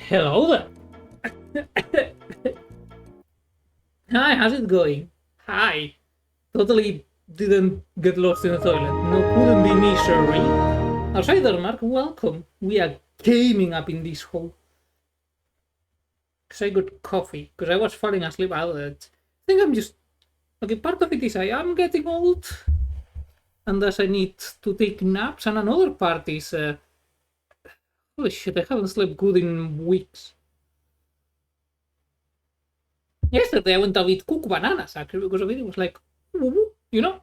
Hello there. Hi, how's it going? Hi. Totally didn't get lost in the toilet. No, couldn't be me, sorry. Outsider Mark, welcome. We are gaming up in this hole. Cause I got coffee. Cause I was falling asleep out of it. I think I'm just... Okay, part of it is I am getting old. And thus I need to take naps. And another part is... holy shit, I haven't slept good in weeks. Yesterday I went out with cooked bananas actually because of it. It was like, you know?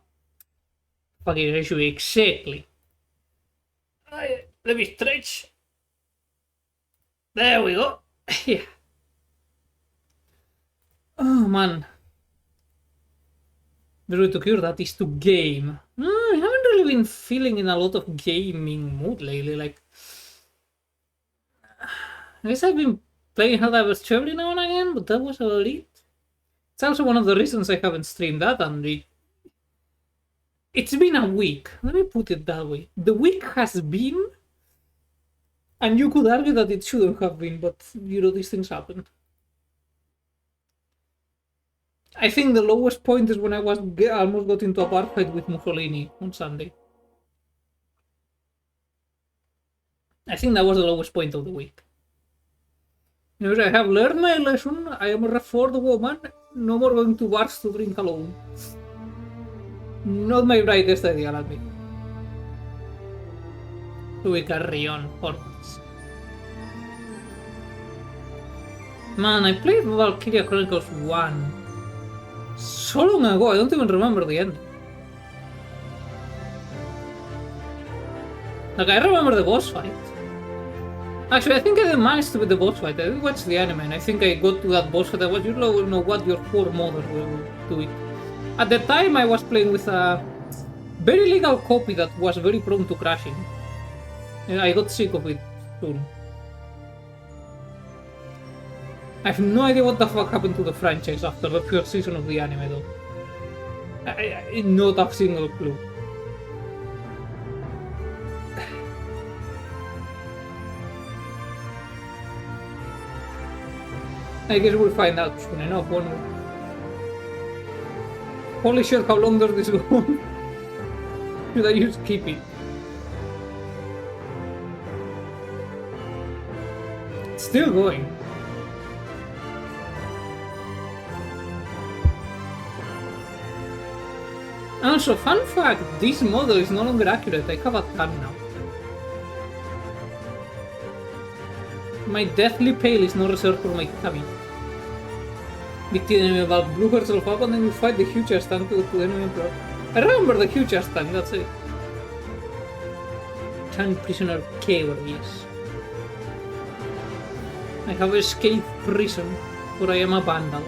Fucking ratio exactly. Let me stretch. There we go. Yeah. Oh man. The way to cure that is to game. I haven't really been feeling in a lot of gaming mood lately. Like, I guess I've been playing Helldivers Chevy now and again, but that was about it. It's also one of the reasons I haven't streamed that, and it's been a week. Let me put it that way. The week has been, and you could argue that it shouldn't have been, but you know, these things happen. I think the lowest point is when I almost got into a bar fight with Mussolini on Sunday. I think that was the lowest point of the week. You know, I have learned my lesson. I am a reformed woman. No more going to bars to drink alone. Not my brightest idea, I'll admit. So we carry on forwards. Man, I played Valkyrie Chronicles 1 so long ago, I don't even remember the end. Like, I remember the boss fight. Actually, I think I didn't manage to beat the boss fight. I did watch the anime, and I think I got to that boss fight. I was, you know what your poor mother will do it. At the time, I was playing with a very legal copy that was very prone to crashing. And I got sick of it soon. I have no idea what the fuck happened to the franchise after the first season of the anime, though. I not a single clue. I guess we'll find out soon enough, won't we? Holy shit, how long does this go on? Should I just keep it? It's still going. Also, fun fact, this model is no longer accurate. I have a tan now. My deathly pale is not reserved for my tummy. Dictate enemy about blew herself up and then you fight the huge ass tank to the enemy emperor. I remember the huge ass tank, that's it. Tank prisoner K, yes. I have escaped prison, for I am a vandal.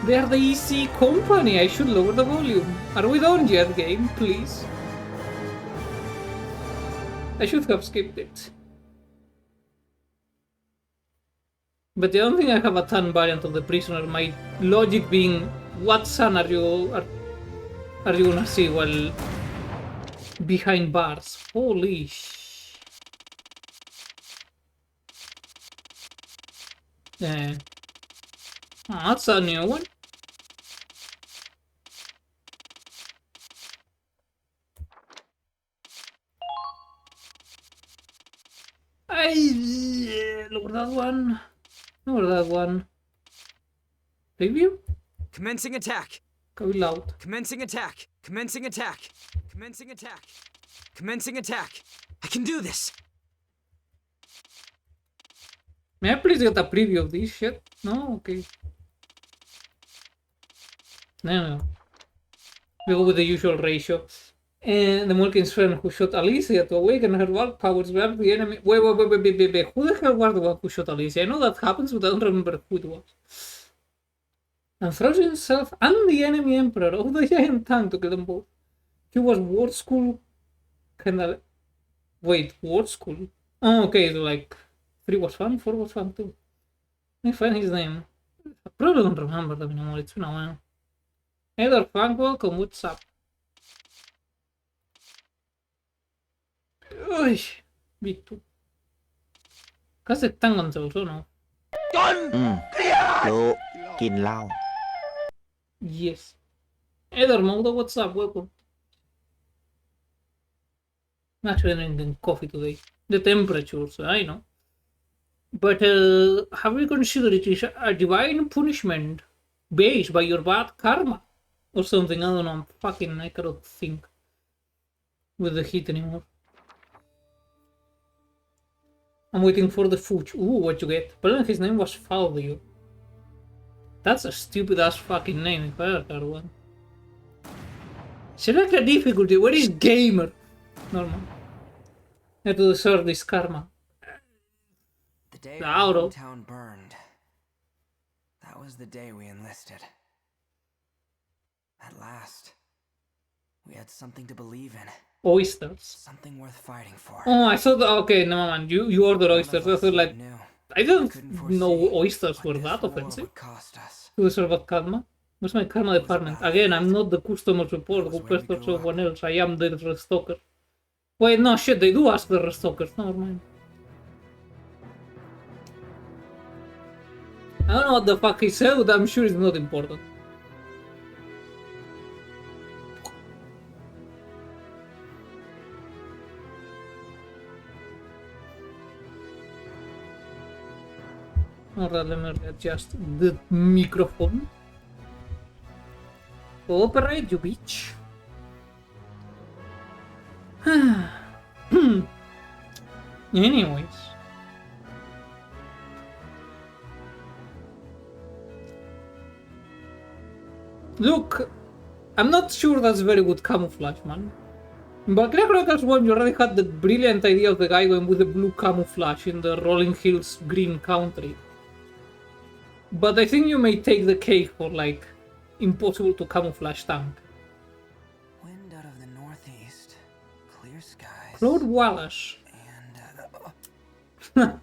They are the easy company, I should lower the volume. Are we done yet, game, please? I should have skipped it. But I don't think I have a tan variant of the prisoner, my logic being, what son are you gonna see while behind bars? Holy sh... Yeah. Oh, that's a new one. Lower that one. Lower that one. Preview? Commencing attack. Go loud. Commencing attack. Commencing attack. Commencing attack. Commencing attack. I can do this. May I please get a preview of this shit? No? Okay. No. We go with the usual ratio. And the Mulkin's friend who shot Alicia to awaken her wild powers grab the enemy. Wait. Who the hell was the one who shot Alicia? I know that happens, but I don't remember who it was. And throws himself and the enemy emperor of the giant tank to kill them both. He was ward school. Kinda. Wait, ward school? Oh, okay, so like 3 was fun, 4 was fun too. Let me find his name. I probably don't remember them anymore, it's been a while. Edward Frank, welcome, what's up? Uy, big two. ก็ aceptan controls, ¿o no? รู้กินเหล้า Yes. Either mode, what's up, welcome. I'm actually drinking coffee today. The temperatures, I know. But have you considered it is a divine punishment based by your bad karma? Or something, I don't know, I cannot think with the heat anymore. I'm waiting for the food. Ooh, what you get? Apparently his name was Fabio. That's a stupid ass fucking name if I ever heard one. Select a difficulty. Where is gamer? Normal. I have to deserve this karma. The day The our auto. hometown burned. That was the day we enlisted. At last, we had something to believe in. Oysters. Something worth fighting for. Oh, I thought. Okay, never mind. You ordered None of oysters. I us thought like knew. I didn't Couldn't know foresee oysters what were this that war offensive. would cost us. To deserve that karma. Where's my karma department? Again, I'm not the customer support who pesters someone else. I am the restocker. Wait, no shit. They do ask the restockers. Never mind. I don't know what the fuck he said, but I'm sure it's not important. Alright, let me adjust the microphone. Cooperate, you bitch. Anyways. Look, I'm not sure that's very good camouflage, man. But Valkyrie Chronicles 1, you already had the brilliant idea of the guy going with the blue camouflage in the rolling hills green country. But I think you may take the cake for, like, impossible to camouflage tank. Wind out of the northeast, clear skies. Claude Wallace. And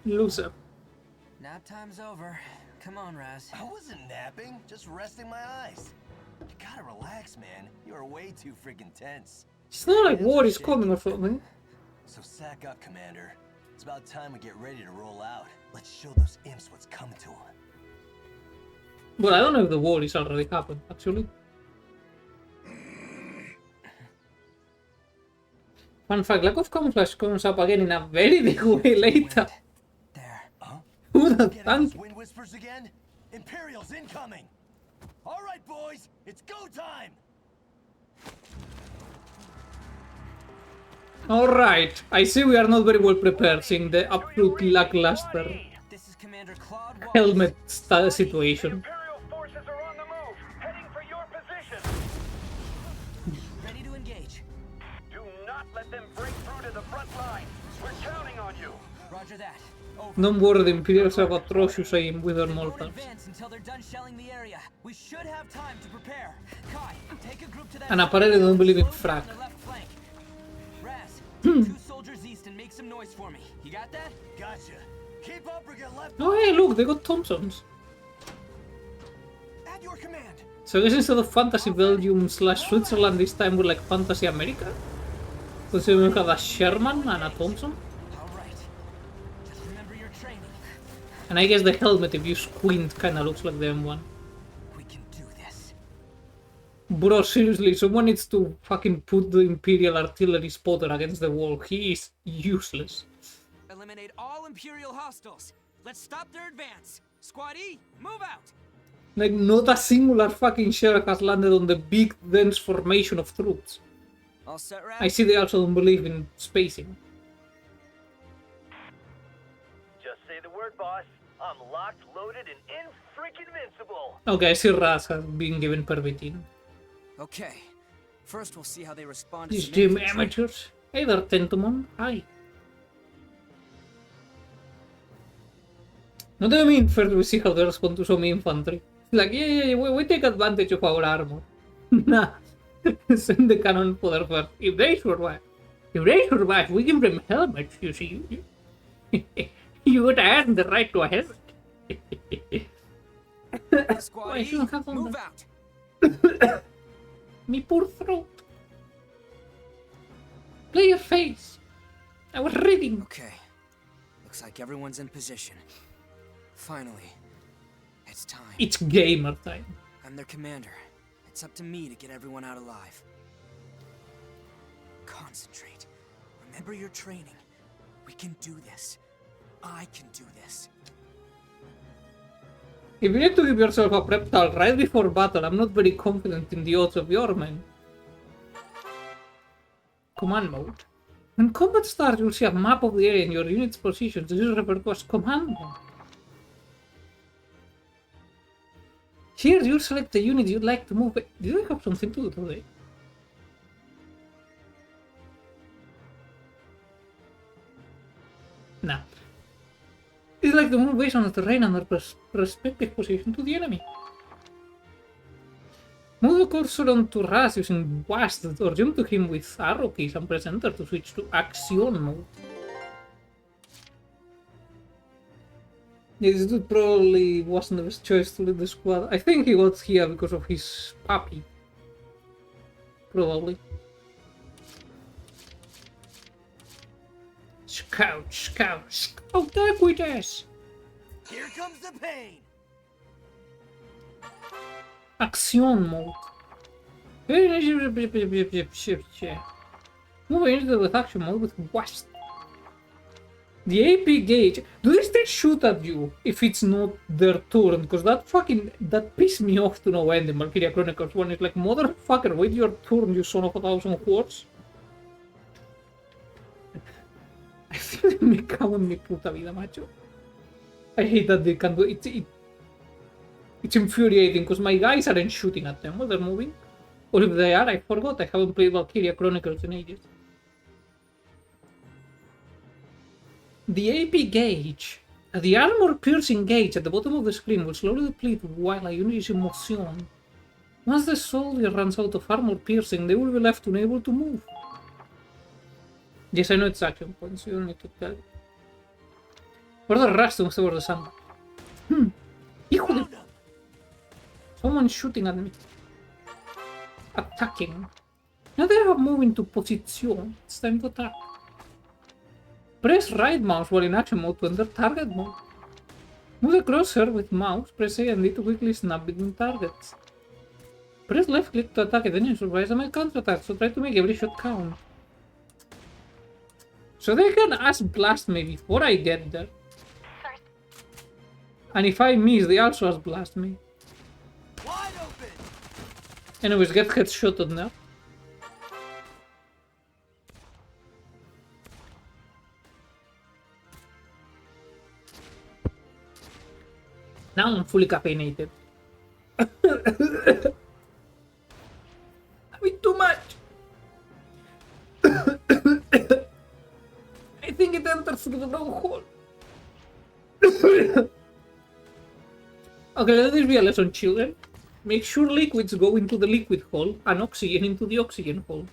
Loser. nap time's over. Come on, Raz. I wasn't napping, just resting my eyes. You gotta relax, man. You are way too freaking tense. It's not like war is coming or something. So sack up, Commander. It's about time we get ready to roll out. Let's show those imps what's coming to them. Well, I don't know if the war is already happened, actually. Fun fact, lack of camouflage comes up again in a very big way later. There. Who the Getting tank? those wind whispers again? Imperials incoming! All right, boys, it's go time! Alright, I see we are not very well prepared, seeing the absolute lackluster This is Commander Claude Wallace. helmet situation. Imperial forces are on the move, heading for your position. Ready to engage. Do not let them break through to the front line. We're counting on you. Roger that. Over. Don't worry, the Imperials have atrocious aim with their Don't mortars. advance until they're done shelling the area. We should have time to prepare. Kai, take a group to that. And apparently don't believe in Slow down frag. the left flank. Raz, take 2 soldiers east and make some noise for me. You got that? Gotcha. Keep up or get left Oh hey, look, they got Thompsons. at your command. So I guess instead of Fantasy Belgium slash Switzerland, this time we're like Fantasy America? Considering we have a Sherman and a Thompson? All right. Just remember your training. And I guess the helmet, if you squint, kinda looks like the M1. We can do this. Bro, seriously, someone needs to fucking put the Imperial artillery spotter against the wall. He is useless. Eliminate all Imperial hostiles. Let's stop their advance. Squad E, move out. Like, not a singular fucking shell has landed on the big, dense formation of troops. All set, Raz? I see they also don't believe in spacing. Just say the word, boss. I'm locked, loaded, and in-freaking-invincible. Okay, I see Raz has been given permitting. Okay. First, we'll see how they respond to These some gym infantry. amateurs. Hey there, Tentomon. Hi. No do you mean first we see how they respond to some infantry? Like, yeah, we take advantage of our armor. Nah. Send the cannon fodder first. If they survive, we give them helmets, you see. You would earn the right to a helmet. Squad Why E, shouldn't have on move that? out. Me poor throat. Play your face. I was reading. Okay. Looks like everyone's in position. Finally. It's time. It's gamer time. I'm their commander. It's up to me to get everyone out alive. Concentrate. Remember your training. We can do this. I can do this. If you need to give yourself a prep talk right before battle, I'm not very confident in the odds of your men. Command mode. When combat starts, you'll see a map of the area and your unit's positions. This is referred to as command mode. Here, you select the unit you'd like to move. Did I have something to do today? Nah. It's like the move based on the terrain and their respective position to the enemy. Move the cursor onto Raz using WASD or jump to him with arrow keys and press enter to switch to action mode. Yeah, this dude probably wasn't the best choice to lead the squad. I think he got here because of his puppy. Probably. Scout, scout, scout equities! Here comes the pain! Action mode. Move into the action mode with WASD. The AP gauge. Do they still shoot at you if it's not their turn? Because that pissed me off to no end in Valkyrie Chronicles 1. It's like, motherfucker, wait your turn, you son of a thousand whores. I feel like me cago en mi puta vida, macho. I hate that they can do it. It's infuriating because my guys aren't shooting at them while they're moving. Or if they are, I forgot. I haven't played Valkyrie Chronicles in ages. The AP gauge. The armor piercing gauge at the bottom of the screen will slowly deplete while a unit is in motion. Once the soldier runs out of armor piercing, they will be left unable to move. Yes, I know it's action points, you don't need to tell. Order rush to move over the sandbag. Hijo de... Someone's shooting at me. Attacking. Now they have moved into position. It's time to attack. Press right mouse while in action mode to enter target mode. Move the crosshair with mouse, press A and D to quickly snap between targets. Press left click to attack it, then you surprise them and counterattack, so try to make every shot count. So they can blast me before I get there. And if I miss, they also blast me. Wide open! Anyways, get headshotted now. Now I'm fully caffeinated. Having too much. I think it enters through the wrong hole. Okay, let this be a lesson, children. Make sure liquids go into the liquid hole and oxygen into the oxygen hole.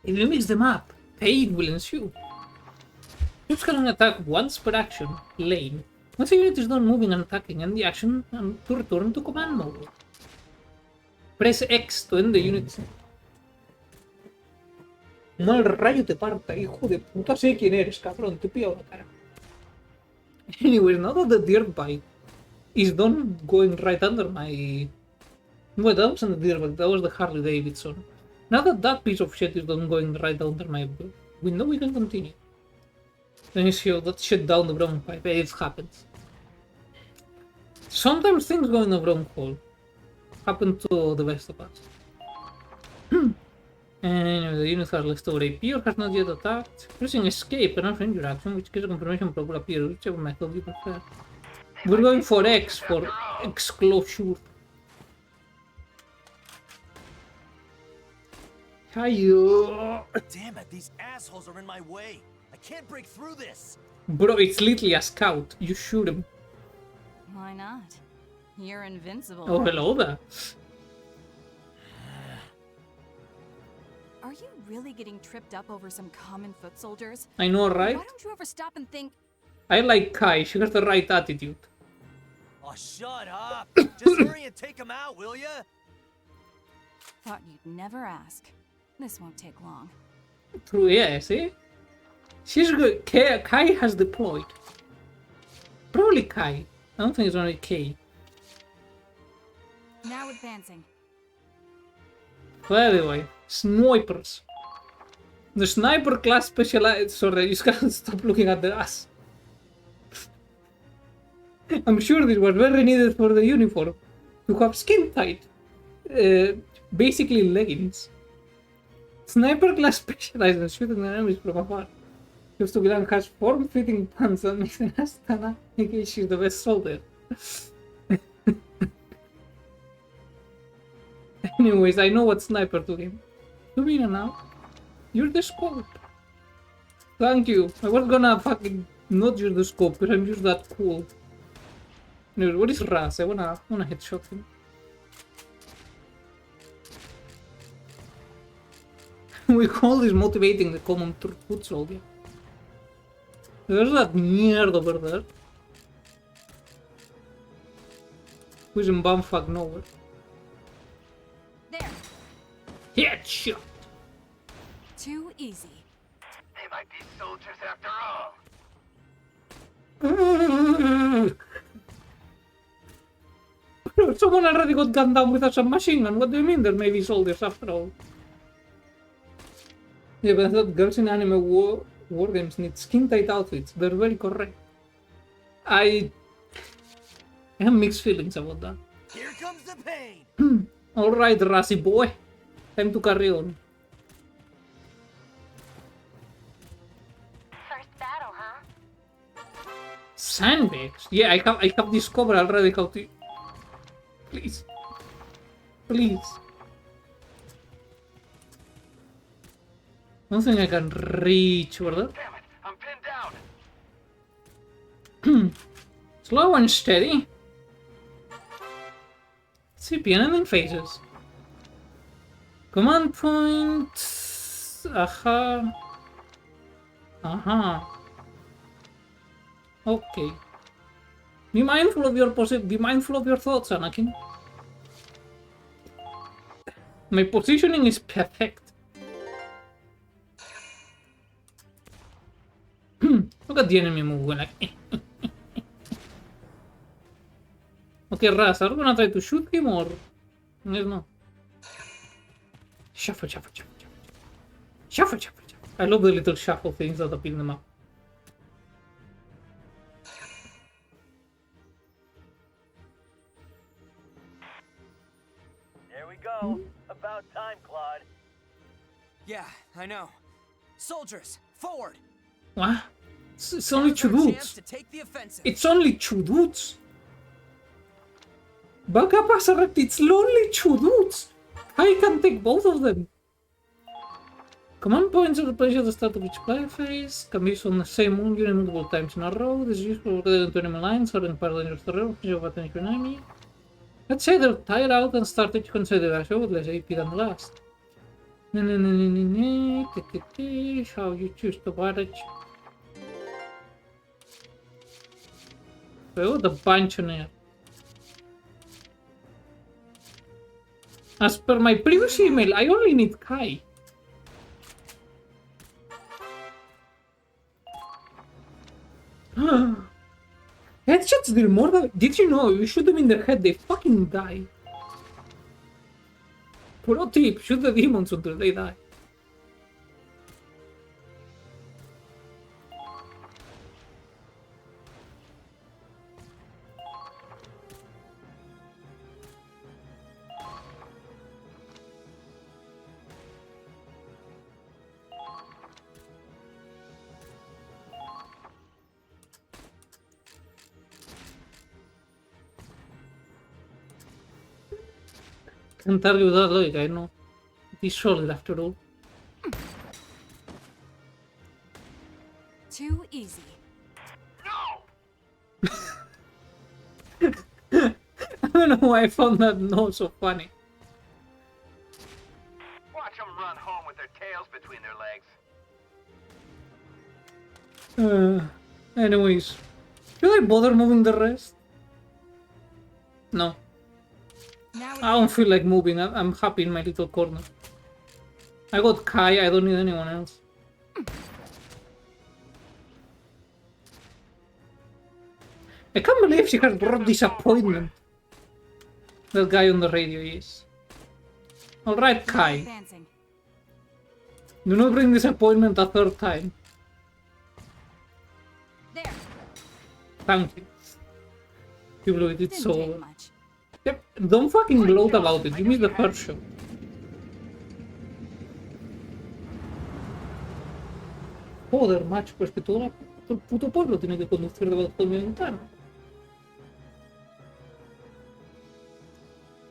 If you mix them up, pain will ensue. Troops can attack once per action lane. Once a unit is done moving and attacking, end the action and to return to command mode. Press X to end the unit. Mal rayo te parta, hijo de puta, sé quién eres, cabrón, te pillo la cara. Anyways, now that the dirt bike is done going right under my... Well, that wasn't the dirt bike, that was the Harley Davidson. Now that that piece of shit is done going right under my window, we can continue. Then you see that shit down the brown pipe, it happens. Sometimes things go in the wrong hole. Happened to the best of us. Anyway, the unit has left over AP or has not yet attacked. Pressing escape and change your action, which gives a confirmation probe will appear, whichever method you prefer. We're going for X for exclosure. Hiyo! Damn it, these assholes are in my way. I can't break through this. Bro, it's literally a scout. You shoot him. Why not? You're invincible. Oh, hello there. Are you really getting tripped up over some common foot soldiers? I know, right? Why don't you ever stop and think? I like Kai. She has the right attitude. Oh, shut up. Just hurry and take them out, will ya? Thought you'd never ask. This won't take long. True, yeah, see? She's good. Kai has deployed. Probably Kai. I don't think it's only K. Now advancing. But anyway, snipers. The sniper class specialized. Sorry, you just gotta stop looking at the ass. I'm sure this was very needed for the uniform. To have skin tight. Basically leggings. Sniper class specialized in shooting enemies from afar. Just to Gilan has form-fitting pants that makes an ass stand out in case she's the best soldier. Anyways, I know what sniper to him. You mean now? You're the scope. Thank you. I was gonna fucking not use the scope because I'm just that cool. Anyways, what is Raz? I wanna headshot him. We call this motivating the common foot soldier. There's that nerd over there. Who's in bumfuck nowhere. There. Headshot! Too easy. They might be soldiers after all. Bro, someone already got gunned down with a submachine gun. What do you mean there may be soldiers after all? Yeah, but I thought girls in anime war games need skin-tight outfits. They're very correct. I have mixed feelings about that. Here comes the pain! Alright, Rassi boy. Time to carry on. First battle, huh? Sandbags? Yeah, I have discovered already how to... Please. Please. Don't think I can reach, ¿verdad? Damn it, I'm pinned down. Slow and steady. CP enemy phases. Command point. Aha. Aha. Okay. Be mindful of your thoughts, Anakin. My positioning is perfect. Look at the enemy move when like. Okay, Raz, are we gonna try to shoot him or? No. Shuffle, shuffle, shuffle, shuffle. Shuffle, shuffle, shuffle. I love the little shuffle things that appear in the map. There we go. About time, Claude. Yeah, I know. Soldiers, forward! What? It's only Now's two our chance dudes. to take the offensive. It's only two dudes. Baka Pasarek, it's only two dudes. I can take both of them. Command points are the place at the start of each play phase. Can be used on the same unit multiple times in a row. This is useful related to enemy lines or in parallel to the row of attention to enemy. Let's say they're tired out and started to consider the show with less AP than the last. How you choose to manage. Oh, the bunch on here. As per my previous email, I only need Kai. Headshots deal more than... Did you know? You shoot them in the head, they fucking die. Pro tip, shoot the demons until they die. Can't argue with that logic, I know. It is solid after all. Too easy. No! I don't know why I found that no so funny. Watch them run home with their tails between their legs. Anyways. Should I bother moving the rest? No. Now I don't feel like moving. I'm happy in my little corner. I got Kai, I don't need anyone else. I can't believe she has brought disappointment. That guy on the radio is. Alright, Kai. advancing. Do not bring disappointment a third time. There. Thank you. You blew it, it's Didn't take over. much. Yep, don't fucking gloat about it. You missed the first shot. Joder, macho, pues que todo el puto pueblo tiene que conducir debajo de mi ventana.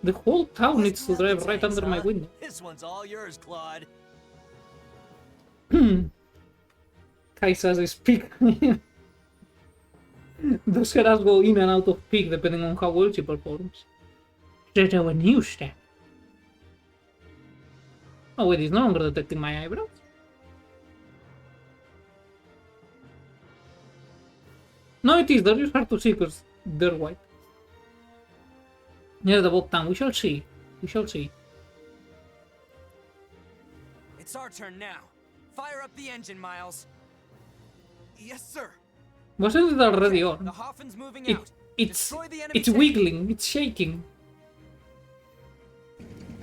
The whole town needs to drive right under my window. This one's all yours, Claude. Kai says it's peak. Those heroes go in and out of peak depending on how well she performs. There's a new step. Oh wait, it's no longer detecting my eyebrows. No, it is. They're just hard to see because they're white. Near the bottom. We shall see. We shall see. It's our turn now. Fire up the engine, Miles. Yes, sir. Wasn't it already The on? Hoffman's moving out. It's Destroy the enemy it's tank. wiggling. It's shaking.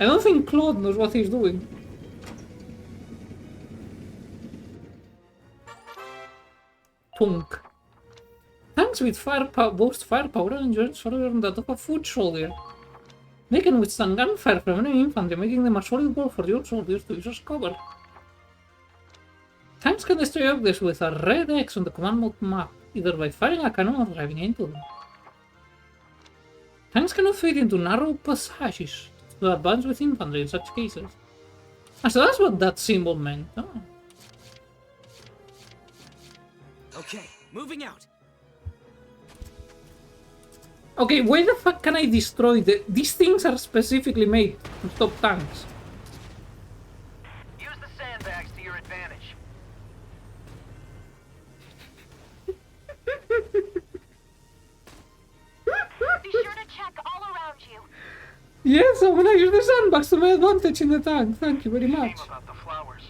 I don't think Claude knows what he's doing. Punk. Tanks with firepower boast firepower and endurance further than that of a foot soldier. They can withstand gunfire from enemy infantry, making them a solid wall for your soldiers to use as cover. Tanks can destroy objects with a red X on the command mode map, either by firing a cannon or driving into them. Tanks cannot fit into narrow passages to advance with infantry in such cases. Ah, so that's what that symbol meant. Oh. Okay, moving out. Okay, why the fuck can I destroy these things are specifically made to stop tanks. Use the sandbags to your advantage. Be sure to check all around you. Yes, I'm gonna use the sandbags to my advantage in the tank. Thank you very much. Shame about the flowers.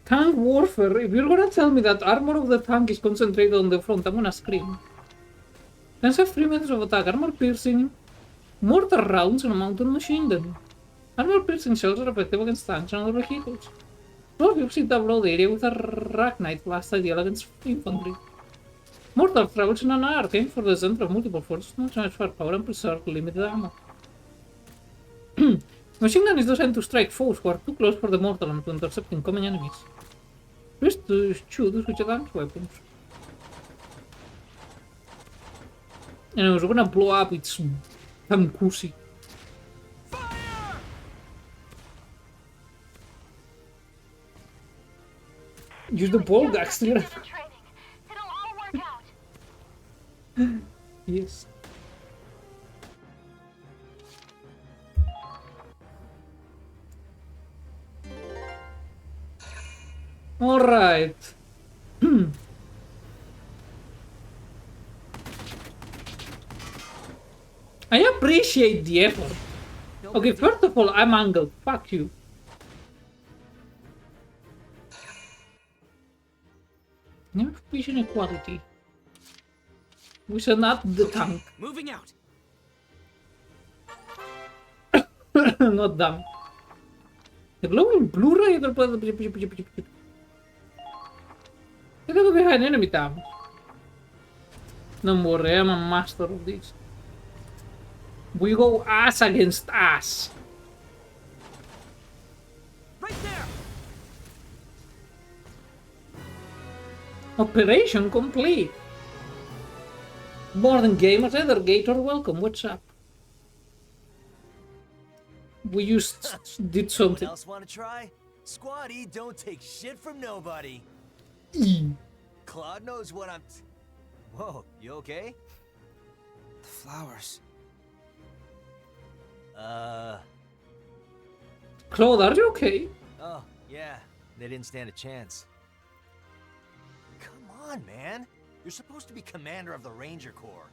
Tank warfare. If you're gonna tell me that armor of the tank is concentrated on the front, I'm gonna scream. Tanks have 3 methods of attack: armor piercing, mortar rounds, and a mountain machine gun. Armor piercing shells are effective against tanks and other vehicles. 12 cubes in the broad area with a Ragnite blast ideal against infantry. Mortar travels in an arc aimed for the center of multiple forces, not much firepower and preserve limited ammo. Machine gun is designed to strike foes who are too close for the mortar and to intercept incoming enemies. Used to shoot with advanced weapons. And I was gonna blow up its tankusi. Use the ball gags to Get the training. It'll all work out. Yes. Alright. I appreciate the effort. Okay, first of all, I'm angled. Fuck you. Never vision equality. We should not the tank. Moving out. Not dumb. The glowing Blu-ray. I gotta behind enemy tabs. Don't worry, I'm a master of this. We go ass against ass. Right there. Operation complete. More than gamers, either Gator, welcome. What's up? We just did Someone something. else want to try? Squatty don't take shit from nobody. Claude knows what I'm... Whoa, you okay? The flowers. Claude, are you okay? Oh, yeah. They didn't stand a chance. Come on, man. You're supposed to be commander of the Ranger Corps.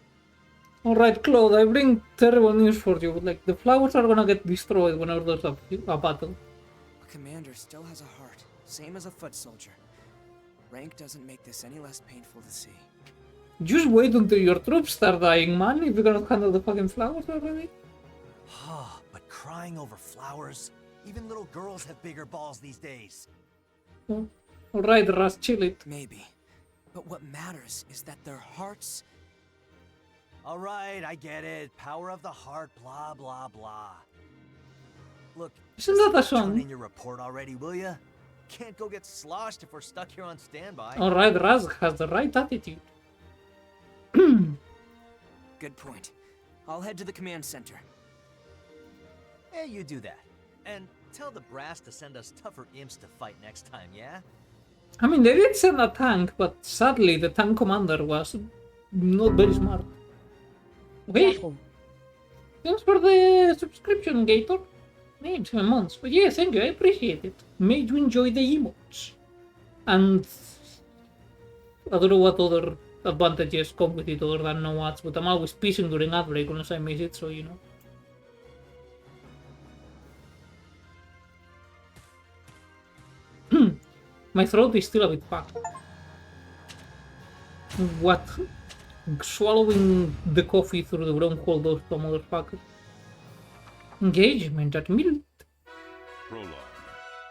Alright, Claude, I bring terrible news for you. Like, the flowers are gonna get destroyed whenever there's a battle. A commander still has a heart, same as a foot soldier. Rank doesn't make this any less painful to see. Just wait until your troops start dying, man, if you cannot handle the fucking flowers already. But crying over flowers? Even little girls have bigger balls these days. Oh. Alright, Raz, chill it. Maybe. But what matters is that their hearts... Alright, I get it. Power of the heart, blah, blah, blah. Look, Isn't just that a turn song? in your report already, will ya? Can't go get sloshed if we're stuck here on standby. Alright, Raz has the right attitude. Good point. I'll head to the command center. Yeah, you do that. And tell the brass to send us tougher imps to fight next time, yeah? I mean, they did send a tank, but sadly the tank commander was not very smart. Okay. Thanks for the subscription, Gator. Name 7 months. But yeah, thank you, I appreciate it. Made you enjoy the emotes. And I don't know what other advantages come with it other than no ads, but I'm always pissing during ad break unless I miss it, so you know. My throat is still a bit fucked. What? Swallowing the coffee through the wrong hole does to a motherfucker. Engagement at middle. Prologue.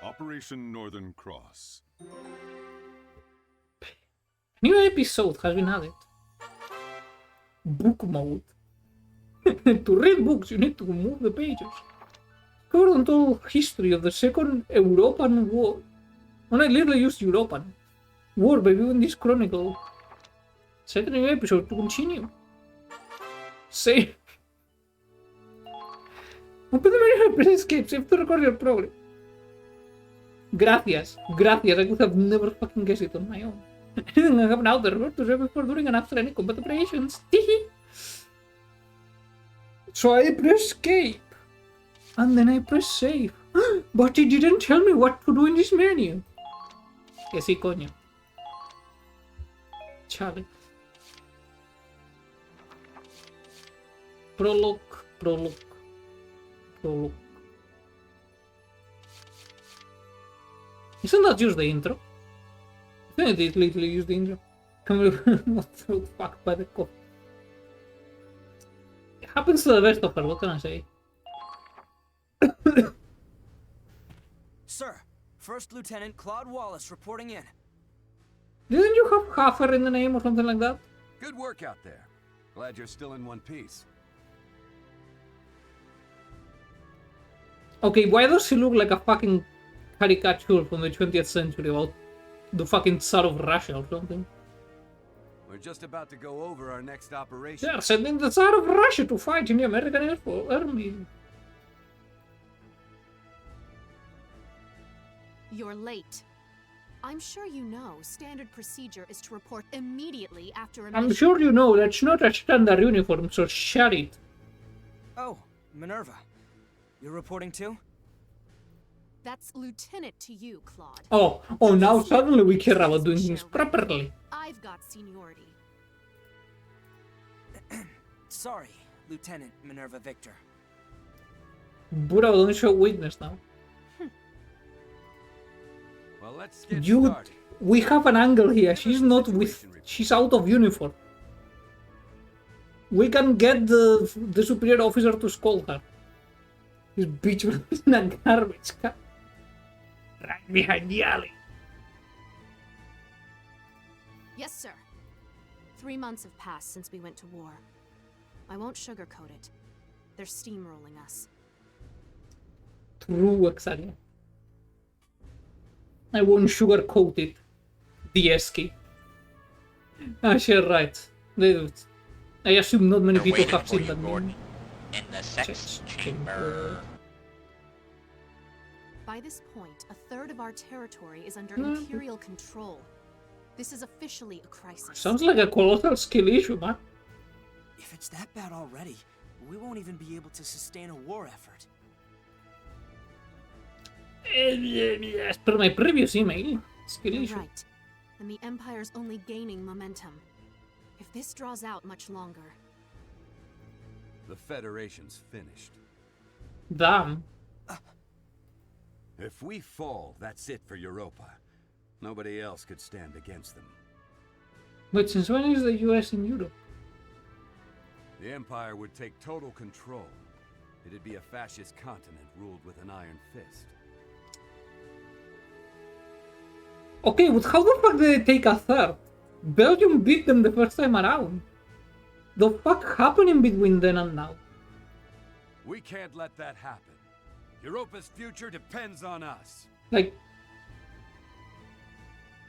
Operation Northern Cross. New episode has been added. Book mode. To read books, you need to move the pages. Covered untold history of the Second European War. When I literally used European War by viewing this chronicle. Second new episode to continue. Say. Open the menu press escape, save to record your progress. Gracias. Gracias, I could have never fucking guessed it on my own. Anything I have now, the revert to serve before, during, and after any combat operations. So I press escape. And then I press save. But it didn't tell me what to do in this menu. Que sí, coño. Chale. Prologue. Isn't that just the intro? I think it literally used the intro. Not so fucked by the cough. It happens to the best of her, what can I say? Sir, First Lieutenant Claude Wallace reporting in. Didn't you have Hafer in the name or something like that? Good work out there. Glad you're still in one piece. Okay, why does he look like a fucking caricature from the 20th century about the fucking Tsar of Russia or something? We're just about to go over our next operation. They are sending the Tsar of Russia to fight in the American Air Force Army. You're late. I'm sure you know standard procedure is to report immediately after a I'm mission. sure you know that's not a standard uniform, so shut it. Oh, Minerva. You're reporting too? That's lieutenant to you, Claude. Oh, now suddenly we care about doing things properly. I've got seniority. Sorry, Lieutenant Minerva Victor. Buddha, don't show weakness now. Well, let's get Dude, started. we have an angle here. She's not with. She's out of uniform. We can get the superior officer to scold her. This bitch was in a garbage can. Right behind the alley. Yes, sir. 3 months have passed since we went to war. I won't sugarcoat it. They're steamrolling us. True, exactly. I won't sugarcoat it. DSK. You're right. I assume not many people have seen that movie. In the sex chamber. By this point, a third of our territory is under Hmm. Imperial control. This is officially a crisis. Sounds like a colossal skill issue, man. If it's that bad already, we won't even be able to sustain a war effort. As per my previous email, skill You're issue. right. And the Empire's only gaining momentum. If this draws out much longer, The Federation's finished. Damn. If we fall, that's it for Europa. Nobody else could stand against them. But since when is the US in Europe? The Empire would take total control. It'd be a fascist continent ruled with an iron fist. Okay, but how the fuck did they take a third? Belgium beat them the first time around. The fuck happened in between then and now? We can't let that happen. Europa's future depends on us. Like,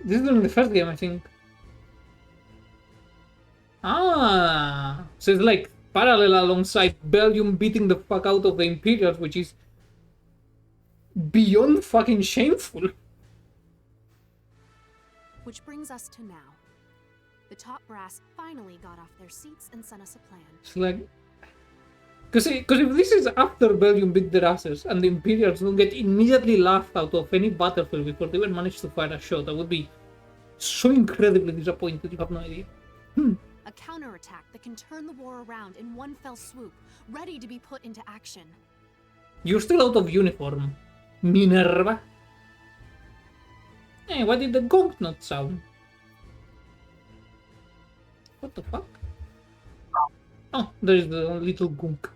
this is during the first game, I think. Ah, so it's like parallel alongside Belgium beating the fuck out of the Imperials, which is beyond fucking shameful. which brings us to now. The top brass finally got off their seats and sent us a plan. It's like, because if this is after Belgium beat their asses and the Imperials don't get immediately laughed out of any battlefield before they even manage to fire a shot, I would be so incredibly disappointed. You have no idea. A counterattack that can turn the war around in one fell swoop, ready to be put into action. You're still out of uniform, Minerva. Hey, why did the gong not sound? What the fuck? Oh, there's the little gunk.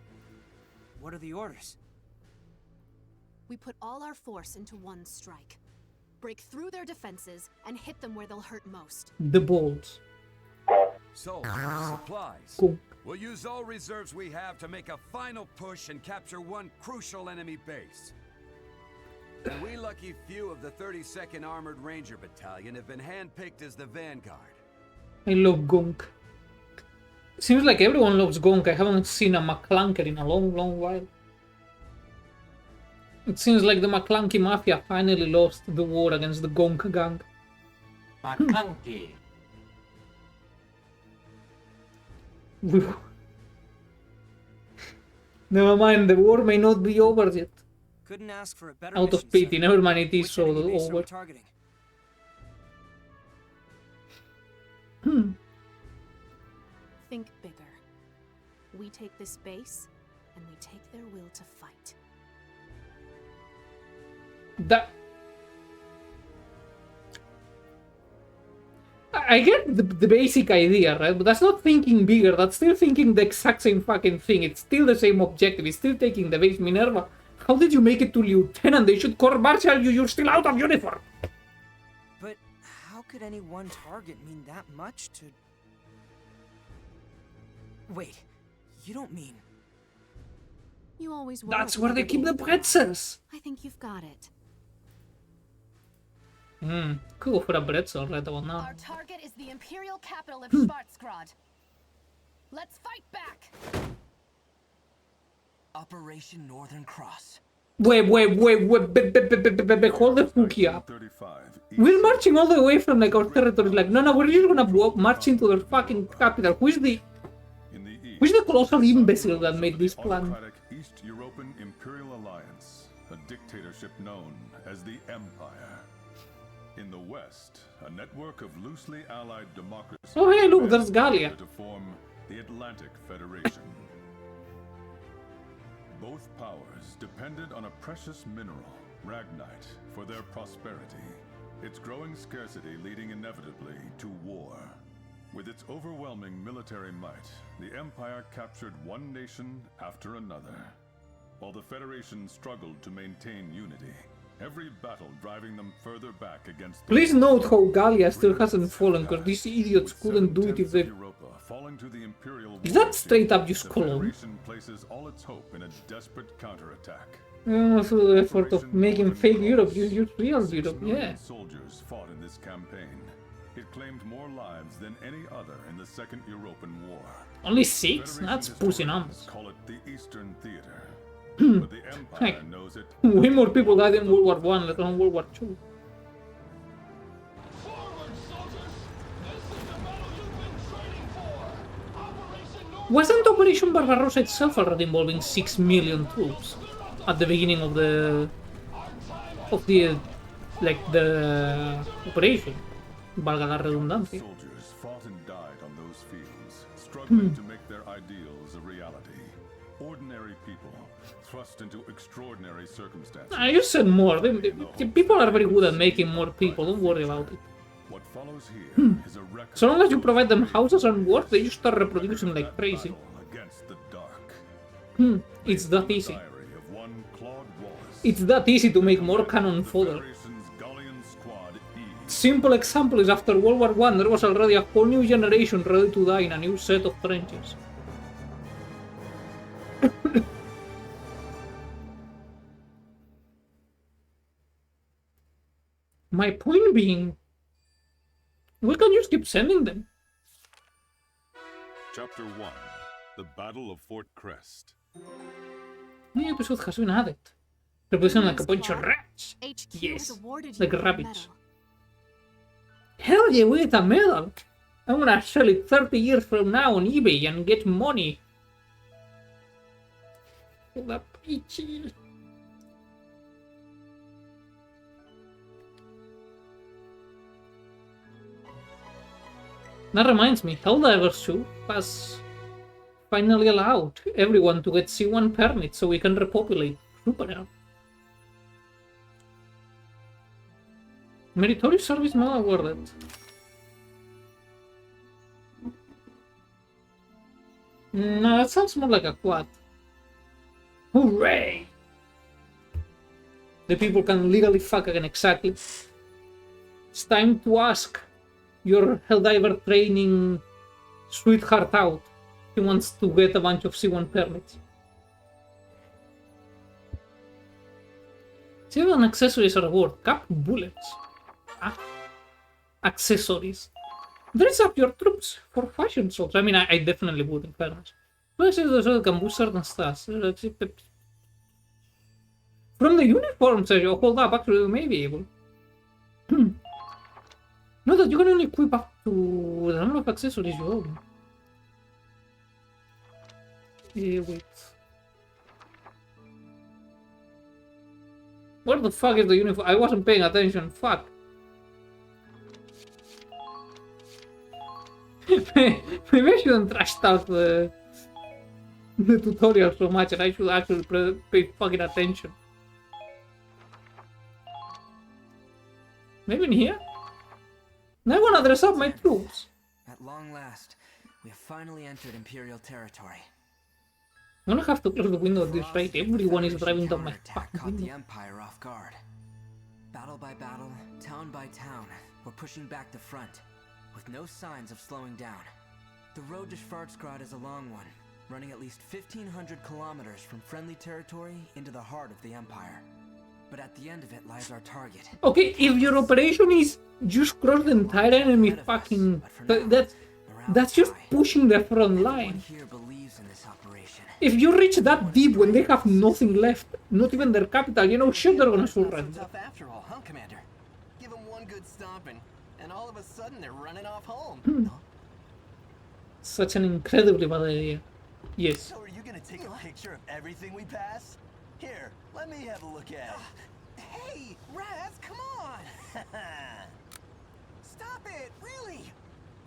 What are the orders? We put all our force into one strike. Break through their defenses and hit them where they'll hurt most. The bolts. So, supplies. Gunk. We'll use all reserves we have to make a final push and capture one crucial enemy base. And we lucky few of the 32nd Armored Ranger Battalion have been handpicked as the vanguard. I love gunk. Seems like everyone loves gunk. I haven't seen a McClunker in a long while. It seems like the McClunky Mafia finally lost the war against the gunk gang. McClunky. Never mind, the war may not be over yet. Couldn't ask for a better Out of mission, pity, sir. never mind, it is Which so enemy base are we over. targeting? Think bigger. We take this base, and we take their will to fight. That I get the basic idea, right? But that's not thinking bigger. That's still thinking the exact same fucking thing. It's still the same objective. It's still taking the base. Minerva, how did you make it to lieutenant? They should court-martial you. You're still out of uniform. But how could any one target mean that much to... Wait, you don't mean... You always were. That's where they keep the pretzels. I think you've got it. Could go for a pretzel right about now. Our target is the imperial capital of Schwarzgrad. Let's fight back! Operation Northern Cross. Wait, hold the fuck up. 35 We're marching all the way from like our territory. Like, no, we're just gonna march into their fucking capital. Who's the colossal imbecile that made this plan? Autocratic East European Imperial Alliance, a dictatorship known as the Empire. In the West, a network of loosely allied democracies. Oh, hey, look, there's Gallia. To form the Atlantic Federation. Both powers depended on a precious mineral, Ragnite, for their prosperity. Its growing scarcity leading inevitably to war. With its overwhelming military might, the Empire captured one nation after another. While the Federation struggled to maintain unity, every battle driving them further back against... Please note how Gallia still hasn't fallen, because these idiots couldn't do it if they... Is that straight up just Cologne? The Federation places all its hope in a desperate counterattack. Through the effort of making fake Europe, you use real Europe, yeah. Soldiers fought in this campaign. It claimed more lives than any other in the Second European War. Only 6? That's pussy numbers. Call it the Eastern Theater. But the Empire knows it. Way more people died in World War I, let alone World War II. Wasn't Operation Barbarossa itself already involving 6 million troops at the beginning of the operation? Valga la redundancia. Soldiers fought and died on those fields. struggling to make their ideals a reality. Ordinary people thrust into extraordinary circumstances. You said more. People are very good at making more people, don't worry about it. What follows here is a record So long as you provide them houses and work, they just start reproducing like crazy. battle against the dark. It's that easy. Diary of one Claude Wallace. It's that easy to make more cannon fodder. Federation's Galleon Squad E. Simple example is after World War I, there was already a whole new generation ready to die in a new set of trenches. My point being, we can just keep sending them. Chapter 1. The Battle of Fort Crest. New episode has been added. Representing like a bunch of rats. HQ Yes, has awarded like you a rabbits. medal. Hell yeah, we get a medal! I'm gonna sell it 30 years from now on eBay and get money. Hold up, chill. That reminds me, Helldivers 2 has finally allowed everyone to get C1 permits so we can repopulate. Super now. Meritorious service medal awarded. No, that sounds more like a quad. Hooray! The people can legally fuck again, exactly. It's time to ask your Helldiver training sweetheart out. He wants to get a bunch of C1 permits. C1 accessories are reward. Cap bullets. Ah. Accessories. Dress up your troops for fashion shows. I mean, I definitely would, in fairness. But it can boost certain stats. From the uniforms, hold up, actually, we may be able. Note that you can only equip up to the number of accessories you own. Wait. Where the fuck is the uniform? I wasn't paying attention. Fuck. Maybe I shouldn't trash out the tutorial so much, and I should actually pay fucking attention. Maybe in here? Now I wanna dress up my troops. At long last, we have finally entered Imperial territory. I'm gonna have to close the window at this rate. Everyone is driving down my Counterattack fucking caught the window. Empire off guard. Battle by battle, town by town, we're pushing back the front, with no signs of slowing down. The road to Schwarzgrad is a long one, running at least 1,500 kilometers from friendly territory into the heart of the Empire. But at the end of it lies our target. Okay, if your operation is just cross the entire enemy fucking... That's just pushing the front line. Here believes in this operation. If you reach that deep when they have nothing left, not even their capital, you know, shit, they're gonna surrender. Tough after all, huh, Commander? Give them one good stomping, and all of a sudden they're running off home. Such an incredibly bad idea. Yes. So are you gonna take a picture of everything we pass? Here, let me have a look at it. Hey, Raz, come on! Stop it, really!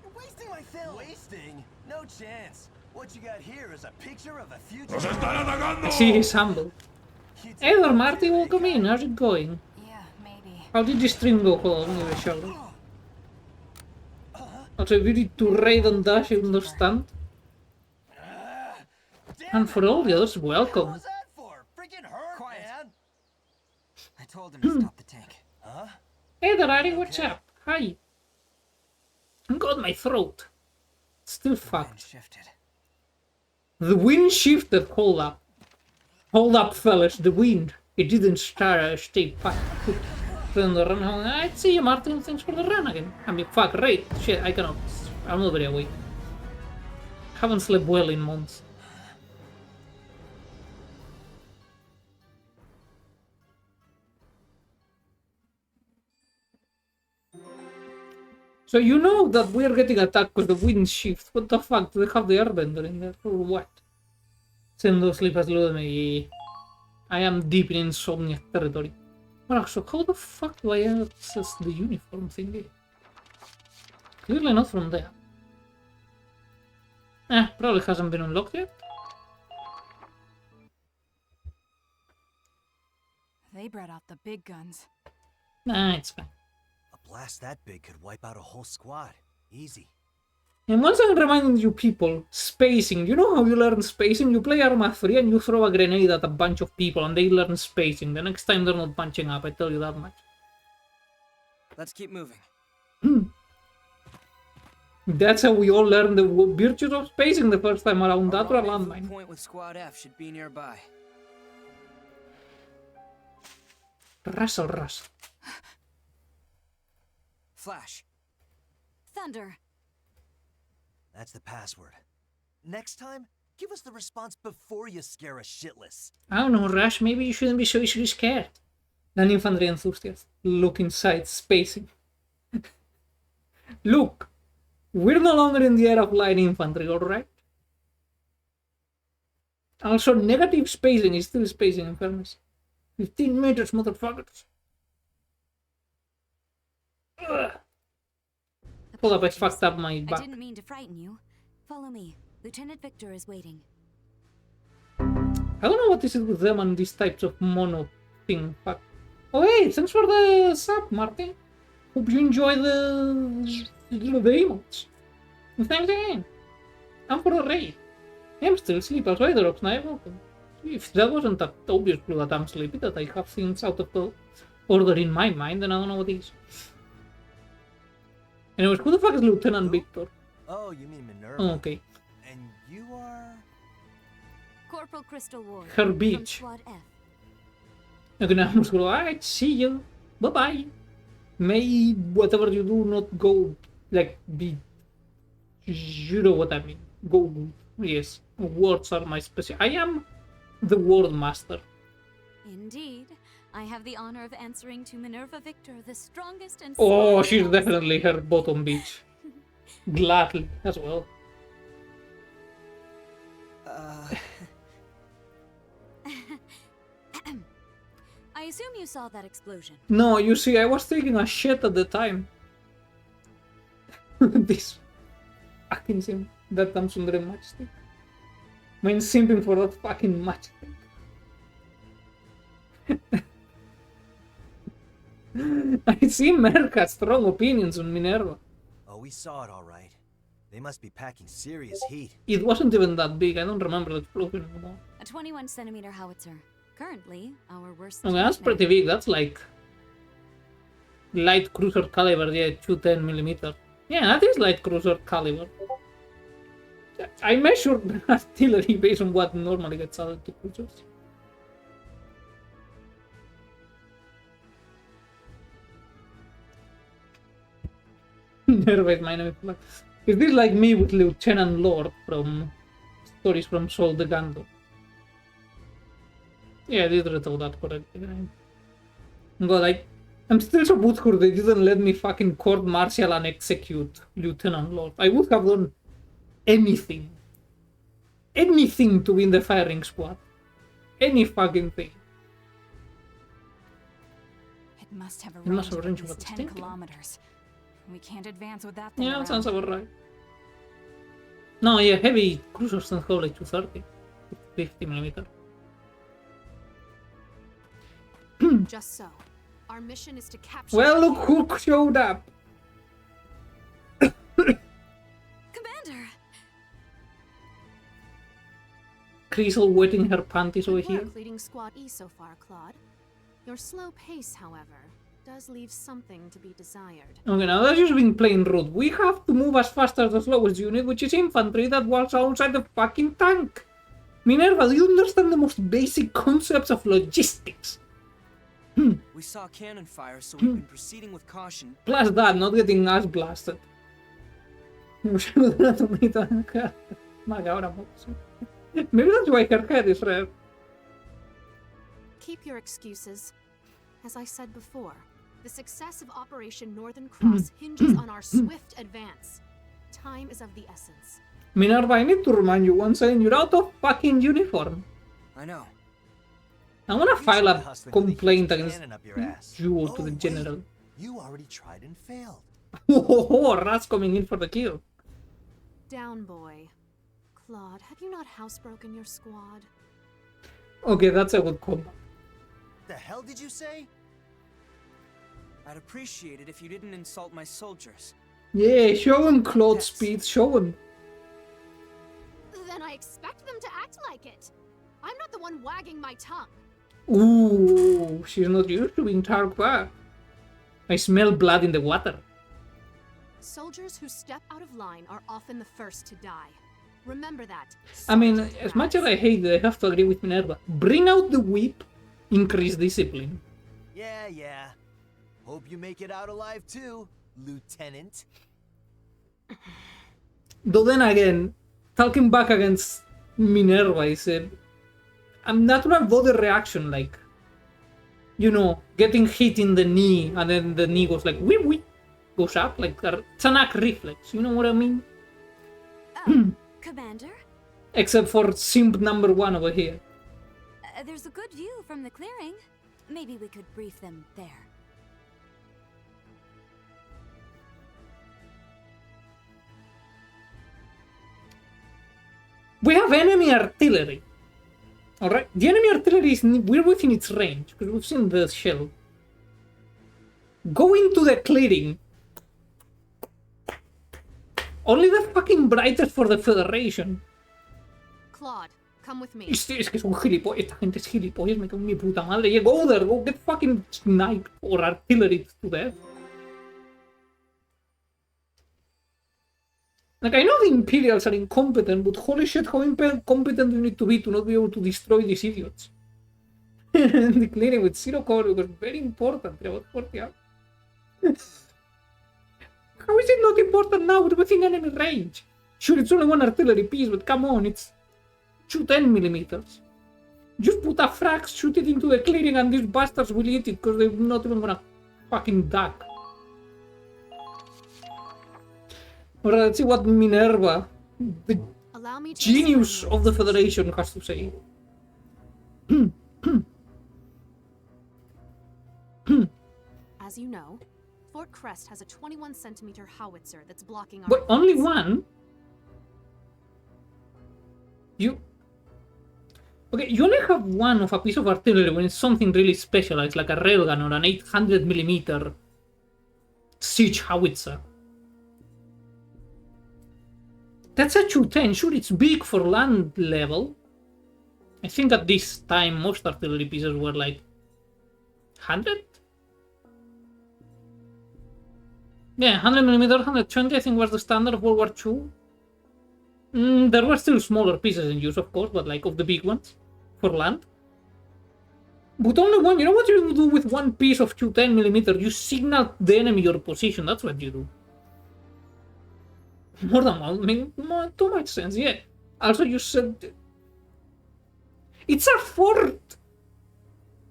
You're wasting my film. Wasting? No chance. What you got here is a picture of a future. I see he's humble. Hey there, Marty, welcome in. How's it going? Yeah, maybe. How did the stream go? Hold on, give it a shout. Also, if you need to raid and dash, you understand. And for all the others, welcome. What's that for? Freaking hurt, Quiet. man. I told him to stop the tank. Huh? Hey there, Ari, what's up? Hi. God, my throat. Still Wind fucked. shifted. The wind shifted. Hold up. Hold up, fellas. The wind. It didn't stay fucked. Then the run home. I'd see you, Martin. Thanks for the run again. I mean, fuck, right. Shit, I cannot. I'm not very awake. Haven't slept well in months. So you know that we're getting attacked because the wind shifts. What the fuck? Do they have the airbender in there or what? Sendo sleep has loaded me. I am deep in insomnia territory. Well, so how the fuck do I access the uniform thingy? Clearly not from there. Probably hasn't been unlocked yet. They brought out the big guns. Nah, it's fine. A blast that big could wipe out a whole squad. Easy. And once I'm reminding you people, spacing. You know how you learn spacing? You play Arma 3 and you throw a grenade at a bunch of people and they learn spacing. The next time they're not bunching up, I tell you that much. Let's keep moving. That's how we all learned the virtues of spacing the first time around. That or a Rendezvous landmine. point with Squad F should be nearby. Russell. Flash. Thunder. That's the password. Next time, give us the response before you scare us shitless. I don't know, Rush, maybe you shouldn't be so easily scared. An infantry enthusiast. Look inside, spacing. Look, we're no longer in the era of light infantry, alright? Also, negative spacing is still spacing, in fairness. 15 meters, motherfuckers. Ugh. Hold up, I fucked up my I back. didn't mean to frighten you. Follow me. Lieutenant Victor is waiting. I don't know what this is with them and these types of mono thing. Fuck. Oh hey, thanks for the sub, Martin. Hope you enjoy the emotes. And thanks again. And for the raid. I'm still asleep as well, Rob Sniper. If that wasn't that obvious clue that I'm sleepy, that I have things out of the order in my mind, then I don't know what is. Anyways, who the fuck is Lieutenant Victor? Oh, you mean Minerva. Oh, okay. And you are... Corporal Crystal Ward. Her From bitch. Squad F. Okay, now I'm just going, alright, see you. Bye bye. May whatever you do not go, like, be. You know what I mean. Go. Yes. Words are my special. I am the word master. Indeed. I have the honor of answering to Minerva Victor, the strongest and Oh, smartest she's officer. definitely her bottom bitch. Gladly, as well. I assume you saw that explosion. No, you see, I was taking a shit at the time. This fucking sim. That Tamsundre matchstick. Mine simping for that fucking matchstick. I see Merc has strong opinions on Minerva. Oh, we saw it all right. They must be packing serious heat. It wasn't even that big, I don't remember the explosion anymore. A 21-centimeter howitzer. Currently, our worst Okay, that's threat now. pretty big, that's like light cruiser caliber, yeah, 210mm. Yeah, that is light cruiser caliber. I measured artillery based on what normally gets added to cruisers. Nerva is my name. Is this like me with Lieutenant Lord from Stories from Sol de Gando? Yeah, I did read all that correctly. God, I'm still so butthurt they didn't let me fucking court martial and execute Lieutenant Lord. I would have done anything. Anything to win the firing squad. Any fucking thing. It must have a It must range have a of range at of least about 10 10 kilometers. We can't advance with that thing Yeah, around. that sounds about right. No, yeah, heavy cruisers don't have like 230. 50mm. Just so. Our mission is to capture. Well, look who showed up. Commander! Crystal wetting her panties over Good here. work leading Squad E so far, Claude. Your slow pace, however, does leave something to be desired. Okay, now that's just being plain rude. We have to move as fast as the slowest unit, which is infantry that walks outside the fucking tank. Minerva, do you understand the most basic concepts of logistics? We saw cannon fire, so we've been proceeding with caution. Plus that, not getting ass blasted. Maybe that's why her head is red. Keep your excuses. As I said before, the success of Operation Northern Cross hinges on our swift advance. Time is of the essence. Minerva, I need to remind you once again, you're out of fucking uniform. I know. I'm gonna You file tried a hustling with a huge complaint against cannon up your ass. you to Oh, the wait. general. You already tried and failed. Oh, Rat's coming in for the kill. Down, boy. Claude, have you not housebroken your squad? Okay, that's a good combo. The hell did you say? I'd appreciate it if you didn't insult my soldiers. Yeah, show him Claude speed, show him. Then I expect them to act like it. I'm not the one wagging my tongue. Ooh, she's not used to being talked back. I smell blood in the water. Soldiers who step out of line are often the first to die. Remember that. I mean, Sergeant as much as Raz. I hate it, I have to agree with Minerva. Bring out the whip, increase discipline. Yeah. Hope you make it out alive too, Lieutenant. Though then again, talking back against Minerva, I said, a natural body reaction, like, you know, getting hit in the knee, and then the knee goes like, wee wee, goes up, like, it's an act reflex, you know what I mean? Commander, Except for simp number 1 over here. there's a good view from the clearing. Maybe we could brief them there. We have enemy artillery. Alright, the enemy artillery is we're within its range, because we've seen the shell. Go into the clearing. Only the fucking brightest for the Federation. Claude, come with me. Es que son gilipollas, esta gente es gilipollas, me cago en mi puta madre. Yeah, go there, go get fucking sniped or artillery to death. Like, I know the Imperials are incompetent, but holy shit, how incompetent do you need to be not be able to destroy these idiots? The clearing with 0 cover was very important, about 40 hours. How is it not important now? We're within enemy range. Sure, it's only 1 artillery piece, but come on, it's 210mm. Just put a frag, shoot it into the clearing, and these bastards will eat it, because they're not even gonna fucking duck. Alright, let's see what Minerva, the Allow me to genius explain of the this. Federation, has to say. As you know, Fort Crest has a 21cm howitzer that's blocking our But only flanks. one? Okay, you only have one of a piece of artillery when it's something really specialized, like a railgun or an 800mm siege howitzer. That's a 210, sure, it's big for land level. I think at this time most artillery pieces were like 100? Yeah, 100mm, 120 I think was the standard of World War II. There were still smaller pieces in use, of course, but like of the big ones for land. But only one, you know what you do with one piece of 210mm? You signal the enemy your position, that's what you do. More than one, I mean, too much sense, yeah. Also, you said... It's a fort!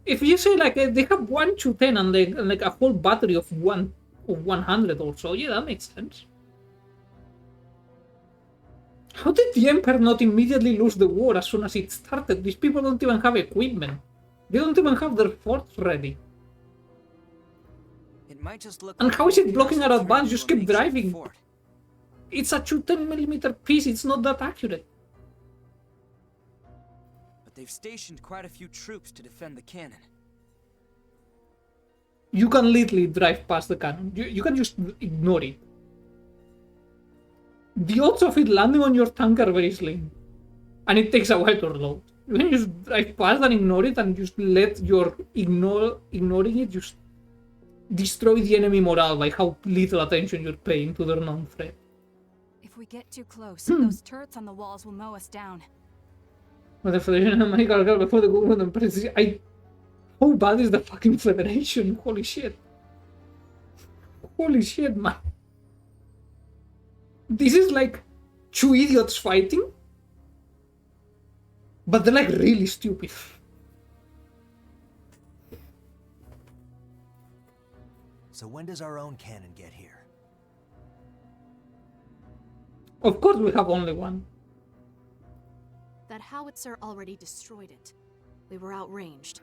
If you say, like, they have one 210 and like a whole battery of 100 or so, yeah, that makes sense. How did the Empire not immediately lose the war as soon as it started? These people don't even have equipment. They don't even have their forts ready. It might just look And like how is it the blocking our Imperials advance? turned Just into a keep makeshift driving. fort. It's a 210mm piece, it's not that accurate. But they've stationed quite a few troops to defend the cannon. You can literally drive past the cannon. You can just ignore it. The odds of it landing on your tank are very slim. And it takes a while to reload. You can just drive past and ignore it and just let your ignoring it just destroy the enemy morale by how little attention you're paying to their non-threat. If we get too close, those turrets on the walls will mow us down. But the Federation and America are before the government and presidency. How bad is the fucking Federation? Holy shit. Holy shit, man. This is like 2 idiots fighting, but they're like really stupid. So when does our own cannon get here? Of course we have only one. That howitzer already destroyed it. We were outranged.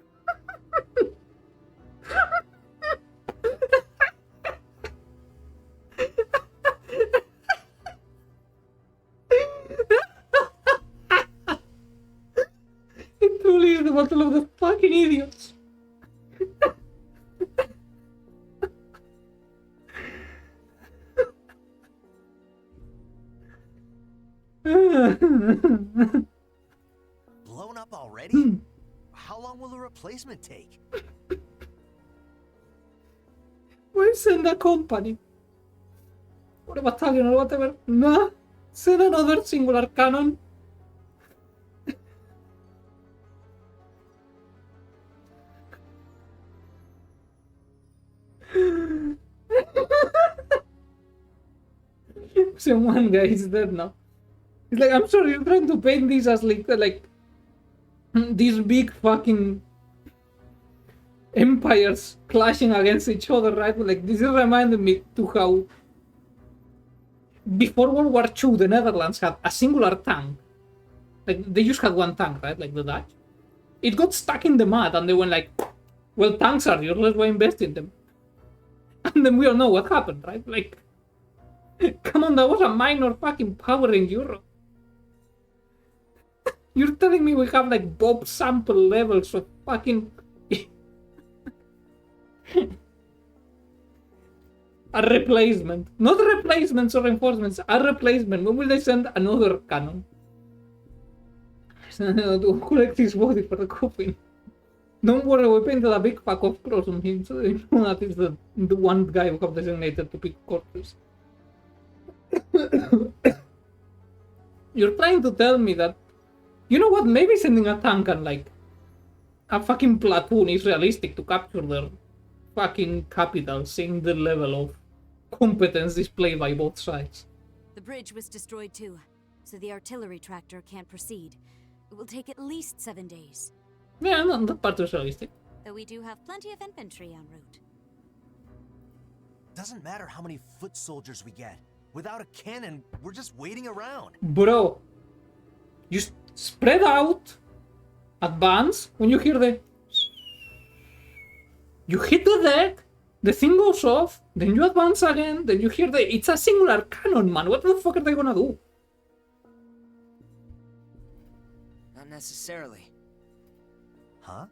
the battle of the fucking idiots. Blown up already? How long will the replacement take? Why send a company? Or a battalion or whatever? Nah. Send another singular cannon. So one guy is dead now. He's like, I'm sorry, you're trying to paint these as like these big fucking empires clashing against each other, right? Like, this reminded me to how before World War II the Netherlands had a singular tank. Like, they just had one tank, right? Like the Dutch. It got stuck in the mud and they went like, well, tanks are yours, let's go invest in them. And then we all know what happened, right? Like, come on, that was a minor fucking power in Europe. You're telling me we have like Bob sample levels of fucking a replacement. Not replacements or reinforcements, a replacement. When will they send another cannon? To collect his body for the coffin. Don't worry, we painted a big pack of clothes on him, so you know that is the one guy who have designated to pick corpses. You're trying to tell me that, you know what, maybe sending a tank and like a fucking platoon is realistic to capture their fucking capital, seeing the level of competence displayed by both sides. The bridge was destroyed too, so the artillery tractor can't proceed. It will take at least 7 days. Yeah, no, that part is realistic. Though we do have plenty of infantry en route. Doesn't matter how many foot soldiers we get. Without a cannon, we're just waiting around. Bro, just spread out, advance, when you hear the... You hit the deck, the thing goes off, then you advance again, then you hear the... It's a singular cannon, man. What the fuck are they gonna do? Not necessarily. Huh?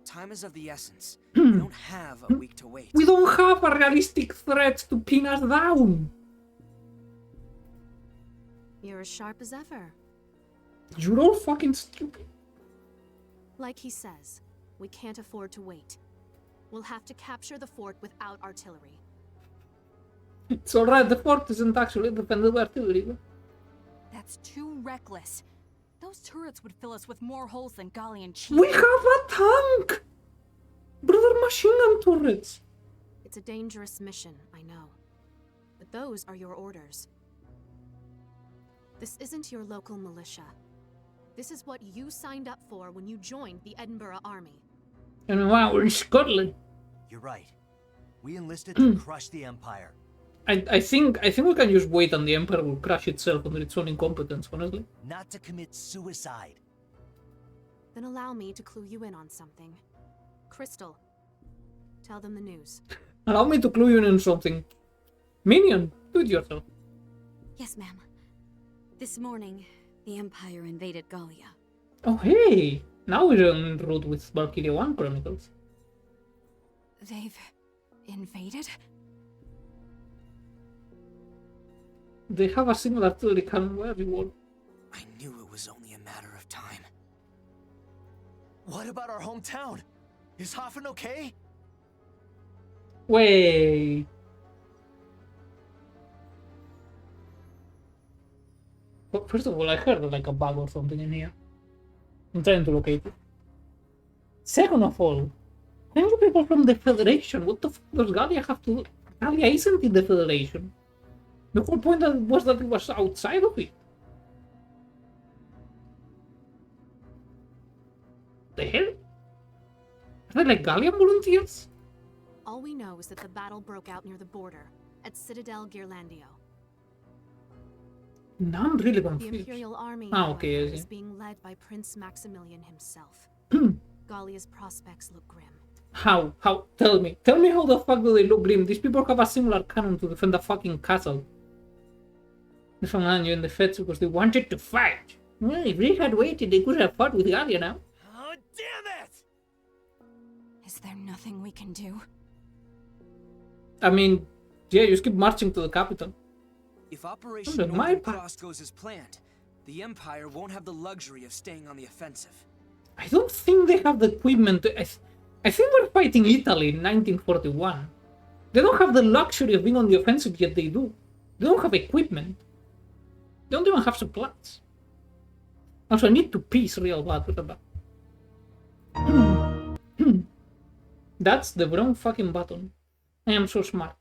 Time is of the essence. We don't have a week to wait. We don't have a realistic threat to pin us down. You're as sharp as ever. You're all fucking stupid. Like he says, we can't afford to wait. We'll have to capture the fort without artillery. It's alright, the fort isn't actually defended by artillery. That's too reckless. Those turrets would fill us with more holes than Gallian cheese. We have a tank! Brother, machine gun turrets. It's a dangerous mission, I know. But those are your orders. This isn't your local militia. This is what you signed up for when you joined the Edinburgh Army. And wow, we're in Scotland. You're right. We enlisted to crush the Empire. I think we can just wait and the Empire will crash itself under its own incompetence, honestly. Not to commit suicide. Then allow me to clue you in on something. Crystal, tell them the news. Allow me to clue you in on something. Minion, do it yourself. Yes, ma'am. This morning, the Empire invaded Gallia. Oh hey! Now we're en route with Valkyrie Chronicles. They've invaded? They have a similar artillery cannon where you want. I knew it was only a matter of time. What about our hometown? Is Hafen okay? Wait. Well, first of all, I heard like a bug or something in here. I'm trying to locate it. Second of all, when you people from the Federation, what the fuck does Gallia have to do? Gallia isn't in the Federation. The whole point was that it was outside of it. The hell? Are they like Gallian volunteers? All we know is that the battle broke out near the border, at Citadel Ghirlandaio. Now I'm really The confused. Imperial Army, Okay, however, I see. is being led by Prince Maximilian himself. Gallia's prospects look grim. How? How? Tell me how the fuck do they look grim? These people have a similar cannon to defend a fucking castle. They found you in the feds because they wanted to fight. Well, if they had waited, they could have fought with Gallia now. Damn it! Is there nothing we can do? I mean, yeah, just keep marching to the capital. If Operation Under my Northern part. Cross goes as planned, the Empire won't have the luxury of staying on the offensive. I don't think they have the equipment. I think we're fighting Italy in 1941. They don't have the luxury of being on the offensive, yet they do. They don't have equipment. They don't even have supplies. Also, I need to piece real bad with that. That's the wrong fucking button. I am so smart.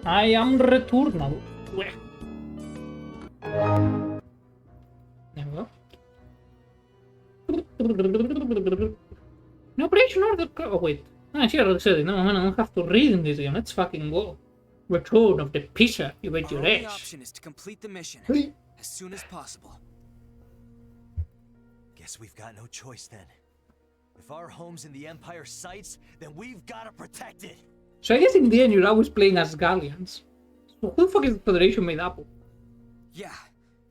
I am returnal. There we go. No operation order. Oh wait. Ah, she already said it. No, man, I don't have to read in this game. Let's fucking go. Return of the pizza. You bet Our your only ass. option is to complete the mission as soon as possible. Guess we've got no choice then. If our home's in the Empire's sights, then we've got to protect it. So I guess in the end you're always playing as Galleons. So who the fuck is the Federation made up of? Yeah.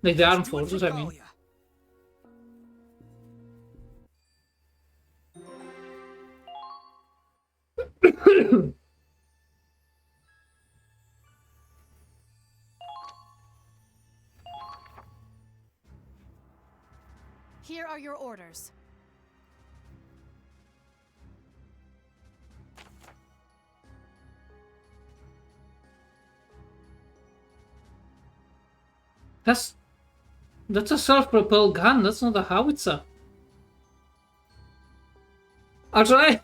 Like the let's armed do it for forces, I mean. Gallia. Here are your orders. That's a self-propelled gun, that's not a howitzer. Actually,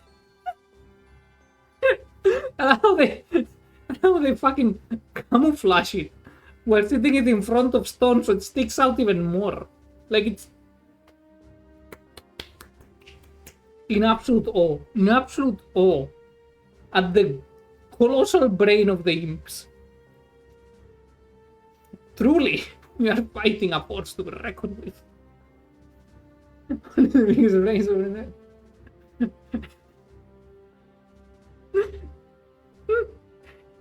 how they fucking camouflage it while sitting it in front of stone so it sticks out even more. Like it's in absolute awe at the colossal brain of the imps. Truly, we are fighting a force to be reckoned with.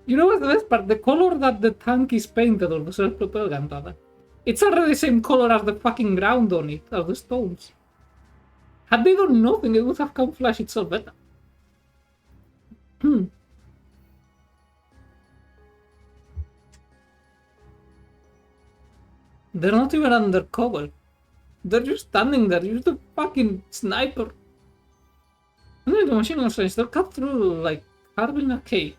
You know what's the best part? The color that the tank is painted on the self-propelled gun, it's already the same color as the fucking ground on it, as the stones. Had they done nothing, it would have camouflaged itself better. They're not even undercover. They're just standing there, just a fucking sniper. The machine gun strength, they're cut through like carving a cake.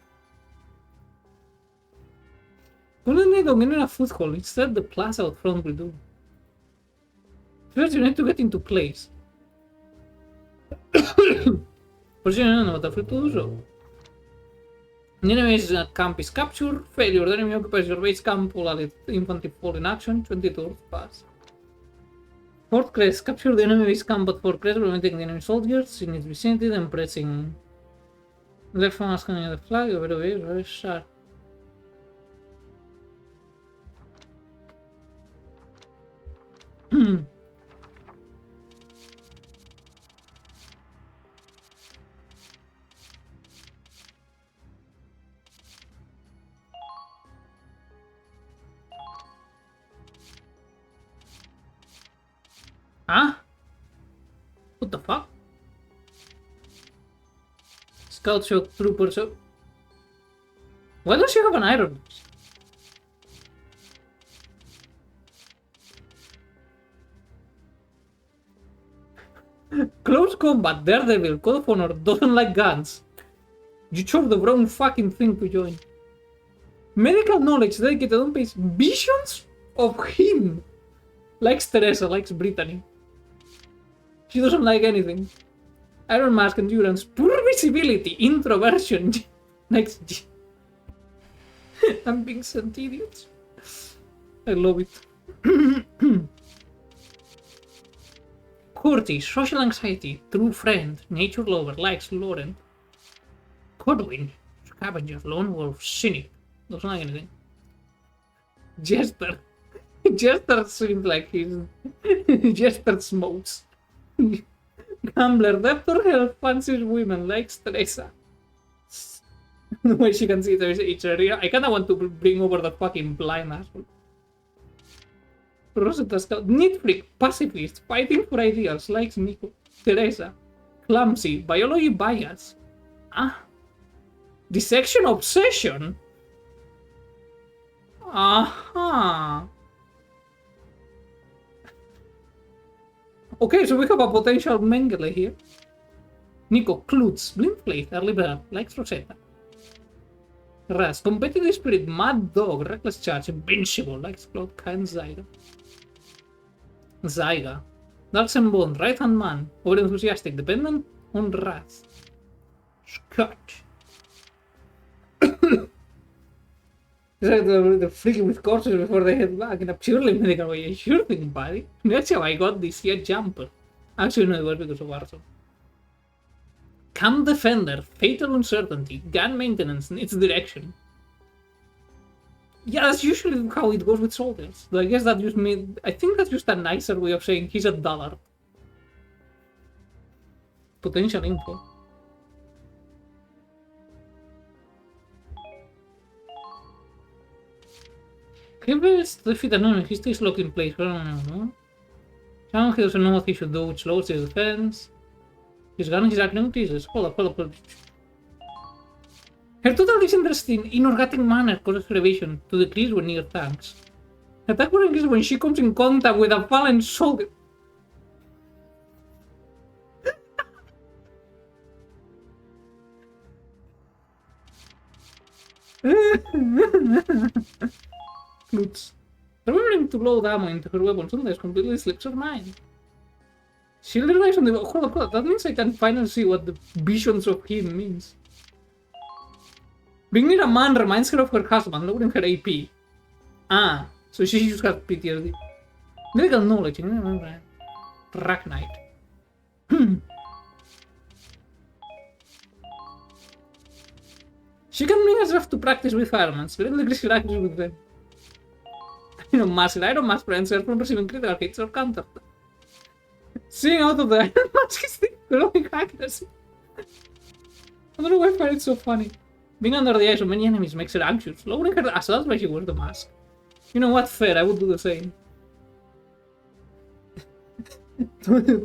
Couldn't they don't get in a foothold? Instead, the plaza out front will do. First, you need to get into place. Position what free to do so. The enemy's camp is captured. Failure. The enemy occupies your base camp while its infantry fall in action. 20 turns pass. Fort Crest. Capture the enemy's camp at Fort Crest, preventing the enemy soldiers in its vicinity, then pressing left mouse scanning the flag. Very sharp. Huh? What the fuck? Scout shock trooper so. Why does she have an iron? Close combat, Daredevil, Code of Honor, doesn't like guns. You chose the wrong fucking thing to join. Medical knowledge dedicated on base. Visions of him. Likes Teresa, likes Brittany. She doesn't like anything. Iron Mask, Endurance, Poor Visibility, Introversion. Next. I'm being sent idiots. I love it. Curtis, Social Anxiety, True Friend, Nature Lover, likes Lauren. Codwin, Scavenger, Lone Wolf, Cynic, doesn't like anything. Jester. Jester seems like he's... Jester smokes. Gambler, Debtor, Health, fancies women, likes Teresa. The way she can see there's each area. I kinda want to bring over the fucking blind asshole. Rosetta Scout, Neat Freak, Pacifist, Fighting for Ideals, likes Nico. Teresa. Clumsy, Biology Bias. Ah. Dissection Obsession? Aha. Okay, so we have a potential Mengele here. Nico, Klutz, Blind Faith, Early Bird, likes Rosetta. Raz, Competitive Spirit, Mad Dog, Reckless Charge, Invincible, likes Cloud, Kind Zyga. Zyga. Darks and Bone, Right Hand Man, Over Enthusiastic, Dependent on Raz. Scotch. It's like the freaking with corpses before they head back in a purely medical way. Sure thing, buddy. That's how I got this here jumper. Actually, no, it was because of Warzone. Camp Defender, Fatal Uncertainty, Gun Maintenance, needs direction. Yeah, that's usually how it goes with soldiers. So I guess that just made... I think that's just a nicer way of saying he's a dollar. Potential info. He wills to defeat an enemy, he stays locked in place. Someone he doesn't know what he should do, which lowers his defense. His gun is acting increases. Hold up. Her total disinterest in inorganic manner causes elevation to decrease when near tanks. Attack will increase when she comes in contact with a fallen soldier. Klutz. Remembering to load ammo into her weapon sometimes completely slips her mind. She relies on the... Hold up, that means I can finally see what the visions of him means. Being near a man reminds her of her husband, lowering her AP. Ah, so she just has PTSD. Medical knowledge, Ragnite. She can bring herself to practice with firemen, very aggressive with them. Massive Iron Mask prevents her from receiving critical hits or counter. Seeing out of the Iron Mask is the growing accuracy. I don't know why I find it so funny. Being under the eyes of many enemies makes her anxious, lowering her assault when she wears the mask. You know what? Fair, I would do the same.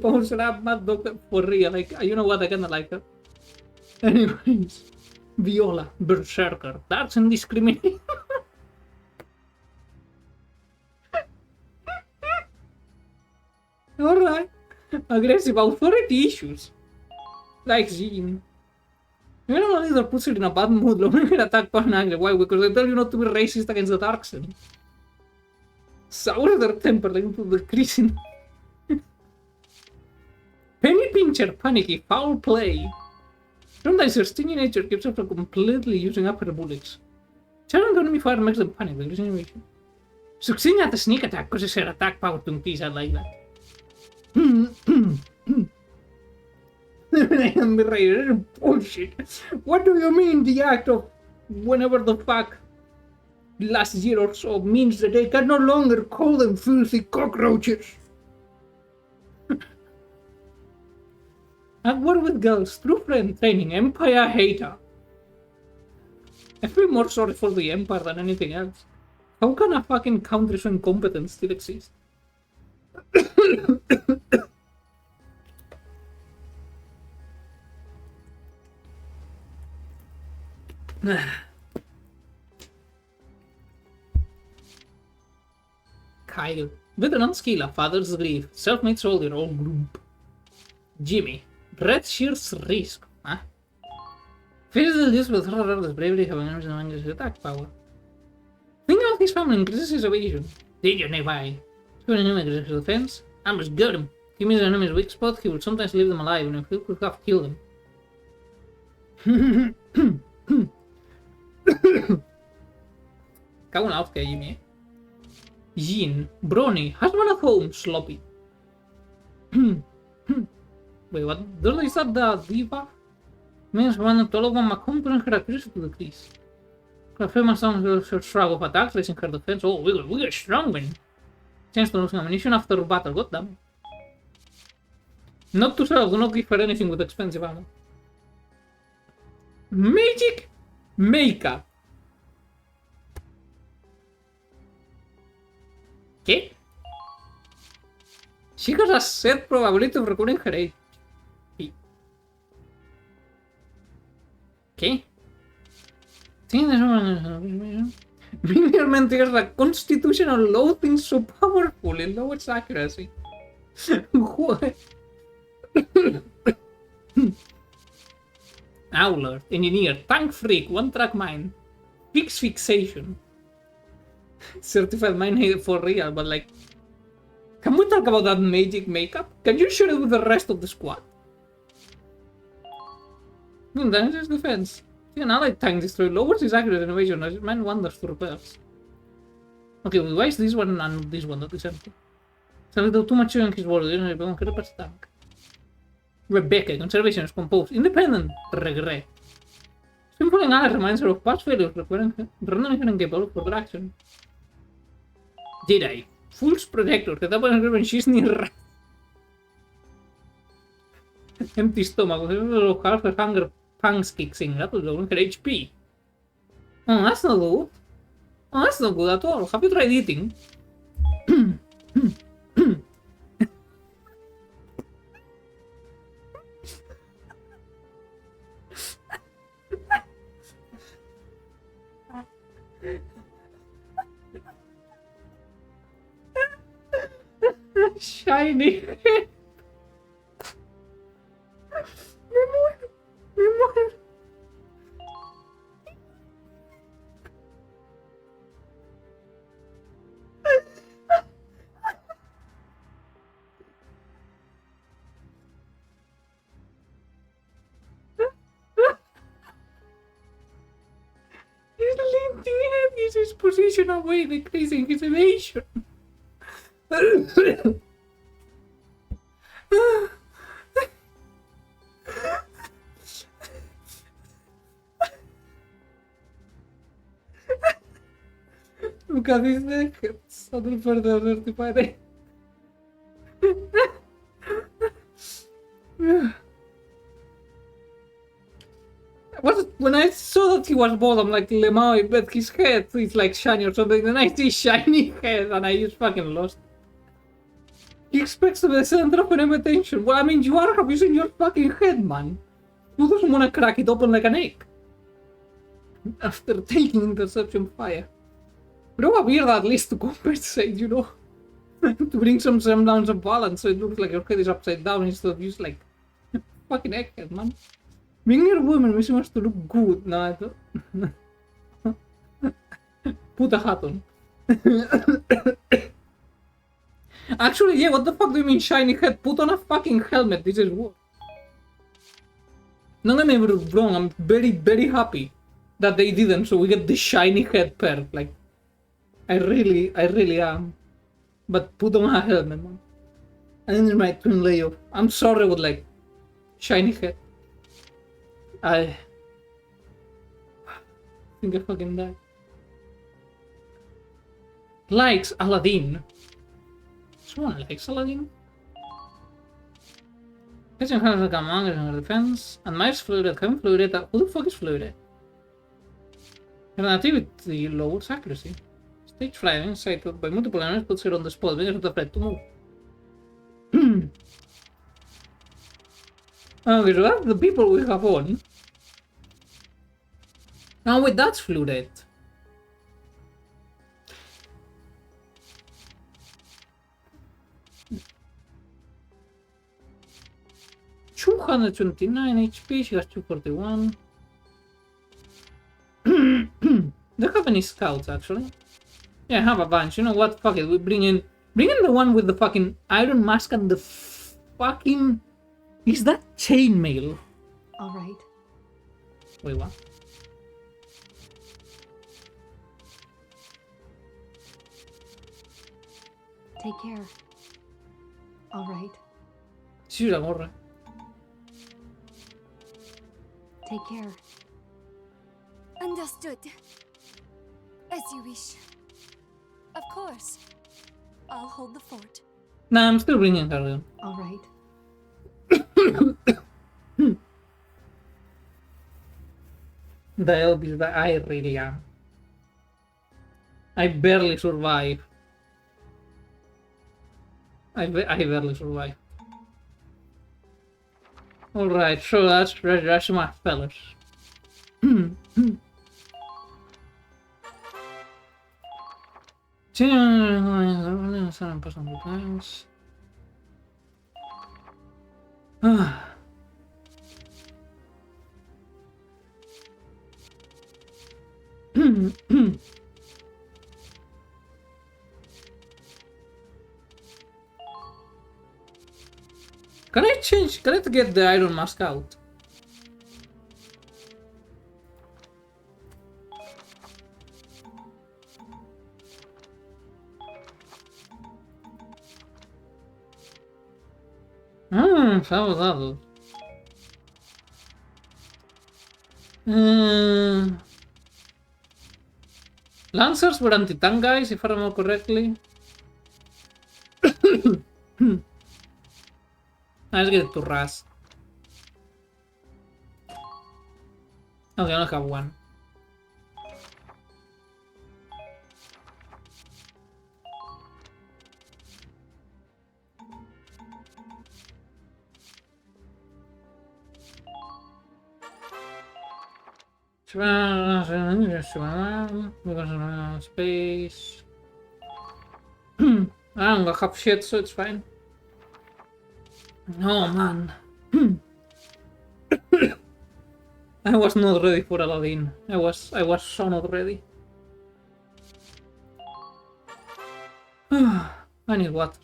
Pounds up, Mad Dog, for real. Like, you know what? I kinda like her. Anyways, Viola, Berserker, that's indiscriminate. Alright. Aggressive authority issues. Like Jean. You know, a leader puts her in a bad mood, lowering her attack power and anger. Why? Because they tell you not to be racist against the Darksen. Sour their temper, like into the creasing. Penny Pincher, panicky, foul play. Sometimes her stingy nature keeps her from completely using up her bullets. Challenging enemy fire makes them panic, like innovation. Succeeding at the sneak attack causes her attack power to increase, I like that. I am right, bullshit. What do you mean the act of whenever the fuck last year or so means that they can no longer call them filthy cockroaches? At war with girls, true friend training, Empire hater. I feel more sorry for the Empire than anything else. How can a fucking country so incompetent still exist? Kyle, veteran skill, father's grief, self-made soldier, old group. Jimmy, Red Shear's risk, huh? Physical use with her bravely having enemies attack power. Thinking of his family increases his evasion. Danger nearby. When an enemy aggressive defense, Amber's got him. He means an enemy's weak spot, he would sometimes leave them alive, and if he could have killed them. Cago en la hostia, Jimmy, eh. Jean, Brawny, husband at home, sloppy. Wait, what? Is that the debuff? Means one to all of them accompanying her accuracy to decrease. Her famous sounds her shrug of attacks, raising her defense. Oh, we got strong man. Chance to lose ammunition after battle, goddamn. Not to sell, do not give her anything with expensive ammo. Magic makeup. ¿Qué? She has a set probability of recovering her HP. ¿Qué? Linearmente es la constitutional loathing so powerful in lowers accuracy. What? Owler, engineer, tank freak, one track mine, fix fixation. Certified mine for real, but like, can we talk about that magic makeup? Can you share it with the rest of the squad? Damages defense. An allied tank destroy lowers his accuracy and evasion as man wanders to repairs. Okay, why is this one and this one not the same thing? It's a little too much in his world, you know, que repairs tank. Rebecca, conservation is composed, independent, regret. Simple and allies reminds her of past failures, rendering her incapable of further action. Jedi, Fool's Protector, que tapa en when she's near. Empty stomach, with half her hunger pangs kicks in, that will lower her HP. Oh, that's not good. Oh, that's not good at all. Have you tried eating? Shiny. Me muero. increase his position away, decreasing his evasion. Look at his neck. It's a little further dirty. When I saw that he was bald, I'm like, Lemao, I bet his head is like shiny or something. Then I see shiny head and I just fucking lost. He expects to be the center of an attention. Well, I mean, you are abusing your fucking head, man. Who doesn't want to crack it open like an egg? After taking interception fire. Grow a beard at least to compensate, you know? To bring some semblance of balance so it looks like your head is upside down instead of just like fucking egghead, man. Being near women makes you want to look good. No, I don't. Put a hat on. Actually, yeah, what the fuck do you mean shiny head? Put on a fucking helmet, this is what. Don't get me wrong, I'm very, very happy that they didn't, so we get the shiny head perk. Like, I really am. But put on a helmet, man. And then my twin layoff. I'm sorry with like shiny head. I think I fucking died. Likes Aladdin. Someone likes Aladdin? Catching hands like a manga in her defense. And Miles floated, Kevin floated. Who the fuck is floated? Relativity lowers accuracy. Stage flying, incited by multiple enemies, puts her on the spot. Makes her afraid to move. Okay, so that's the people we have on. Now wait, that's floated. 229 HP, she has 241. Do you have any scouts actually? Yeah, I have a bunch. You know what? Fuck it. We bring in the one with the fucking iron mask and the fucking. Is that chainmail? All right. Wait, what? Take care. All right. Sí, la gorra. Take care. Understood. As you wish. Of course. I'll hold the fort. Nah, I'm still bringing her in. All right. The Elvis that I really am. I barely survive. I barely survive. Alright, so that's my fellas. Can I change? Can I get the iron mask out? How was that? Lancers were anti-tank guys, if I remember correctly. Let's get it to Ras. Okay, I only have one. Space. I don't have shit, so it's fine. Oh man. I was not ready for Aladdin. I was so not ready. I need water.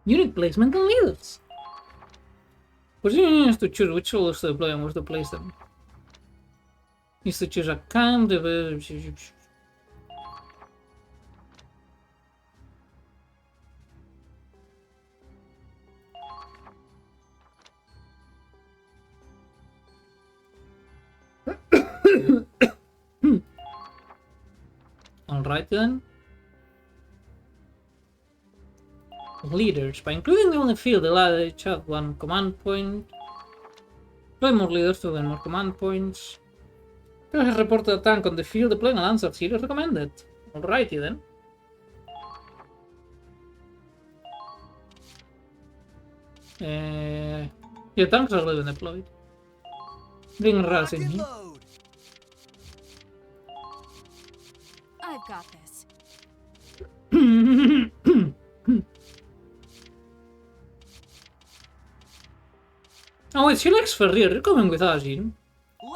Unit placement and leaders. But you need to choose which soldiers to deploy and where to place them. Needs to choose a camp. Alright then. Leaders. By including them on the field, allow each have one command point. Deploy more leaders to gain more command points. You has reported a tank on the field deploying a Lancer series recommended. Alrighty then. Yeah, tanks are already deployed. Bring Raz in here. I've got this. Oh wait, she likes Ferrier. You're coming with us in.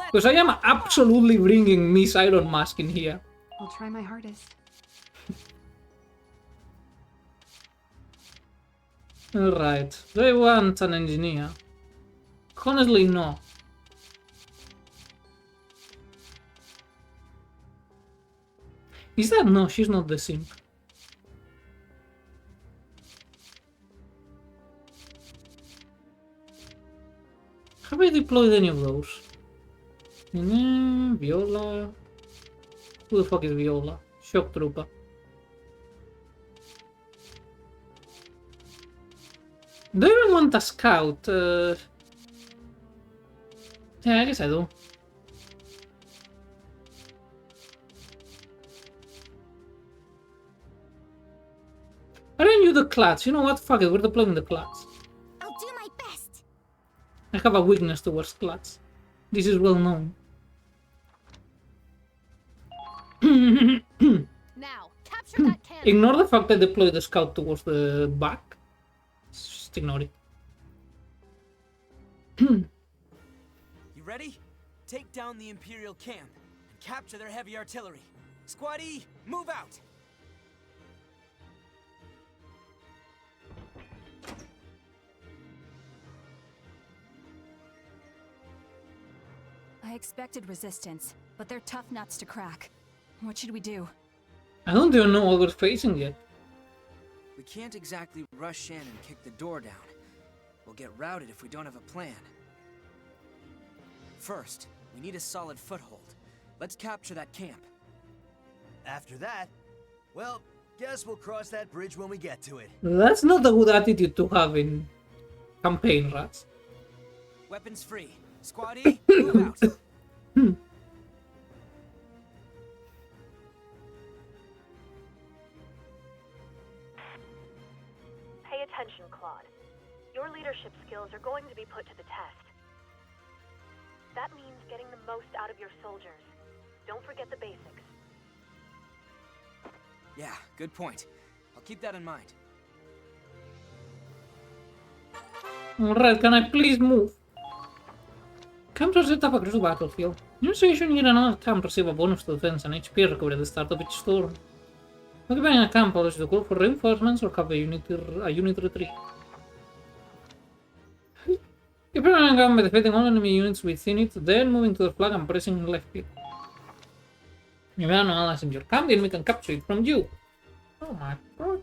Because I am absolutely bringing Miss Iron Mask in here. I'll try my hardest. Alright, do I want an engineer? Honestly, no. Is that? No, she's not the simp. Have I deployed any of those? Viola. Who the fuck is Viola? Shock Trooper. Do I even want a scout? Yeah, I guess I do. Aren't you the Clats? You know what? Fuck it, we're deploying the Clats. I'll do my best. I have a weakness towards Clats. This is well known. Now, capture that cannon. Ignore the fact I deployed the scout towards the back. Just ignore it. You ready? Take down the Imperial camp and capture their heavy artillery. Squad E, move out! I expected resistance, but they're tough nuts to crack. What should we do? I don't even know what we're facing yet. We can't exactly rush in and kick the door down. We'll get routed if we don't have a plan. First, we need a solid foothold. Let's capture that camp. After that, well, guess we'll cross that bridge when we get to it. That's not a good attitude to have in campaign, rats. Weapons free. Squad E, move out. Pay attention, Claude. Your leadership skills are going to be put to the test. That means getting the most out of your soldiers. Don't forget the basics. Yeah, good point. I'll keep that in mind. Alright, can I please move? Camps are set up across the battlefield. New station near another camp receive a bonus to defense and HP recovery at the start of each storm. Occupying a camp allows you to call for reinforcements or have a unit retreat. You prepare a camp by defeating all enemy units within it, then moving to the flag and pressing left click. If there are no allies in your camp, the enemy can capture it from you. Oh my god.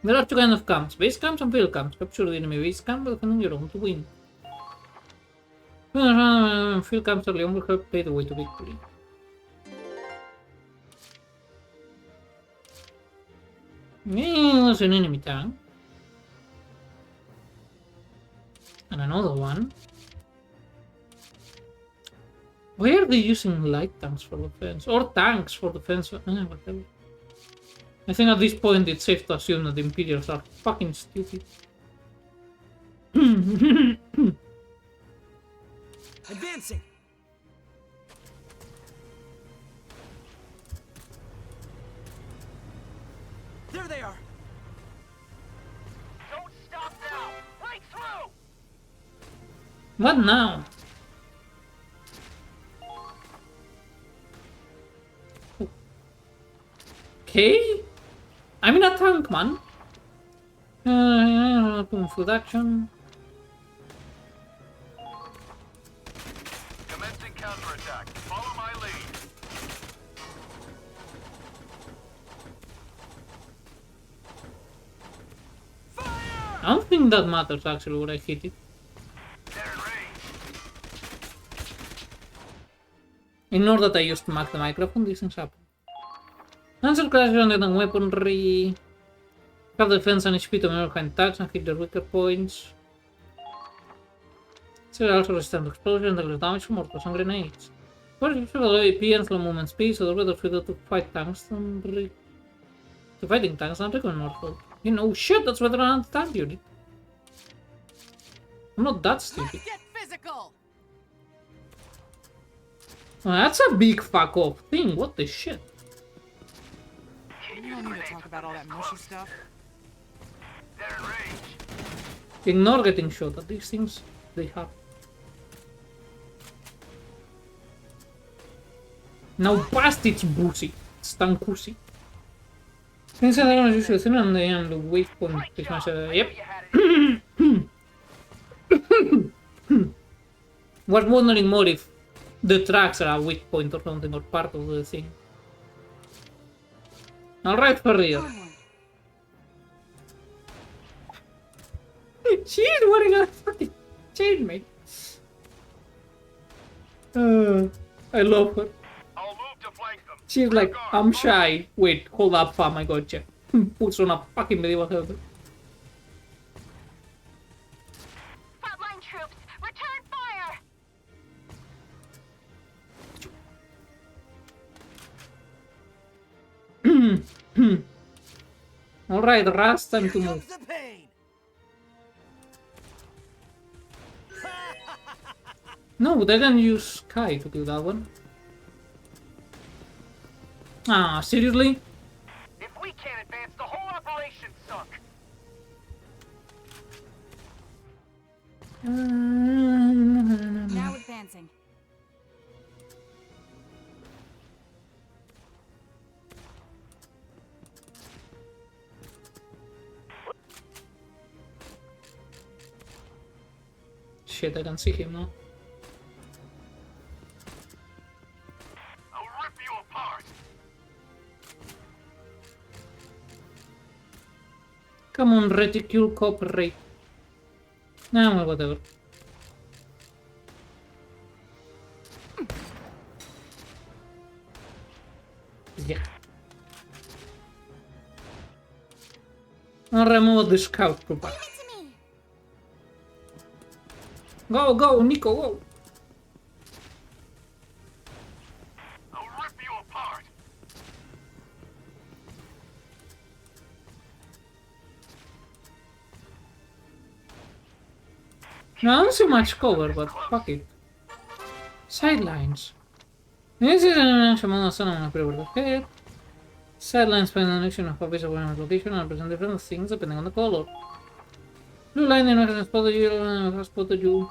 There are two kinds of camps, base camps and field camps. Capture the enemy base camp by defending your own to win. Field camps early on will help pay the way to victory. There's an enemy tank. And another one. Why are they using light tanks for defense? Or tanks for defense? Whatever. I think at this point it's safe to assume that the Imperials are fucking stupid. Advancing! There they are! Don't stop now! Break through! What now? Okay? I'm in a tank, man. Food action. Commencing counterattack. Follow my lead. I don't think that matters actually when I hit it. They're in range. Ignore that I used to mark the microphone, these things happen. Answer crash granted and weaponry. Have defense and HP to mirror behind attacks and hit their weaker points. So also resistant to explosion and less damage from mortars and grenades. But if you have low AP and slow movement speed, so they're better suited to fight tanks than fighting tanks and recon mortal. You know, shit, that's better than tank unit. I'm not that stupid. Get physical. Oh, that's a big fuck off thing, what the shit? You don't need to talk about all that mushy stuff. They're in range. Ignore getting shot at these things, they have. Now past its bussy, stankusi. Since I don't usually see and I am the weak point, which means, yep. Was wondering more if the tracks are a weak point or something, or part of the thing. Alright, for real. She's wearing a fucking chainmail. I love her. I'll move to flank them. She's like, I'm shy. Wait, hold up, fam, I gotcha. Puts on a fucking medieval helmet. Frontline troops, return fire! Alright, Rast, time to move. The pain. No, but I can use Sky to kill that one. Ah, seriously? If we can't advance, the whole operation sunk. Now advancing. Shit, I can see him now. I'll rip you apart. Come on, reticule cooperate. Nah, well, whatever. Yeah. I'll remove the scout trooper. Go, go, Nico, go! I'll rip you apart. No, I don't see much cover, but fuck it. Sidelines. This is an action on a sun on a pre-order head. Sidelines find an action of a base of one location and present different things depending on the color. Blue line has spotted you, has spotted you.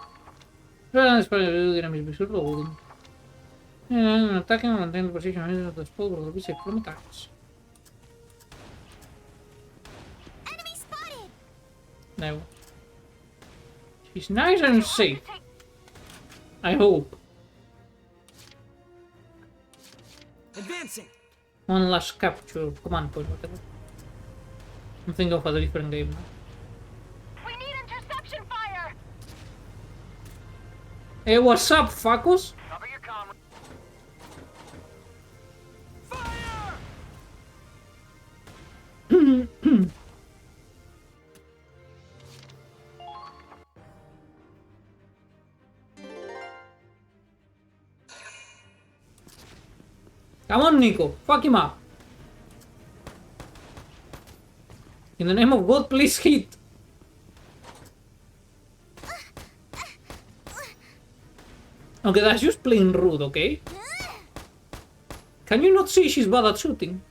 Red line is part of the enemy visual loading. Attacking and maintain the position of the spot will be safe from attacks. Enemy spotted! No. She's nice and safe. I hope. Advancing. One last capture, command point, whatever. I'm thinking of a different game now. We need interception fire! Hey, what's up, fuckos? Cover your comrade. Come on, Nico. Fuck him up. In the name of God, please hit. Okay, that's just plain rude, okay? Can you not see she's bad at shooting?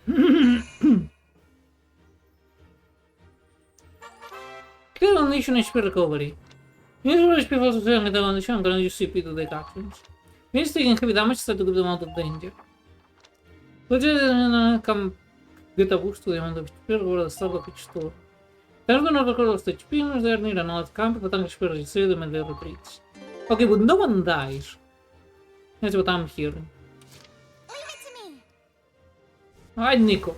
Clear condition HP recovery. Use HP for sustain the condition, can use CP to take actions. Means taking heavy damage start to keep them out of danger. Which is Get a boost to the amount of HP over the start of each tour. There's no record of the HP unless they are near another camp, but I'm sure you see them and they retreats. Okay, but no one dies. That's what I'm hearing. Leave it to me. Hi, Nico.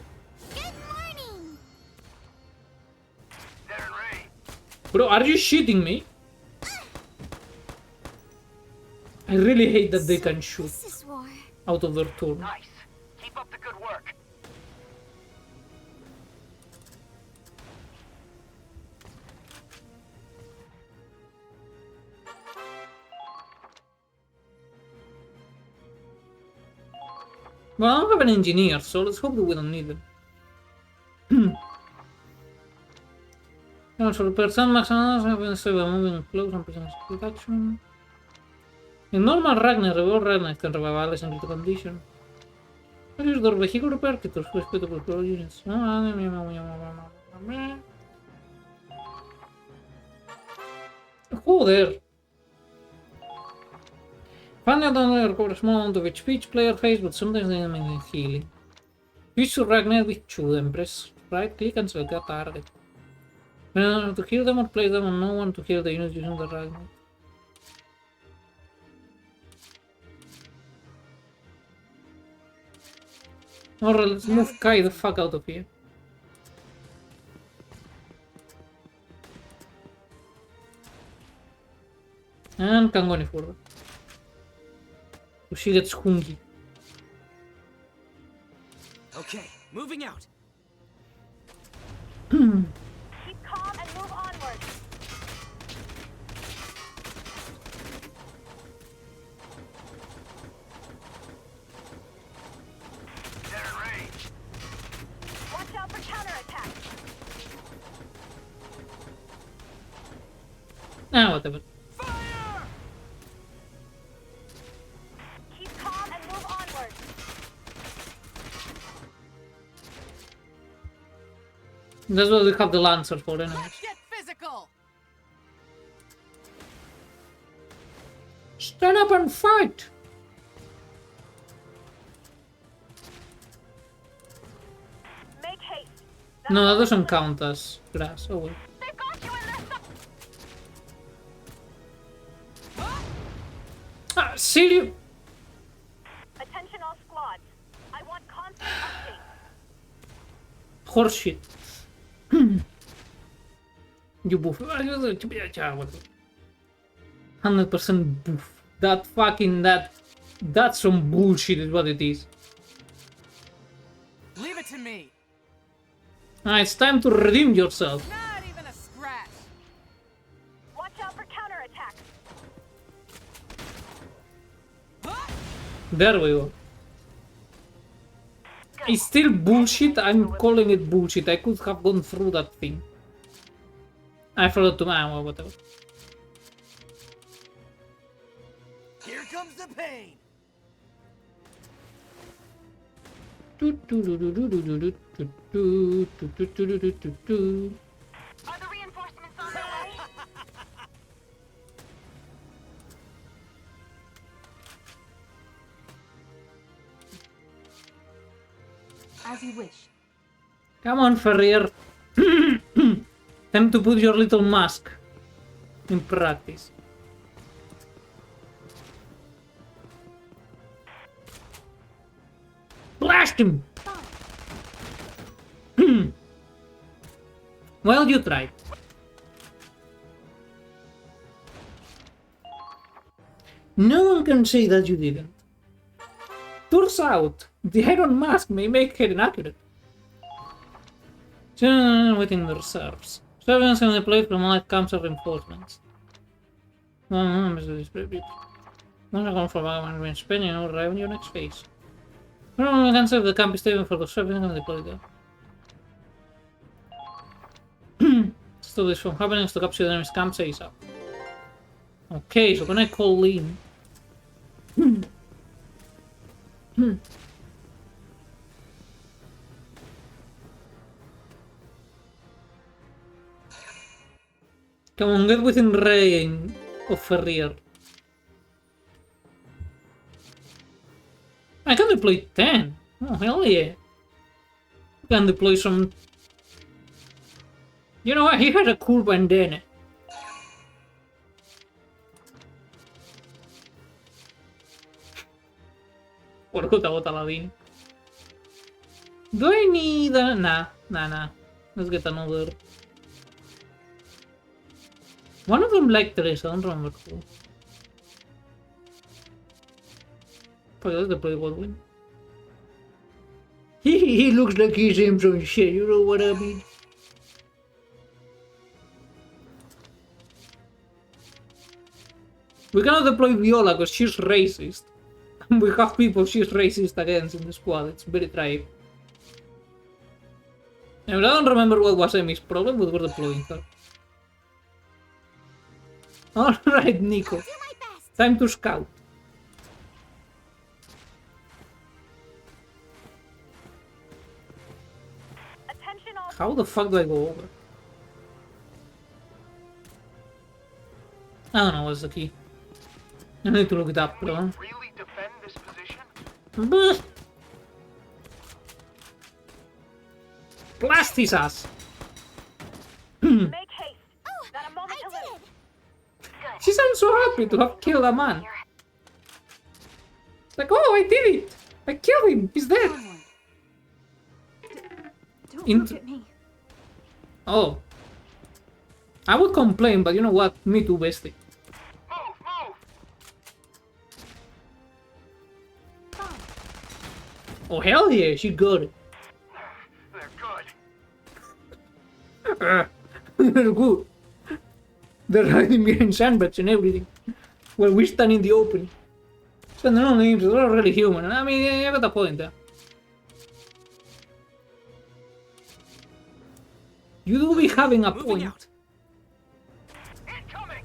Good morning. Bro, are you shitting me? I really hate that they can shoot This is war. out of their turn. Nice. Keep up the good work. Well, I don't have an engineer, so let's hope that we don't need them. Also, percent max analysis by moving close and pressing split action. In normal Ragnar, revival Ragnar can revive allies in critical condition. Use their vehicle repair kit to speed up control units. Joder! Finally, don't recover a small amount of HP each player face, but sometimes they need healing. Switch to Ragnar with 2, then press right click and select a target. To heal them or place them on no one to heal the units using the Ragnar. Alright, let's move Kai the fuck out of here. And can't go any further. So she gets hungry. Okay, moving out. Keep calm and move onward. They're in range. Watch out for counterattacks. Ah, whatever. Keep calm and move onward. That's what we have the Lancer for anyway. Get physical. Stand up and fight! Make haste. No, that doesn't count as grass. Oh well. They've got you in their Ah, seriously? Attention all squads. I want constant updates. Horseshit. You boof. 100% boof. That fucking that's some bullshit is what it is. Leave it to me. Ah, it's time to redeem yourself. Not even a scratch. Watch out for counterattacks. There we go. It's still bullshit. I'm calling it bullshit. I could have gone through that thing. I forgot to well, whatever. Here comes the pain. Are the reinforcements on their way? As you wish. Come on, Ferrier. Time to put your little mask in practice. Blast him! Well, you tried. No one can say that you didn't. Turns out, the iron mask may make her inaccurate. Within the reserves. Servants can deploy from allied camps of reinforcements. Once I come from our main spending and arrive in your next phase. We can save the camp is stable for the servants and deploy there. Stop this from happening to capture the enemy's camp ASAP. Okay, so when I call in. Come on, get within range of Ferrier. I can deploy 10. Oh, hell yeah. Can deploy some... You know what? He had a cool bandana. Por puta bota Aladdin. Do I need a... Nah. Let's get another. One of them liked this, I don't remember who. But let's deploy Godwin. He looks like he's in some shit, you know what I mean? We cannot deploy Viola because she's racist. We have people she's racist against in the squad, it's very trying. And I don't remember what was Amy's problem, but we're deploying her. Alright, Nico. Time to scout. How the fuck do I go over? I don't know what's the key. I need to look it up, bro. Really defend this position? Blast his ass! Make haste. Got a moment to live. She sounds so happy to have killed a man. Like, oh, I did it! I killed him! He's dead! Don't look at me. Oh. I would complain, but you know what? Me too, bestie. Move! Oh, hell yeah, she got it. They're good. They're good. They're hiding behind sandbags and everything. While we stand in the open. Spend their own names, they're not really human. I mean, I got a point there. You do be having a point. Incoming!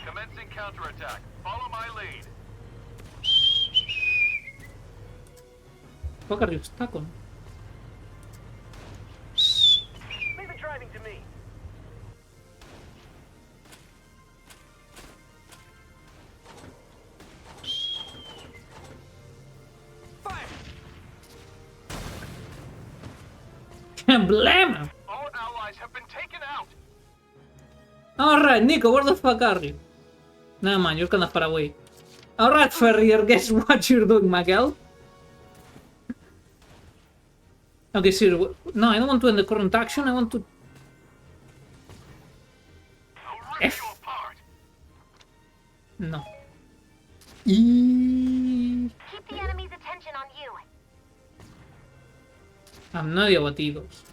Commencing counterattack. Follow my lead. Fuck are you stuck on? Leave the driving to me. Blam! All allies have been taken out. Alright, Nico, where the fuck are you? Never mind, you're kinda far away. Alright, Ferrier, guess what you're doing, Miguel? Okay, seriously. No, I don't want to end the current action, I want to... F. No. E. Keep the enemy's attention on you. I'm not abatidos.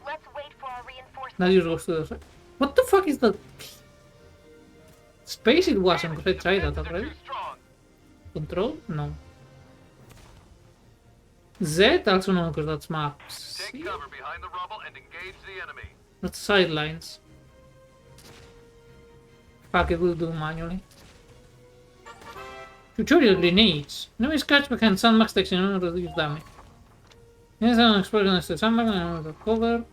Let's wait for our reinforcements. Nadie goes to the side. What the fuck is that? Space it wasn't, because I tried that already. Control? No. Z? Also no, because that's maps. Take cover behind the rubble and engage the enemy. That's sidelines. Fuck it, we'll do manually. Tutorial grenades. Enemies catch behind sandbags takes in order to reduce damage. Yes, an explosion is the sandbag and another cover.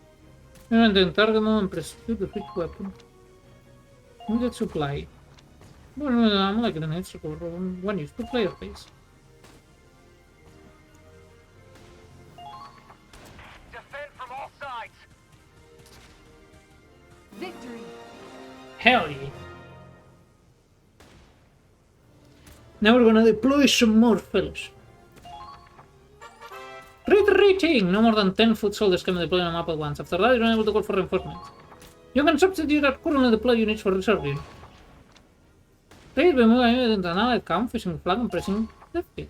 Movement in target mode and press Q to switch weapon. Immediate supply. Well, I'm like grenades recover one use to player face. Defend from all sides. Victory. Hell yeah. Now we're gonna deploy some more fellas. Retreating! No more than 10 foot soldiers can be deployed on a map at once. After that, you're unable to call for reinforcements. You can substitute our currently deployed units for reserve units. Please be moving into an allied camp, facing the flag and pressing F8.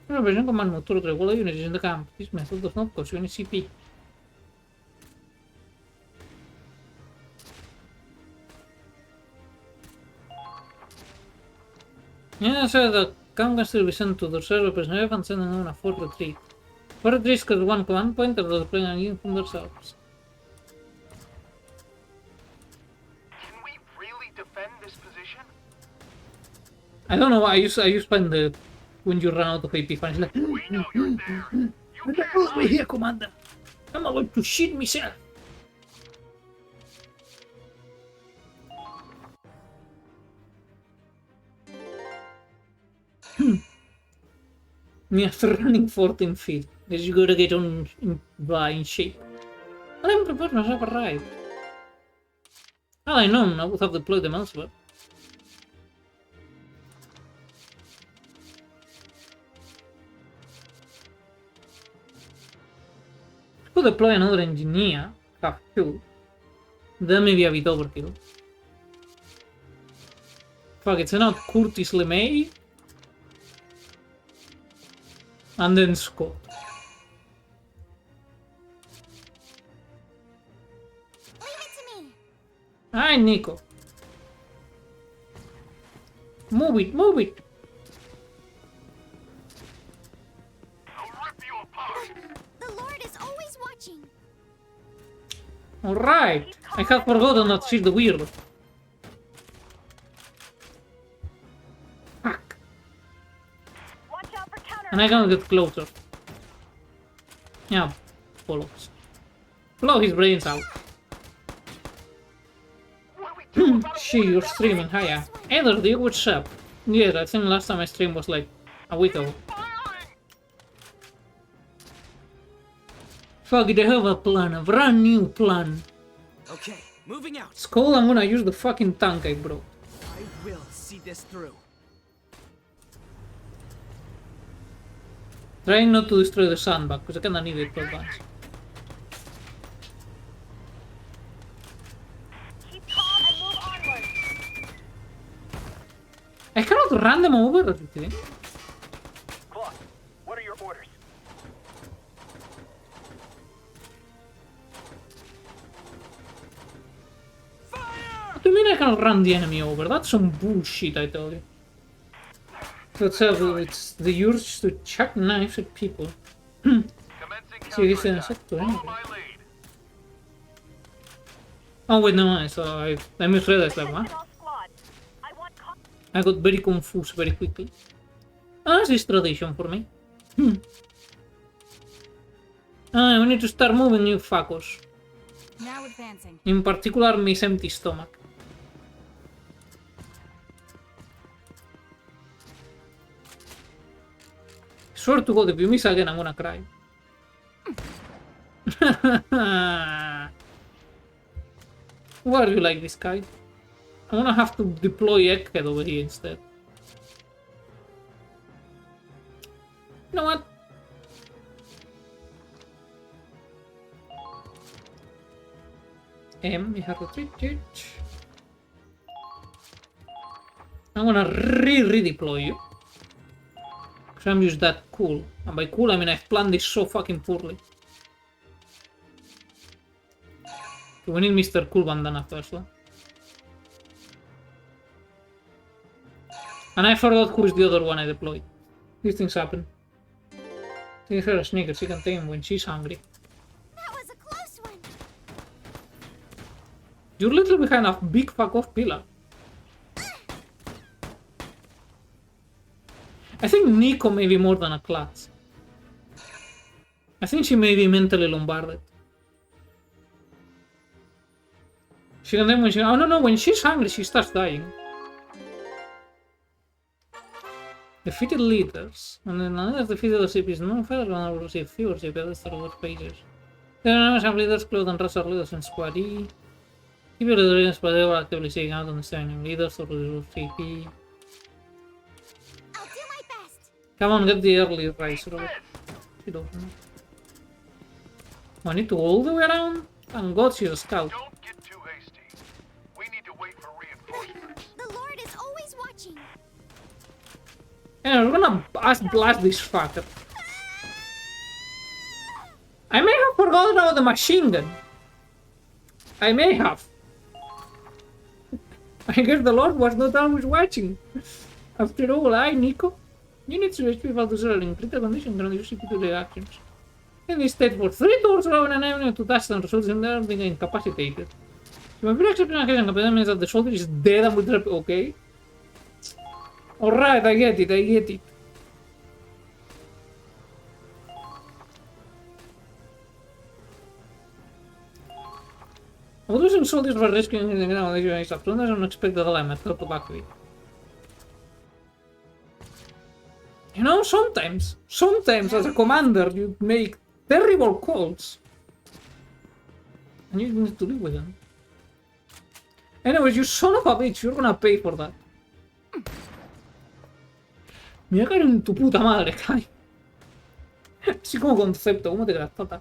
Representing command mode to retrieve all the units in the camp. This method does not cost you any CP. Yeah, so the camp can still be sent to the reserve representative and sending on a full retreat. For retreats cost one command point or deploying a unit from themselves. Can we really defend this position? I don't know why I used find the when you run out of AP fun, it's like We know you're there. You can't over hide. here, Commander. I'm about to shit myself. After running 14 feet, you gotta get in shape. I haven't prepared myself right. Had I known, I would have deployed them elsewhere. Could deploy another engineer, have two. Then maybe a bit overkill. Fuck, it's not Curtis LeMay. And then Scott. Leave it to me. Hi, Nico. Move it, move it. The Lord is always watching. Alright. I had forgotten that she's the weird. Fuck. Watch out for counter. And I can't get closer. Yeah, follows. Blow his brains out. She, you're streaming, hiya. Either do you, what's up? Yeah, I think last time I streamed was like a week ago. Fuck it, I have a plan, a brand new plan. Okay, moving out. Skull, I'm gonna use the fucking tank I brought. I will see this through. Trying not to destroy the sandbag, because I kinda need it to advance. Keep calm and move onward. I cannot run them over, are you kidding? Claude, what are your orders? What do you mean I cannot run the enemy over? That's some bullshit, I tell you. It's the urge to chuck knives at people. See, this is an sector anyway. Oh wait, no, I misread that one. Attention all squads. I want I got very confused very quickly. As is tradition for me. We need to start moving, you fuckers. Now advancing. In particular, Miss Empty Stomach. Swear to God, if you miss again, I'm gonna cry. Why are you like this guy? I'm gonna have to deploy Egghead over here instead. You know what? You have to treat it. I'm gonna redeploy you. Because I'm just that cool. And by cool, I mean I've planned this so fucking poorly. Okay, we need Mr. Cool Bandana first, though. And I forgot who is the other one I deployed. These things happen. Give her a Snickers, she can take him when she's hungry. That was a close one. You're a little behind a big fuck off pillar. I think Nico may be more than a klutz. I think she may be mentally lombarded. She can then when she... Oh no, when she's hungry she starts dying. Defeated leaders. And then another defeated leadership is no further than will receive fewer CPS or pages. There are some leaders, clothed and roster leaders in Squad E. Keep your leaders, but they were actively seeking out on the standing leaders or reduce CP. I'll do my best. Come on, get the early rise, Robert. She doesn't know. I need to go all the way around? Thank God she's a scout. Don't get too hasty. We need to wait for reinforcements. The Lord is always watching. Yeah, we're gonna blast this fucker. I may have forgotten about the machine gun. I may have. I guess the Lord was not always watching. After all, Nico. Units to HP values are in critical condition can use CP to their actions. In this state, for 3 turns around an enemy to touch and results in them being incapacitated. You may be accepting a case and means that the soldier is dead and will drop. Okay. Alright, I get it, I get it. What was soldiers were rescuing in the ground is up to an unexpected element, not to back to it. You know, sometimes as a commander, you make terrible calls. And you need to live with them. Anyways, you son of a bitch, you're gonna pay for that. Me voy a caer en tu puta madre, Kai. Así como concepto, ¿cómo te quedas, tata?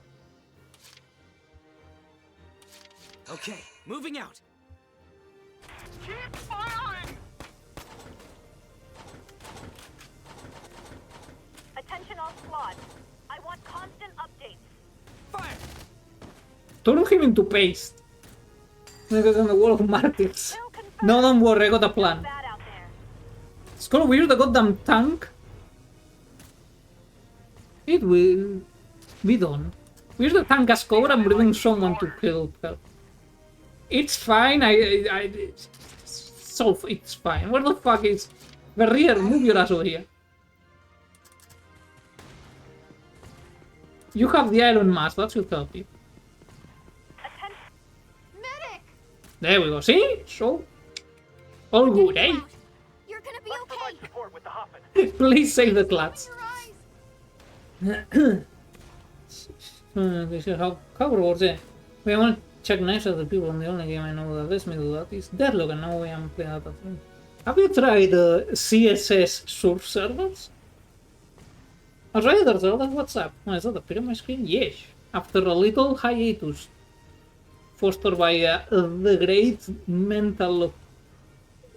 Okay, moving out. Keep firing! Attention all squads. I want constant updates. Fire! Turn him into paste. Niggas on the Wall of Martyrs. Will confirm. No, don't worry, I got a plan. Bad out there. It's gonna weird the goddamn tank. It will be done. Where's the tank as cover and bringing someone to kill her? It's fine, so it's fine. Where the fuck is Verrier? Move your ass over here. You have the Iron Mask, that should help you. Medic! There we go, see? So, all good, eh? You're gonna be Let's provide okay. support with the Hoffin. Please save the clats. Your eyes. This is how rewards, eh? We want to check nice other people, and the only game I know that lets me do that is Deadlock, and now we am playing that at home. Have you tried CSS source servers? Alright, what's up? Oh, is that appear on my screen? Yes. After a little hiatus, fostered by the great mental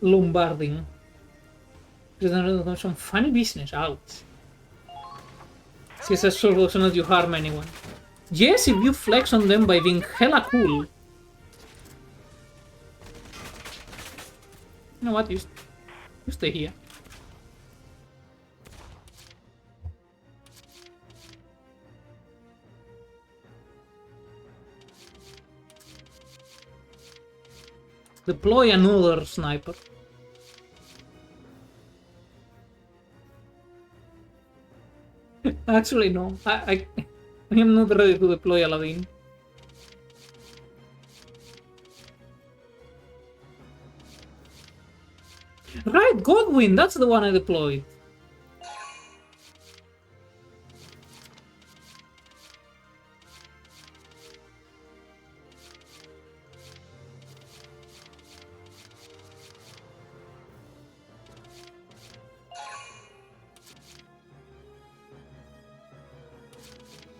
lombarding. There's some funny business out. CSS servers do not you harm anyone. Yes, if you flex on them by being hella cool. You know what? You stay here. Deploy another sniper. Actually, no. I am not ready to deploy Aladdin. Right, Godwin, that's the one I deployed.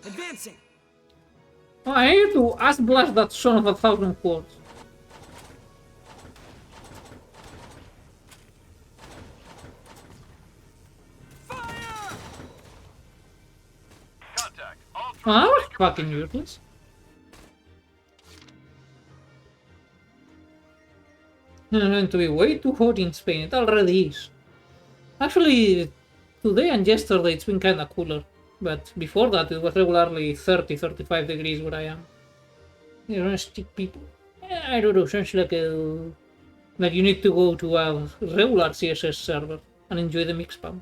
Advancing. Oh, I need to ass blast that son of 1,000 quartz. Contact. All Oh, that was fucking useless. It's going to be way too hot in Spain. It already is. Actually, today and yesterday it's been kinda cooler. But before that it was regularly 30-35 degrees where I am. You don't stick people. I don't know, sounds like you need to go to a regular CSS server and enjoy the mix spam.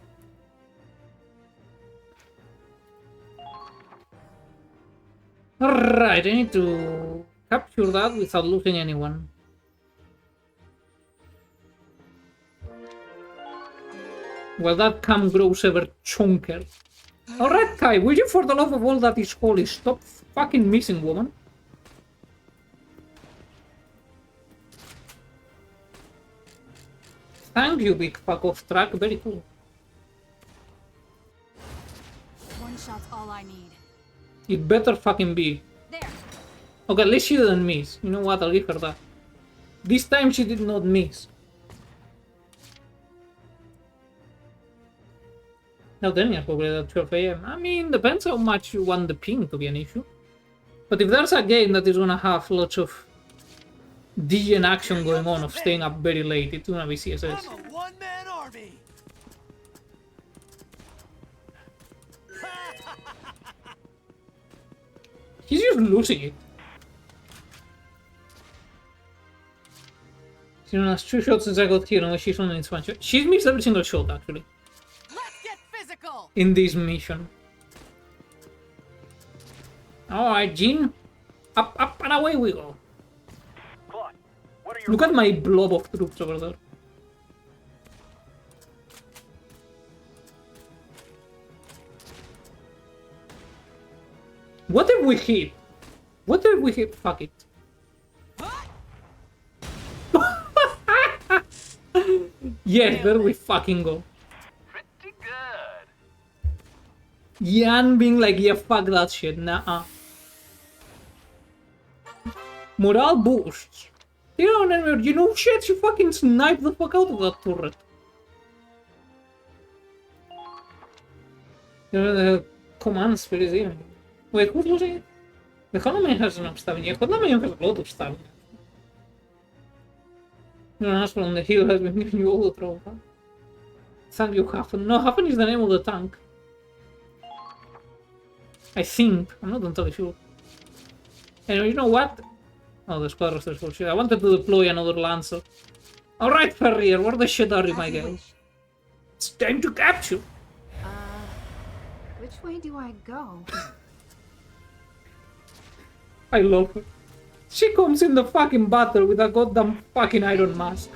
Alright, I need to capture that without losing anyone. Well, that cam grows ever chunker. Alright, Kai, will you for the love of all that is holy stop fucking missing, woman? Thank you, big fuck off track, very cool. One shot's all I need. It better fucking be. There. Okay, at least she didn't miss. You know what, I'll give her that. This time she did not miss. Now then, you're probably at 12 AM. I mean, depends how much you want the ping to be an issue. But if there's a game that is gonna have lots of DGN action going on of staying up very late, it's gonna be CSS. I'm a one-man army. He's just losing it. She's on 2 shots since I got here, and she's on its 1 shot. She's missed every single shot, actually. Let's get physical. In this mission. Alright, Jean. Up, up, and away we go. Claude, what are your Look at my blob of troops over there. What if we hit? What if we hit? Fuck it. Yes, there we fucking go. Pretty good. Yan being like, yeah, fuck that shit. Nah. Morale boosts. You know shit, she fucking sniped the fuck out of that turret. Command speed is even. Wait, who's losing it? The economy has enough stamina. The economy has a lot of stamina. Your husband on the hill has been giving you all the trouble, huh? Thank you, Hafen. No, Hafen is the name of the tank. I think. I'm not entirely sure. Anyway, you know what? Oh, the squad roster is bullshit. I wanted to deploy another Lancer. Alright, Ferrier, where the shit are you, my girl? It's time to capture! Which way do I go? I love her. She comes in the fucking battle with a goddamn fucking iron mask.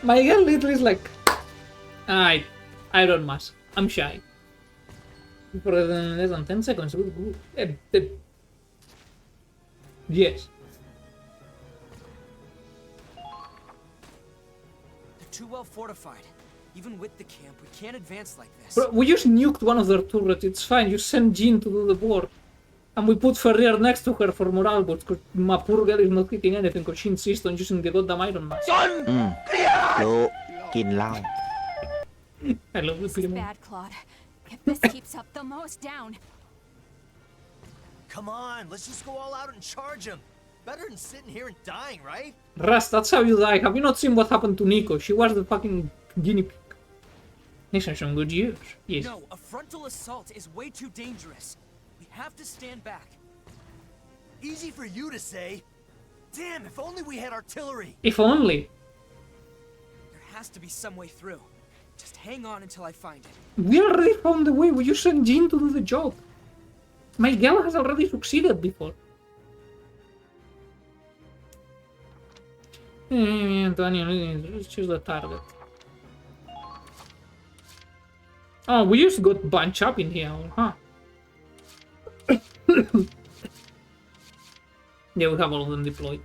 My girl literally is like, alright, iron mask. I'm shy. For less than 10 seconds. Yes. They're too well fortified. Even with the camp, we can't advance like this. Bro, we just nuked one of their turrets. It's fine. You send Jean to do the work. And we put Ferrier next to her for morale boost, because my poor girl is not hitting anything because she insists on using the goddamn iron mask. Look, กินเหล้า I love the This is film. bad, Claude. If this keeps up, they'll mow us down. Come on, let's just go all out and charge him. Better than sitting here and dying, right? Rust, that's how you die. Have you not seen what happened to Nico? She was the fucking guinea pig. These are some good years. Yes. No, a frontal assault is way too dangerous. We have to stand back. Easy for you to say. Damn, if only we had artillery. If only. There has to be some way through. Just hang on until I find it. We already found the way. We just sent Jean to do the job. Miguel has already succeeded before. Antonio, choose the target. Oh, we just got bunch up in here, huh? Yeah, we have all of them deployed.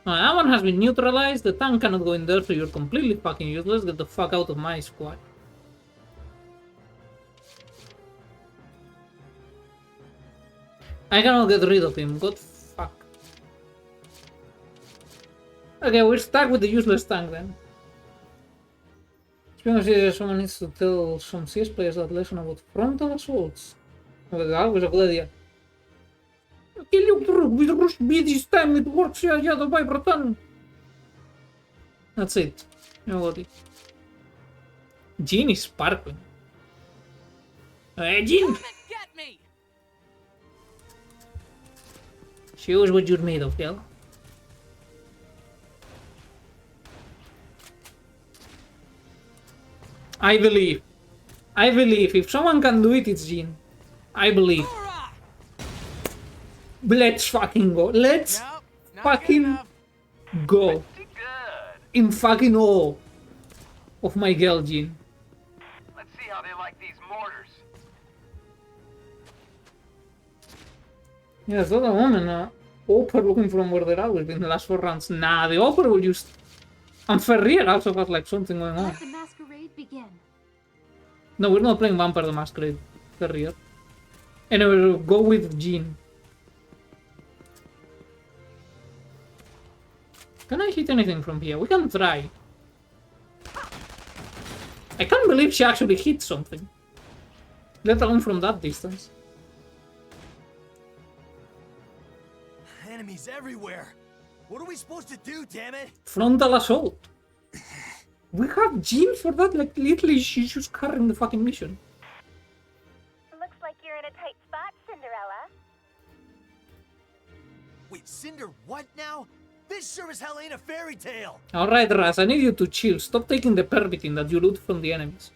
That one has been neutralized. The tank cannot go in there, so you're completely fucking useless. Get the fuck out of my squad. I cannot get rid of him. God fuck. Okay, we're stuck with the useless tank then. Speaking of someone needs to tell some CS players that lesson about frontal assaults. That was a good idea. Okay, look, with rush B this time it works, yeah, the Vibroton. That's it. VOD. Jean is sparkling. Hey, Jean! Get me! Show us what you're made of, girl. I believe. If someone can do it, it's Jean. I believe. Let's fucking go. Let's fucking go. In fucking awe of my girl, Jean. Let's see how they like these mortars. Yeah, I thought a woman, Oper looking from where they're always in the last 4 rounds. Nah, the Oper will just... And Ferrier also has like something going on. Let the masquerade begin. No, we're not playing Vampire the Masquerade. Ferrier. Anyway, we'll go with Jean. Can I hit anything from here? We can try. I can't believe she actually hit something. Let alone from that distance. Enemies everywhere. What are we supposed to do, damn it? Frontal assault. We have Jean for that, like literally she's just carrying the fucking mission. Looks like you're in a tight spot, Cinderella. Wait, Cinder, what now? This sure as hell ain't a fairy tale. Alright, Raz, I need you to chill. Stop taking the pervitin that you loot from the enemies.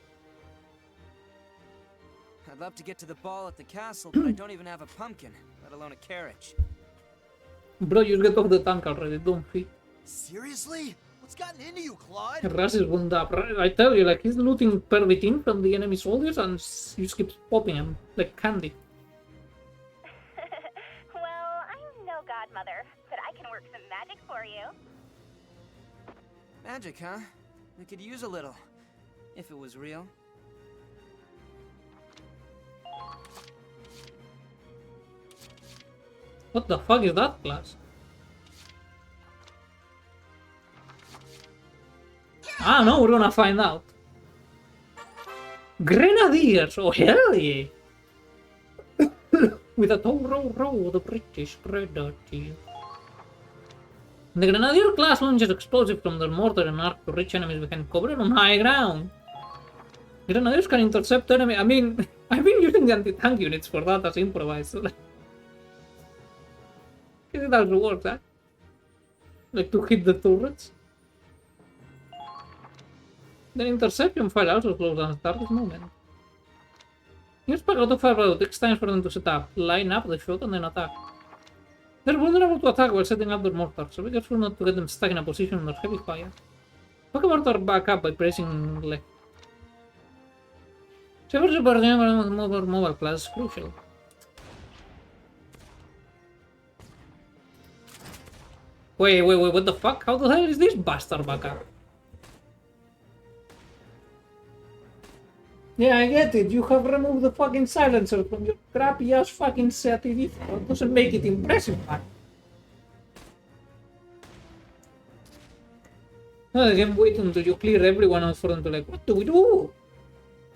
I'd love to get to the ball at the castle, but I don't even have a pumpkin, let alone a carriage. Bro, you get off the tank already, don't fit. Seriously? What's What's gotten into you, Claude? Ras is wound up. I tell you, like, he's looting pervitin from the enemy soldiers and you just keep popping him like candy. Well, I'm no godmother, but I can work some magic for you. Magic, huh? We could use a little. If it was real. What the fuck is that class? Ah, no, we're gonna find out. Grenadiers! Oh, hell yeah! With a row, the British Grenadiers. The Grenadier class launches explosives from their mortar and arc to reach enemies behind cover on high ground. Grenadiers can intercept enemy. I mean, I've been using the anti-tank units for that as improvised. So it also works, huh? Like to hit the turrets. The interception fire also slows down the target's movement. Use power to fire about 6 times for them to set up, line up the shot, and then attack. They're vulnerable to attack while setting up their mortar, so be careful not to get them stuck in a position under heavy fire. Poke mortar back up by pressing left. Several mobile class is crucial. Wait, what the fuck? How the hell is this bastard back up? Yeah, I get it. You have removed the fucking silencer from your crappy ass fucking CATV. That doesn't make it impressive, man. Again, wait until you clear everyone else for them to like, what do we do?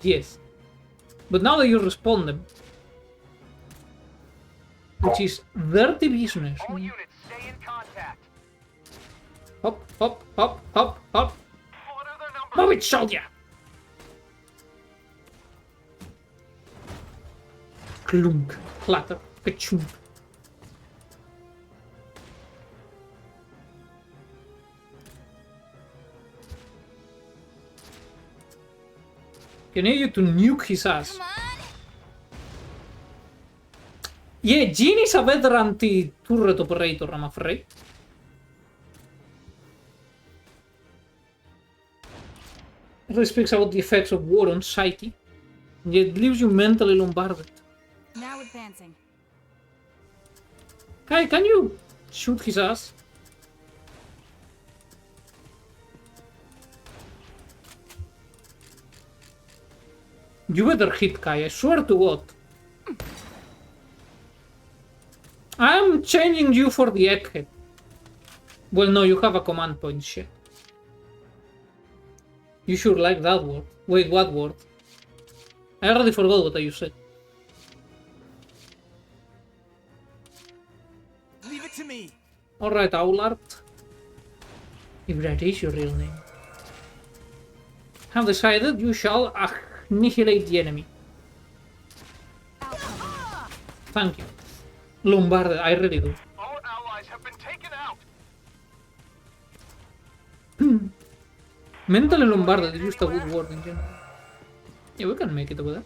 Yes. But now that you respond them, which is dirty business. All units, stay in contact. Hop, hop, hop, hop, hop. What are their numbers? Move it, soldier! Klunk, clatter, kachunk. Can I need you to nuke his ass. Yeah, Jean is a better anti-turret operator, I'm afraid. It really speaks about the effects of war on psyche. Yet it leaves you mentally lombarded. Now advancing. Kai, can you shoot his ass? You better hit Kai, I swear to God. I'm changing you for the egghead. Well, no, you have a command point, shit. You sure like that word. Wait, what word? I already forgot what you said. Leave it to me. Alright, Aulard. If that is your real name. Have decided you shall annihilate the enemy. Thank you. Lombarded, I really do. Our allies have been taken out. Mentally Lombarded is just a good word in general. Yeah, we can make it over there.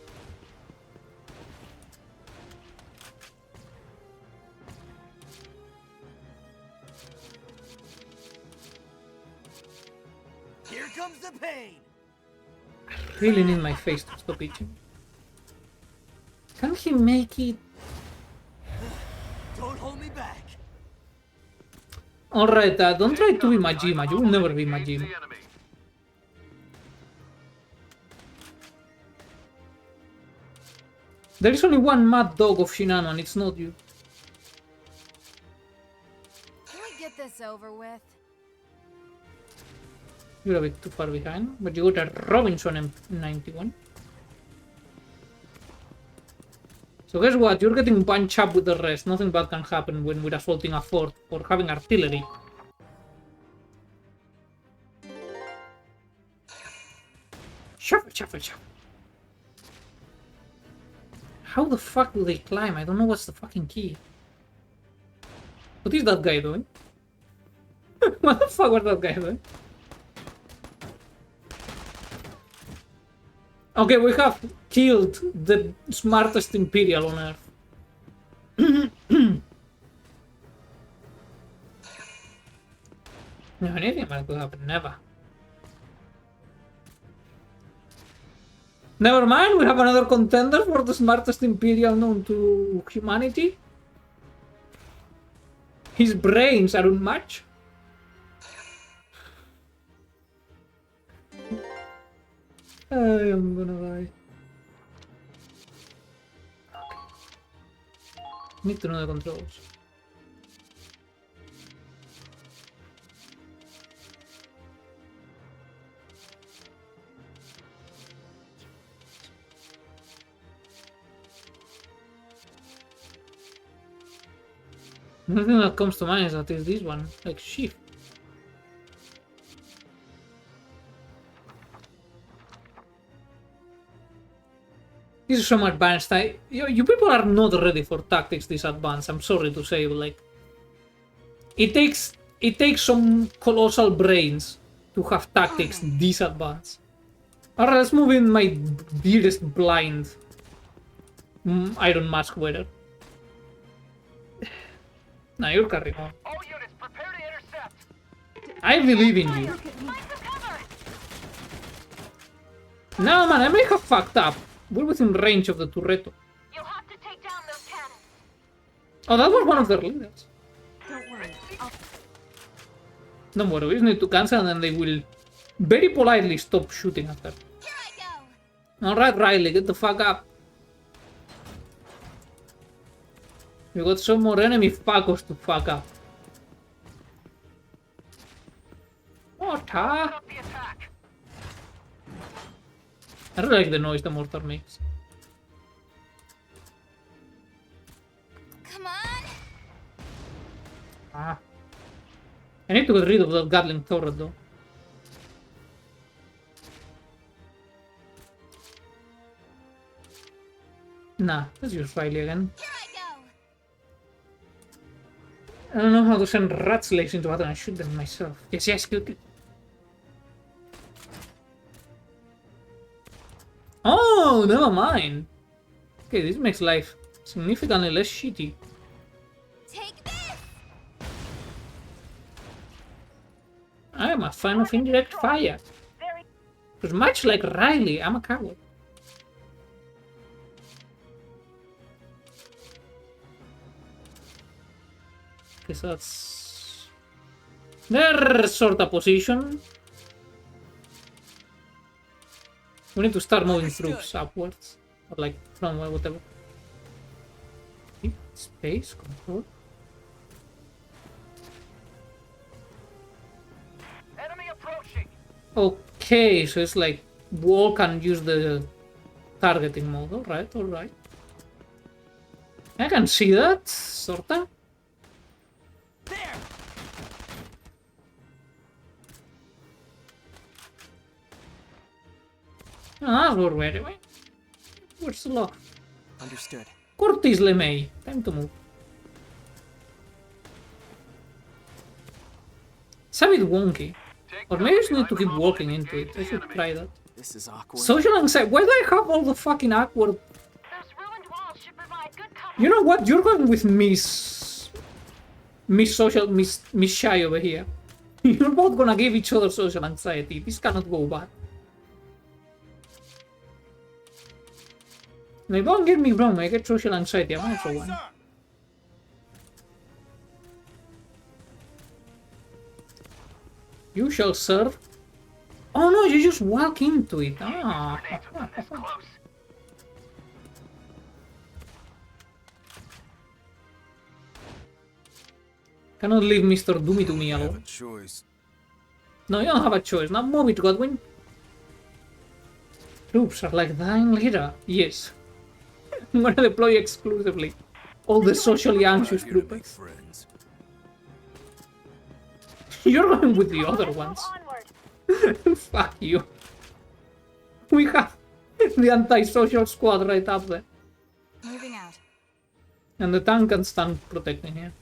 Here comes the pain. I really need my face to stop itching. Can he make it? Don't hold me back. Alright, don't try to be Majima. You will never be Majima. There is only one mad dog of Shinano and it's not you. Can we get this over with? You're a bit too far behind, but you got a Robinson M91. So guess what? You're getting bunched up with the rest. Nothing bad can happen when we're assaulting a fort or having artillery. Shuffle, shuffle, shuffle. How the fuck do they climb? I don't know what's the fucking key. What is that guy doing? What the fuck was that guy doing? Okay, we have killed the smartest Imperial on Earth. No, anything might could happen. Never. Never mind, we have another contender for the smartest Imperial known to humanity. His brains are unmatched. I am gonna die. Need to know the controls. Nothing that comes to mind is that is this one, like shift. This is so advanced. You people are not ready for tactics this advanced. I'm sorry to say, but like, it takes some colossal brains to have tactics this advanced. Alright, let's move in my dearest blind Iron Mask wearer. Nah, you're carrying on. All units, prepare to intercept. I believe in you. No, man, I may have fucked up. We're within range of the Turreto. You'll have to take down those cannons. Oh, that was one of their leaders. Don't worry. Don't worry, we just need to cancel and then they will very politely stop shooting at her. Here I go. Alright, Riley, get the fuck up. We got some more enemy fuckers to fuck up. Mortar! Up the attack. I really like the noise the mortar makes. Come on. Ah. I need to get rid of that Gatling turret though. Nah, let's use Riley again. Here I go. I don't know how to send rat slaves into battle and shoot them myself. Yes, yes, quickly. Oh, never mind. Okay, this makes life significantly less shitty. Take this. I am a fan of indirect fire. Because much like Riley, I'm a coward. Okay, so that's their sort of position. We need to start moving troops upwards. Or like from whatever. Space control. Enemy approaching. Okay, so it's like walk and use the targeting mode. Alright, alright. I can see that, sorta. There. Ah, we're ready. Where's the lock? Understood. Curtis LeMay. Time to move. It's a bit wonky. Or maybe I just need to keep walking into it. I should try that. This is awkward. Social anxiety. Why do I have all the fucking awkward? Those ruined walls should provide good cover. You know what? You're going with Miss Shy over here. You're both gonna give each other social anxiety. This cannot go bad. Now, don't get me wrong, I get social anxiety. I'm also one. You shall serve. Oh no, you just walk into it. Ah. Cannot leave Mr. Doomy to me alone. No, you don't have a choice. Now move it, Godwin. Troops are like dying leader. Yes. I'm gonna deploy exclusively all the socially anxious troopers. You're going with the other ones. Fuck you. We have the anti-social squad right up there. Moving out. And the tank can stand protecting here.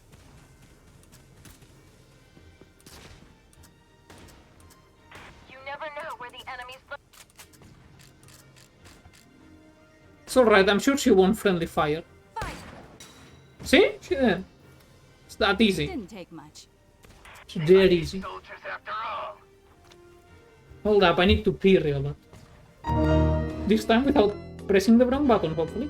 You never know where the enemy's. It's alright, I'm sure she won't friendly fire. Fire. See? She did. It's that easy. Didn't take much. It's dead easy. Hold up, I need to pee real bad. This time without pressing the wrong button, hopefully.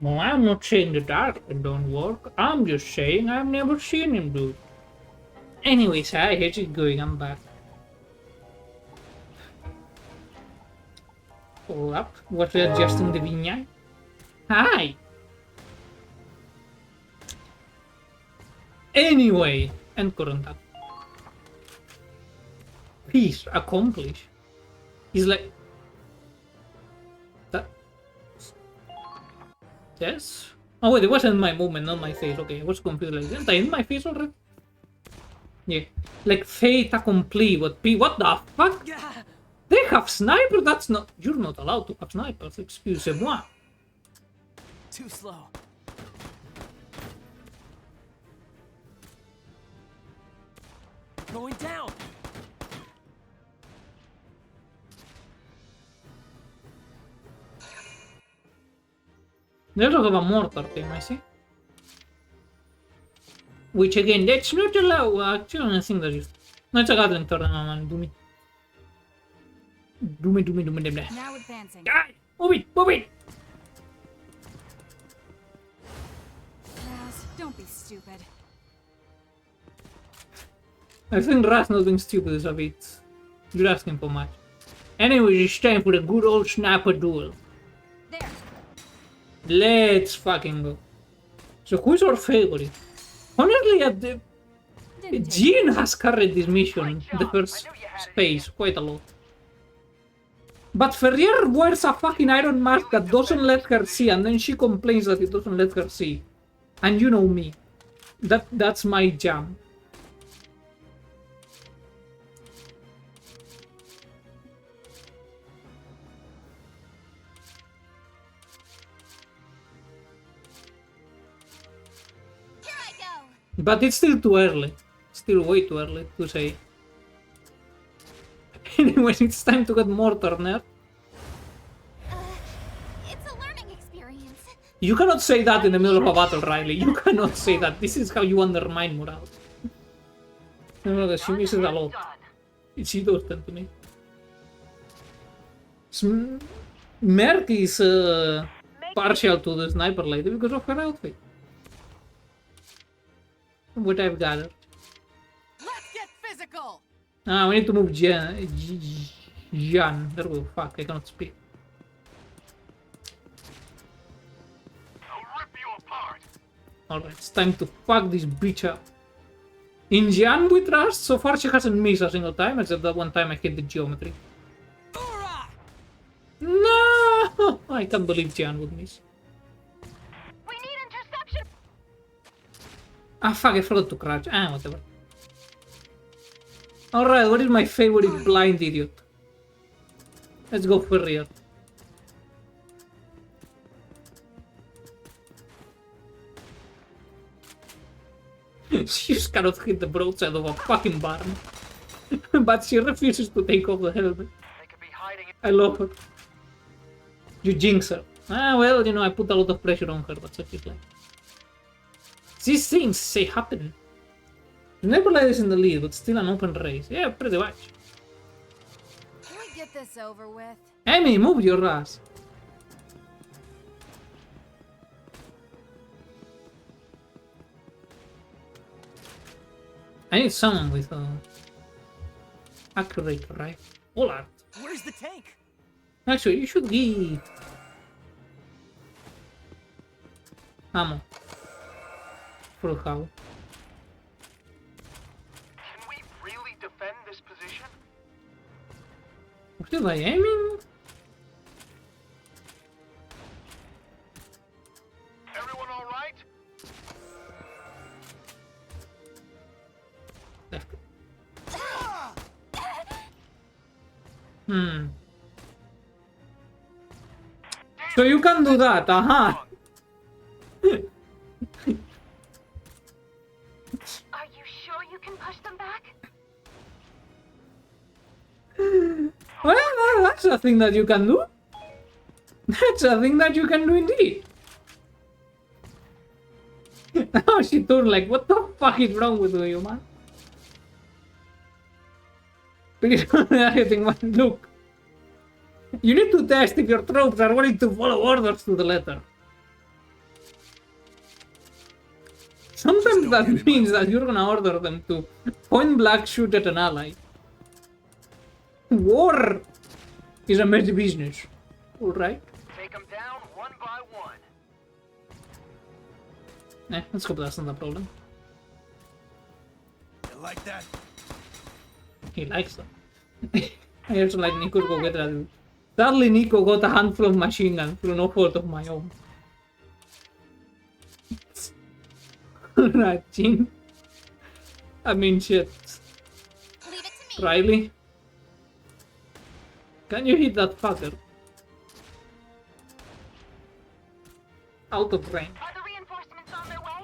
Well, I'm not saying the dark don't work. I'm just saying I've never seen him do it. Anyways, hi, how's it going? I'm back. Hold up. Was we adjusting the vignette? Hi! Anyway, and current up. Peace accomplished. He's like... That... Yes? Oh wait, it wasn't my movement, not my face. Okay, I was confused. Like, didn't I end my face already? Yeah. Like, fait accompli, but what the fuck? They have sniper? That's not... You're not allowed to have snipers, excusez-moi. Too slow. Going down. They also have a mortar team, I see. Which again, that's not allowed. Actually, I think that is. No, it's a Gatling turn, man. Do me. Now advancing. Move it, move it! Raz, don't be stupid. I think Raz not being stupid is a bit... You're asking for much. Anyways, it's time for a good old sniper duel. There. Let's fucking go. So who's our favorite? Honestly, Jean has carried this mission, the first phase, quite a lot. But Ferrier wears a fucking iron mask that doesn't let her see, and then she complains that it doesn't let her see. And you know me. That's my jam. But it's still too early. Still way too early to say. Anyway, it's time to get mortar nerf. It's a learning experience. You cannot say that in the middle of a battle, Riley. You cannot say that. This is how you undermine morale. No, she misses a lot. She does that to me. Merc is partial to the sniper lady because of her outfit. What I've gathered. Let's get physical. Ah, we need to move Jan. There we go. Fuck, I cannot speak. Alright, it's time to fuck this bitch up. In Jan we trust, so far she hasn't missed a single time, except that one time I hit the geometry. No! I can't believe Jan would miss. We need interception. Ah, fuck, I forgot to crouch. Ah, whatever. Alright, what is my favorite blind idiot? Let's go for real. She just cannot hit the broadside of a fucking barn. But she refuses to take off the helmet. I love her. You jinx her. Ah, well, you know, I put a lot of pressure on her, that's what she's like. These things, they happen. Never like this in the lead, but still an open race. Yeah, pretty much. Can we get this over with? Amy, move your ass. I need someone with accurate rifle art. Where's the tank? Actually, you should give ammo for how. Can we really defend this position? Was I aiming? Everyone all right? Left. So you can do that, aha. Are you sure you can push them back? Well, that's a thing that you can do. That's a thing that you can do indeed. Now she turned like, what the fuck is wrong with you, man? Please don't do anything, man. Look. You need to test if your troops are willing to follow orders to the letter. Sometimes that means that you're gonna order them to point blank shoot at an ally. War is a messy business. Alright. Take them down one by one. Let's hope that's not a problem. You like that? He likes that. I also like Nico go get that. Sadly, Nico got a handful of machine guns through no fault of my own. Right, Jean. I mean, shit. Leave it to me. Riley? Can you hit that fucker? Out of range. Are the reinforcements on their way?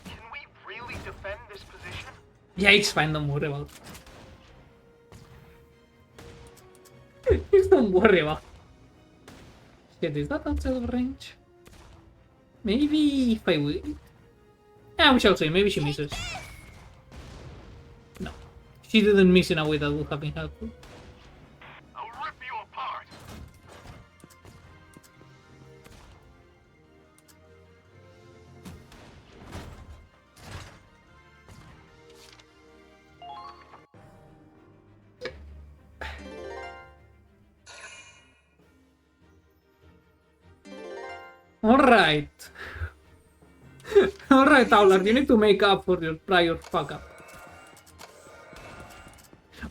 Can we really defend this position? Yeah, it's fine, don't worry about it. Just don't worry about it. Shit, is that outside of range? Maybe if I wait. Yeah, we shall see. Maybe she misses. No. She didn't miss in a way that would have been helpful. I'll rip you apart. Alright. Alright, Towler, you need to make up for your prior fuck up.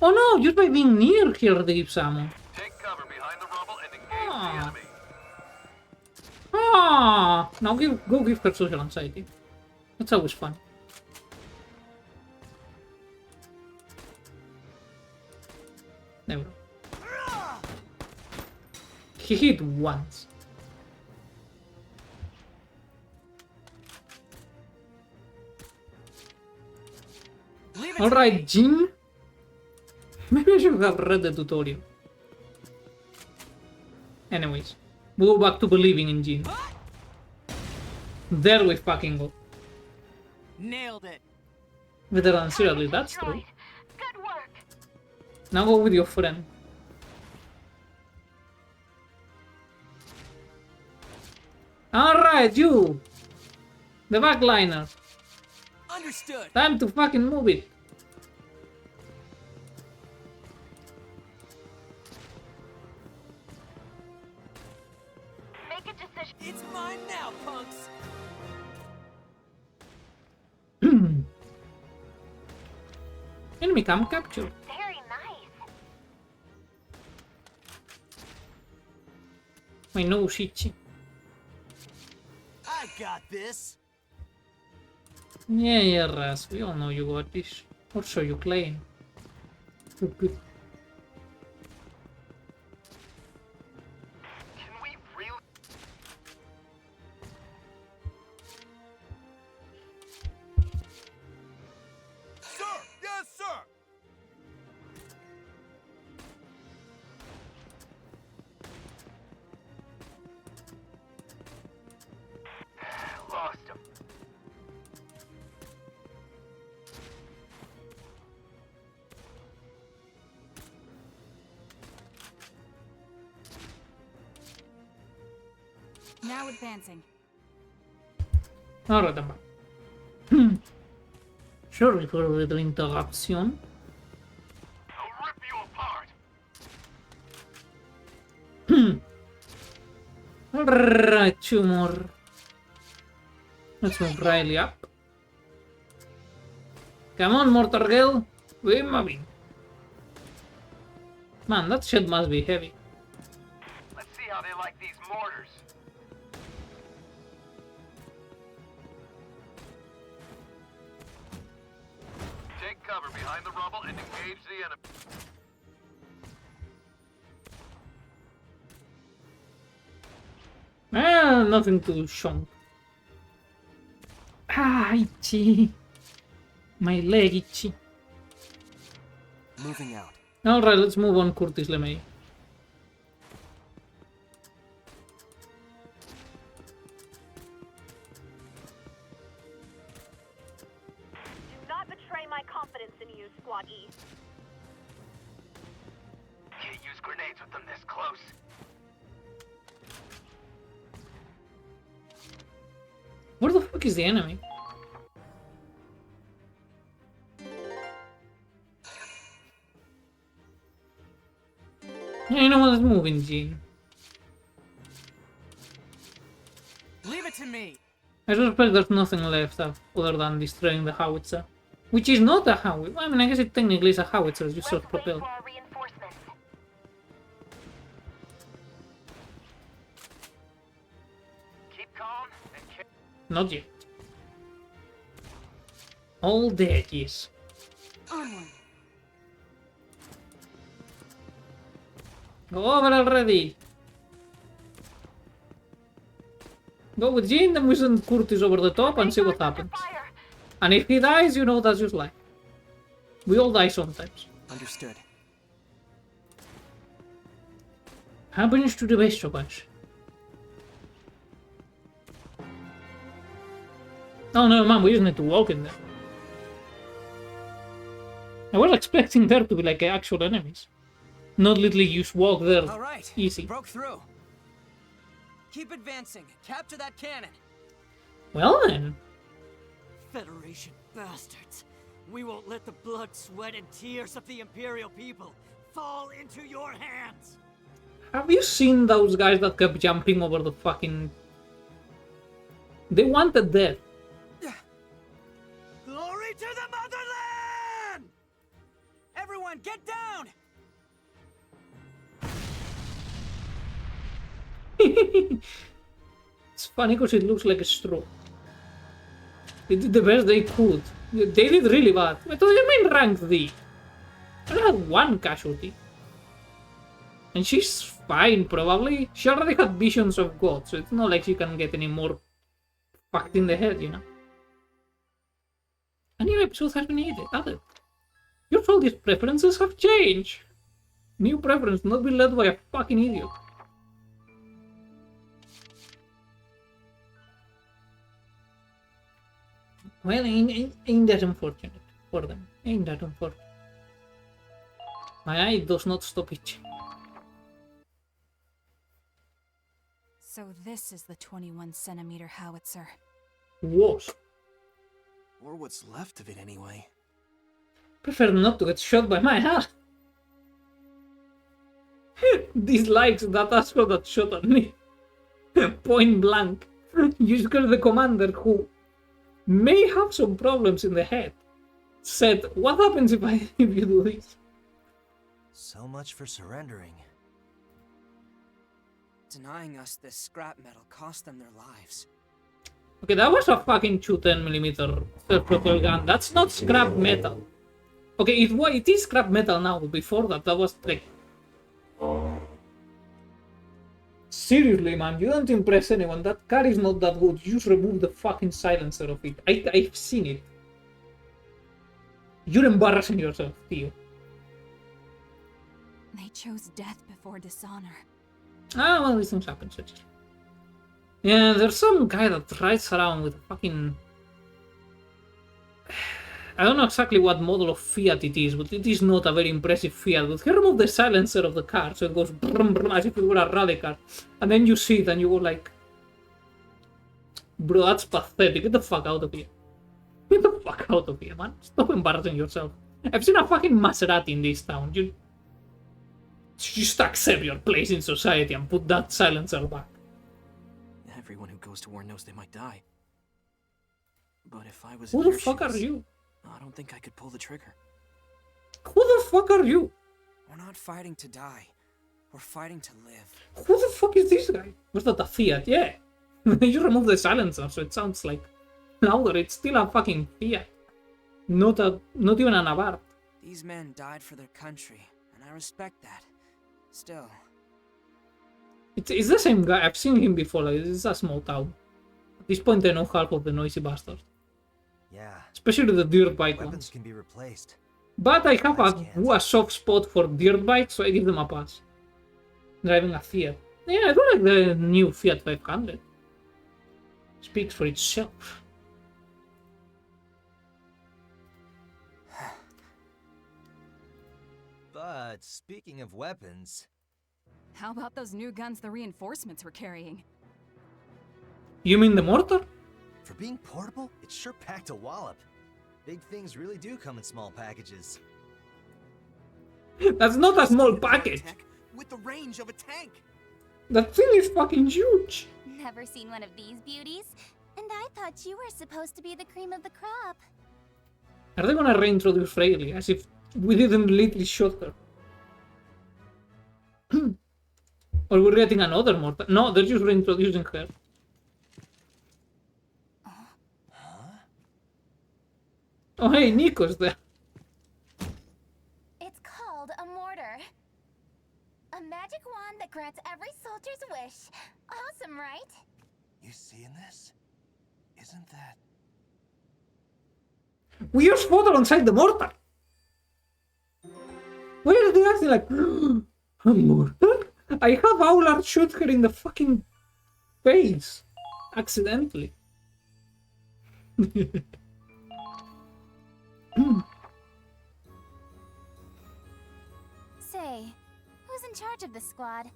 Oh no, just by being near here they give ammo. Take cover behind the rubble and engage the enemy. Now go give her social anxiety. That's always fun. There we go. He hit once. Alright, Jin. Maybe I should have read the tutorial. Anyways, we'll go back to believing in Jin. There we fucking go. Nailed it. Veteran, seriously, that's true. Good work. Now go with your friend. Alright, you! The backliner. Understood. Time to fucking move it. Make a decision. It's mine now, punks. Enemy cam capture. Very nice. My nose itchy. I got this. Yeah, Raz, we all know you got this. Or so you claim. Good. Can we really? Sir! Yes, sir! Lost him. Now advancing. Alright, I'm back. Sorry for the little interruption. I'll rip you apart. Alright, two more. Let's move Riley up. Come on, Mortar Girl. We're moving. Man, that shit must be heavy. Let's see how they like these mortars. Take cover behind the rubble and engage the enemy. Nothing to show. Itchy. My leg itchy. Moving out. Alright, let's move on, Curtis LeMay. Do not betray my confidence in you, Squad E. Can't use grenades with them this close. Where the fuck is the enemy? Yeah, you know what? Let's move in, Gene. Leave it to me. I suspect there's nothing left other than destroying the howitzer. Which is not a howitzer. I mean, I guess it technically is a howitzer, it's just self-propelled. Keep calm and Not yet. All dead, yes. Onward. Go over already. Go with Jean, then we send Curtis over the top and see what happens. And if he dies, you know that's just life. We all die sometimes. Understood. Happens to the best of us. Oh no, man, we just need to walk in there. I was expecting there to be like actual enemies. Not literally just walk there. All right. Easy. Broke through. Keep advancing. Capture that cannon. Well then. Federation bastards. We won't let the blood, sweat, and tears of the Imperial people fall into your hands. Have you seen those guys that kept jumping over the fucking... They wanted death. get down! It's funny because it looks like a straw. They did the best they could. They did really bad. What do you mean rank D? I only had one casualty. And she's fine, probably. She already had visions of God, so it's not like she can get any more fucked in the head, you know? A new episode has been added. Your childish preferences have changed. New preference, not be led by a fucking idiot. Well, ain't that unfortunate for them? Ain't that unfortunate? My eye does not stop itching. So this is the 21-centimeter howitzer. Was. Or what's left of it anyway. Prefer not to get shot by my hand. Dislikes that asshole that shot at me. Point blank. You scare the commander who may have some problems in the head. Said, what happens if you do this? So much for surrendering. Denying us this scrap metal cost them their lives. Okay, that was a fucking 210mm self-propel gun. That's not scrap metal. Okay, it is scrap metal now, but before that was like... Seriously, man, you don't impress anyone. That car is not that good. You just remove the fucking silencer of it. I've seen it. You're embarrassing yourself, Theo. They chose death before dishonor. Ah, well, these things happen, such. Yeah, there's some guy that rides around with a fucking... I don't know exactly what model of Fiat it is, but it is not a very impressive Fiat. But he removed the silencer of the car, so it goes brum, brum, as if it were a rally car. And then you see it and you go like... Bro, that's pathetic. Get the fuck out of here. Get the fuck out of here, man. Stop embarrassing yourself. I've seen a fucking Maserati in this town. You just accept your place in society and put that silencer back. Everyone who goes to war knows they might die. But if I was Who in the fuck are you? I don't think I could pull the trigger. Who the fuck are you? We're not fighting to die. We're fighting to live. Who the fuck is this guy? Was that a Fiat? Yeah. You remove the silencer, so it sounds like louder. It's still a fucking Fiat. Not even an Abarth. These men died for their country, and I respect that. Still. It's the same guy. I've seen him before. Like, this is a small town. At this point, I know half of the noisy bastards. Yeah. Especially the dirt bike Weapons ones. can be replaced. But I have a soft spot for dirt bikes, so I give them a pass. Driving a Fiat. Yeah, I do like the new Fiat 500. Speaks for itself. But speaking of weapons... How about those new guns the reinforcements were carrying? You mean the mortar? For being portable, it sure packed a wallop. Big things really do come in small packages. That's not a small package. With the range of a tank. That thing is fucking huge. Never seen one of these beauties? And I thought you were supposed to be the cream of the crop. Are they gonna reintroduce Rayleigh as if we didn't literally shot her? Or we're getting another mortar? No, they're just reintroducing her. Oh hey, Nico's there. It's called a mortar. A magic wand that grants every soldier's wish. Awesome, right? You seeing this? Isn't that... We just fought alongside the mortar! Why are they acting like... A mortar? I have Aulard shoot her in the fucking face. Accidentally. Say, who's in charge of the squad?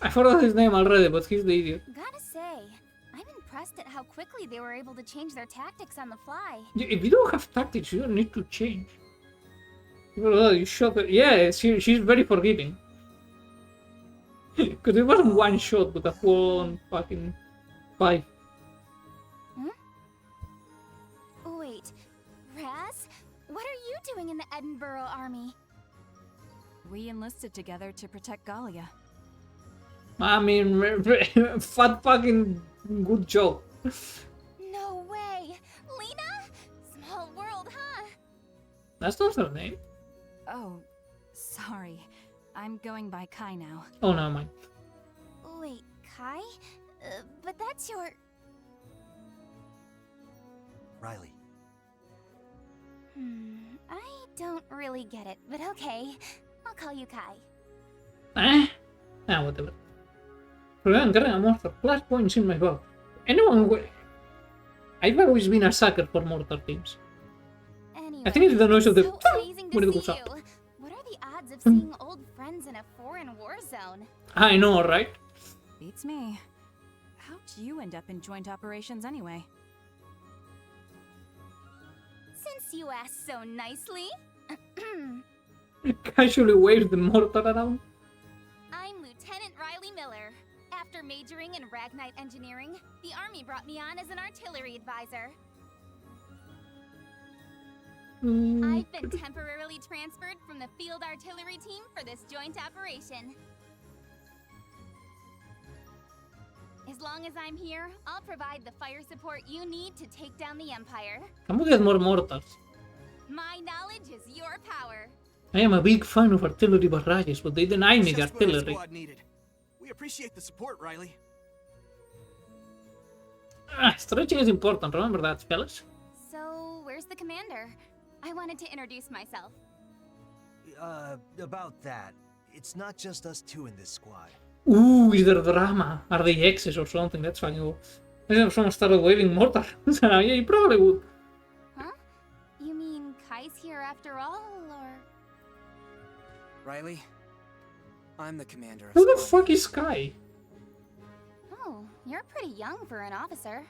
I forgot his name already, but he's the idiot. Gotta say, I'm impressed at how quickly they were able to change their tactics on the fly. If you don't have tactics, you don't need to change. You shot her. Yeah, she's very forgiving. Because it wasn't one shot, but a full-on fucking 5. Wait, Raz? What are you doing in the Edinburgh army? We enlisted together to protect Gallia. I mean, fat fucking good joke. No way! Lena? Small world, huh? That's not her name. Oh, sorry. I'm going by Kai now. Oh, no, mind. Wait, Kai? But that's your... Riley. I don't really get it, but okay. I'll call you Kai. Whatever. Regan carrying a monster. Plus points in my book. Anyone who... I've always been a sucker for mortar teams. Anyway, I think it's the noise of the... so amazing when to it see goes up. you. What are the odds of seeing old friends in a foreign war zone? I know, right? Beats me. How'd you end up in joint operations anyway? Since you asked so nicely. Casually waves the mortar around. I'm Lieutenant Riley Miller. After majoring in Ragnite engineering, the Army brought me on as an artillery advisor. I've been temporarily transferred from the field artillery team for this joint operation. As long as I'm here, I'll provide the fire support you need to take down the Empire. Can we get more mortars? My knowledge is your power. I am a big fan of artillery barrages, but they deny me the Just what our artillery. squad needed. We appreciate the support, Riley. Stretching is important, remember that, fellas? So, where's the commander? I wanted to introduce myself. About that. It's not just us two in this squad. Ooh, is there drama? Are they exes or something? That's fucking cool. If someone started waving mortar, yeah, you probably would. Huh? You mean Kai's here after all, or...? Riley, I'm the commander of Who the squad. fuck is Sky? Oh, you're pretty young for an officer.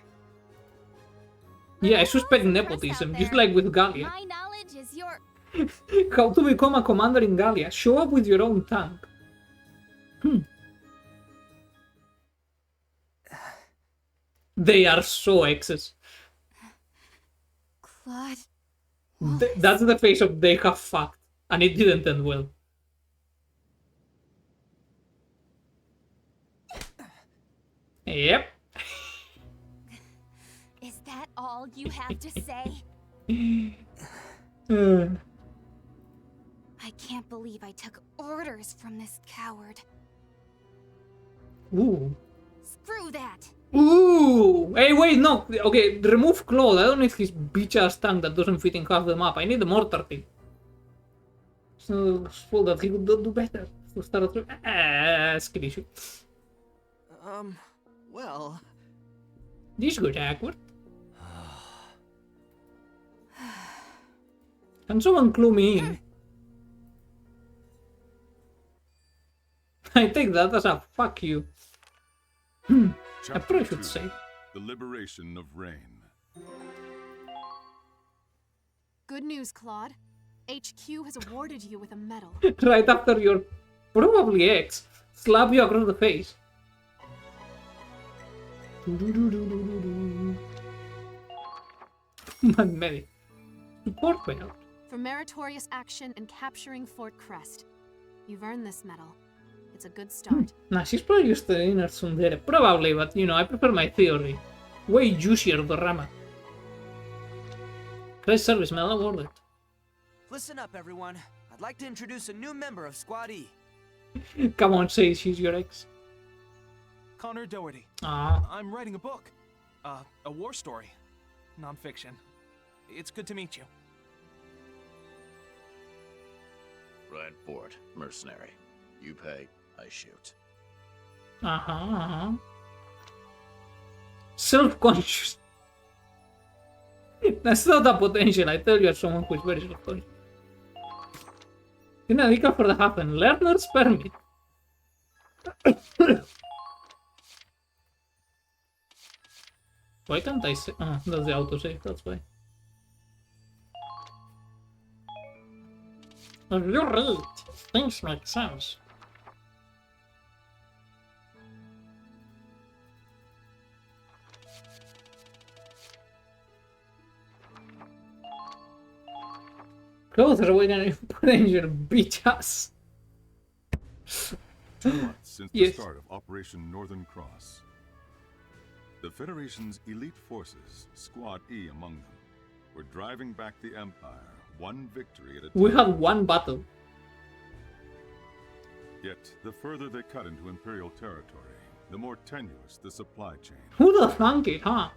Yeah, I suspect nepotism, just like with Gallia. My knowledge is your... How to become a commander in Gallia? Show up with your own tank. They are so exes. Claude. That's the face of they have fucked, and it didn't end well. Yep. Is that all you have to say? I can't believe I took orders from this coward. Ooh. Screw that! Ooh! Hey, wait, no. Okay, remove Claude. I don't need his bitch-ass tank that doesn't fit in half the map. I need the mortar thing. So, full that he could do better. To start a skill issue. Well... This got awkward. Can someone clue me in? I take that as a fuck you. I probably should say. The liberation of Rain. Good news, Claude. HQ has awarded you with a medal. Right after your probably ex slap you across the face. Magnetic. Support payout. For meritorious action in capturing Fort Crest. You've earned this medal. It's a good start. Nah, she's probably just the inner tsundere. Probably, but you know, I prefer my theory. Way juicier the Rama. Great service, medal awarded. Listen up, everyone. I'd like to introduce a new member of Squad E. Come on, say she's your ex. Connor Doherty. Ah. I'm writing a book. A war story. Non-fiction. It's good to meet you. Ryan Ford, mercenary. You pay, I shoot. Self-conscious. That's not a potential, I tell you, as someone who is very self-conscious. Dinadica for the happen. Learner's permit. Why can't I say? Ah, that's the autosave, that's why. You're right. Things make sense. Clothes awaken potential beat us. 2 months since Yes. the start of Operation Northern Cross. The Federation's elite forces, Squad E among them, were driving back the Empire, one victory at a time. We had one battle. Yet, the further they cut into Imperial territory, the more tenuous the supply chain. Who'd have thunk it, huh?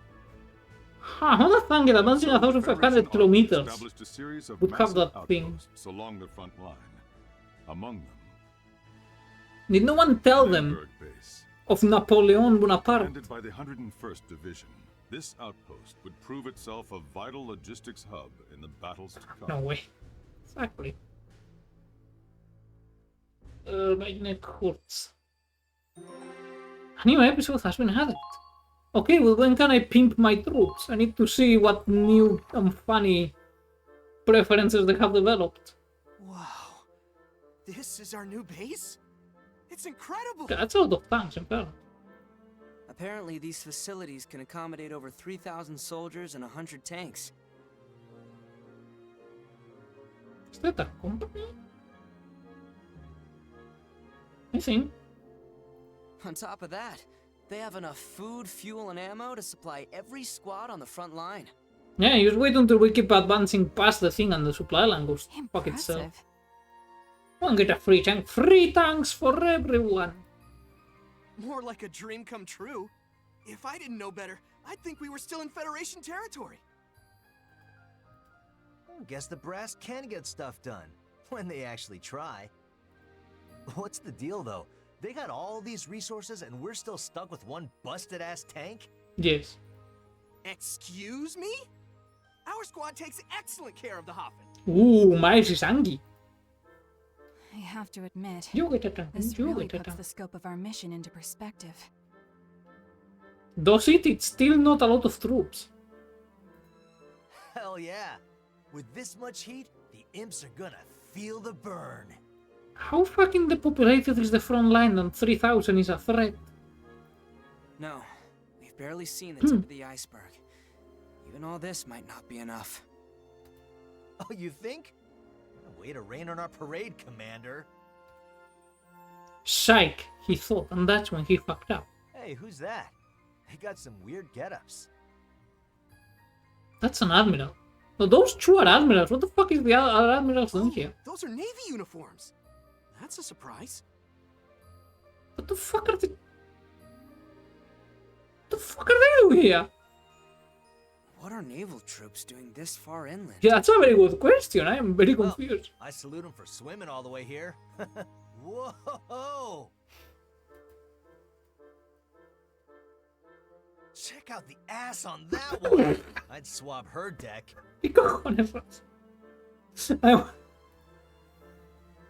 Who'd have thunk it? Advancing 1,500 kilometers Established a series of would have massive that thing. outposts along the front line. Among them, Did no one tell them Nuremberg base. of Napoleon Bonaparte? Commanded by the 101st Division, this outpost would prove itself a vital logistics hub in the battles to come. No way. Exactly. My neck hurts. A new episode has been added. Okay, well when can I pimp my troops? I need to see what new and funny preferences they have developed. Wow. This is our new base? It's incredible! That's a lot of tanks, in fact. Apparently, these facilities can accommodate over 3,000 soldiers and 100 tanks. Is that a company? I think. On top of that, they have enough food, fuel, and ammo to supply every squad on the front line. Yeah, just wait until we keep advancing past the thing and the supply line goes fuck itself. One get a free tank. Free tanks for everyone. More like a dream come true. If I didn't know better, I'd think we were still in Federation territory. Guess the brass can get stuff done, when they actually try. What's the deal, though? They got all these resources and we're still stuck with one busted-ass tank? Yes. Excuse me? Our squad takes excellent care of the Hoffen. Ooh, Miles is angry. I have to admit, You get a tank. this You really get a puts tank. the scope of our mission into perspective. Does it? It's still not a lot of troops. Hell yeah. With this much heat, the imps are gonna feel the burn. How fucking depopulated is the front line and 3,000 is a threat? No, we've barely seen the tip of the iceberg. Even all this might not be enough. Oh, you think? Way to rain on our parade, Commander. Psych, he thought, and that's when he fucked up. Hey, who's that? They got some weird get-ups. That's an admiral. No, those two are admirals. What the fuck is the other admirals doing here? Those are Navy uniforms. That's a surprise. What the fuck are they? What the fuck are they doing here? What are naval troops doing this far inland? Yeah, that's a very good question. I am very confused. I salute them for swimming all the way here. Whoa! Check out the ass on that one. I'd swap her deck.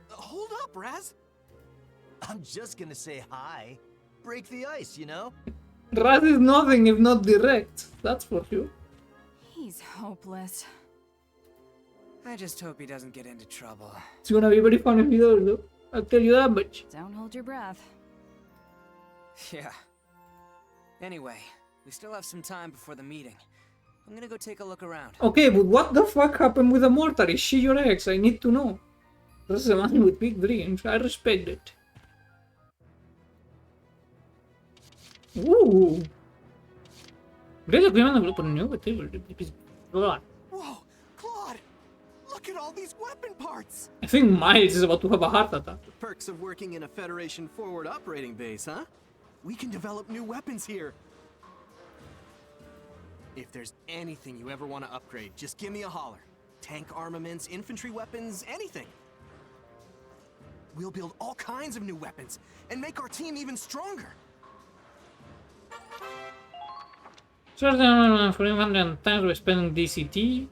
Hold up, Raz. I'm just gonna say hi. Break the ice, you know? Raz is nothing if not direct. That's for sure. He's hopeless. I just hope he doesn't get into trouble. It's gonna be very funny video, though. I'll tell you that much. Don't hold your breath. Yeah. Anyway, we still have some time before the meeting. I'm gonna go take a look around. Okay, but what the fuck happened with the mortar? Is she your ex? I need to know. This is a man with big dreams. I respect it. Ooh. Great agreement developed a new table. Whoa, Claude! Look at all these weapon parts! I think Miles is about to have a heart attack. The perks of working in a Federation forward operating base, huh? We can develop new weapons here. If there's anything you ever want to upgrade, just give me a holler. Tank armaments, infantry weapons, anything. We'll build all kinds of new weapons and make our team even stronger. So, for 100 times we spend DCT.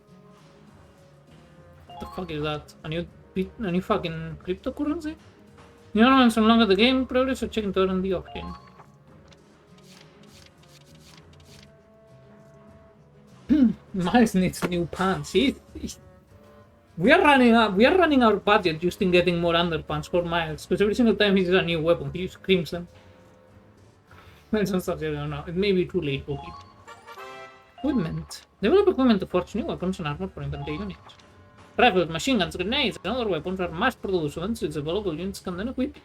What the fuck is that? A new fucking cryptocurrency? New armaments no longer the game progress, so checking to R&D often. Miles needs new pants. We are running our budget just in getting more underpants for Miles, because every single time he uses a new weapon, he just screams them. Miles and stuff, I don't know. It may be too late for it. Equipment. Develop equipment to forge new weapons and armor for infantery units. Rifles, machine guns, grenades, and other weapons are mass produced once its available units can then equip.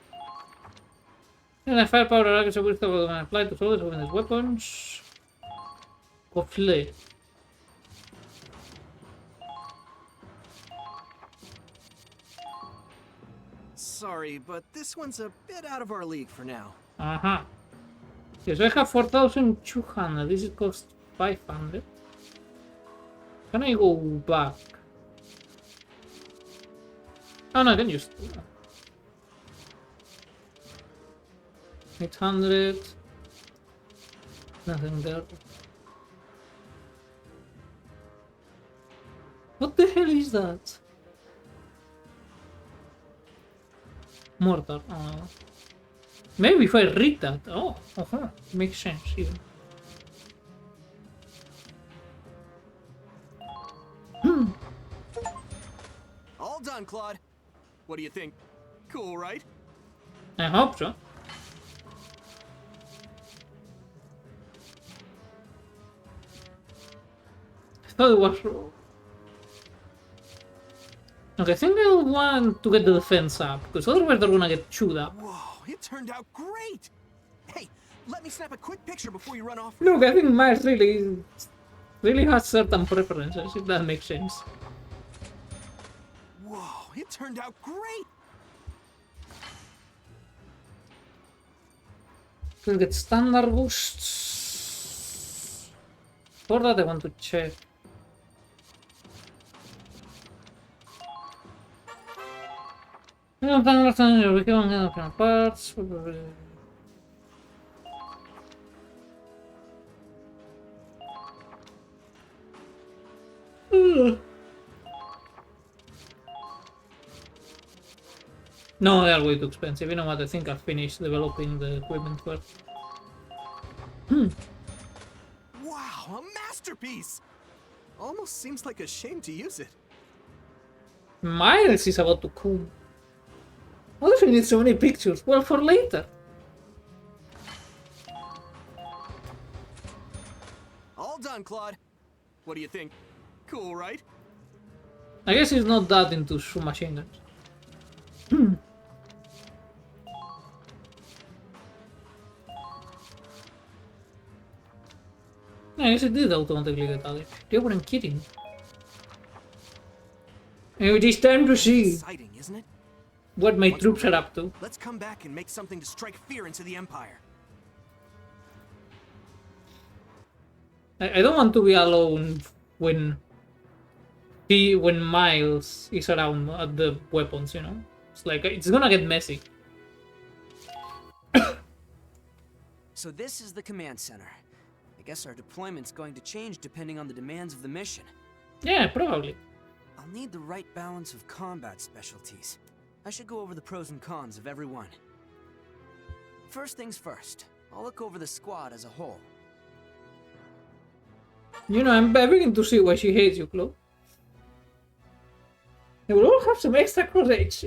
And the firepower targets are when applied to soldiers with these weapons. Hopefully. Sorry, but this one's a bit out of our league for now. Uh-huh. Okay, so I have 4,200. This it costs 500. Can I go back? Oh no, I can just 800. Nothing there. What the hell is that? Mortar. Oh. Maybe if I read that. Oh, makes sense even. All done, Claude. What do you think? Cool, right? I hope so. I thought it was. Okay, I think I'll want to get the defense up, because otherwise they're gonna get chewed up. Whoa, it turned out great! Hey, let me snap a quick picture before you run off. Look, I think Miles really has certain preferences, if that makes sense. Whoa, it turned out great! We'll get standard boosts. For that I want to check. We can get parts. No, they are way too expensive. You know what? I think I'll finish developing the equipment first. Wow, a masterpiece! Almost seems like a shame to use it. Miles is about to come. What if you need so many pictures? Well, for later. All done, Claude. What do you think? Cool, right? I guess he's not that into submachine guns. I guess it did automatically get added. They weren't kidding. It is time to see Exciting, isn't it? what my Once troops we're are ready, up to. Let's come back and make something to strike fear into the Empire. I don't want to be alone when Miles is around at the weapons, you know? It's like, it's gonna get messy. So this is the command center. I guess our deployment's going to change depending on the demands of the mission. Yeah, probably. I'll need the right balance of combat specialties. I should go over the pros and cons of every one. First things first, I'll look over the squad as a whole. You know, I'm beginning to see why she hates you, Chloe. They will all have some extra courage.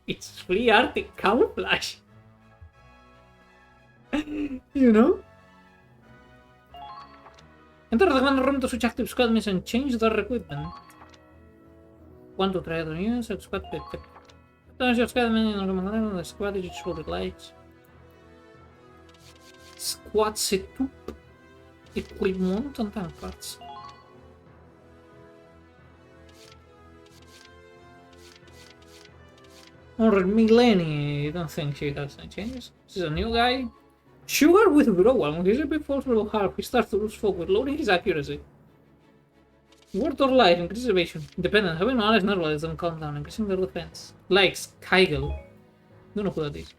It's free Arctic camouflage. You know? Enter the command room to switch active squad missions and change their equipment. 1 to try to use squad pick. Turn your squad menu on the squad is shoulder lights. Squad setup. Equipment and tank parts. Or Millennium, I don't think she has any changes. She's a new guy. Sugar withdrawal. When his EP falls below half, he starts to lose focus, lowering his accuracy. Word or life, increase evasion. Independent, having knowledge normalizes them countdown, increasing their defense. Likes, Kygel. Don't know who that is.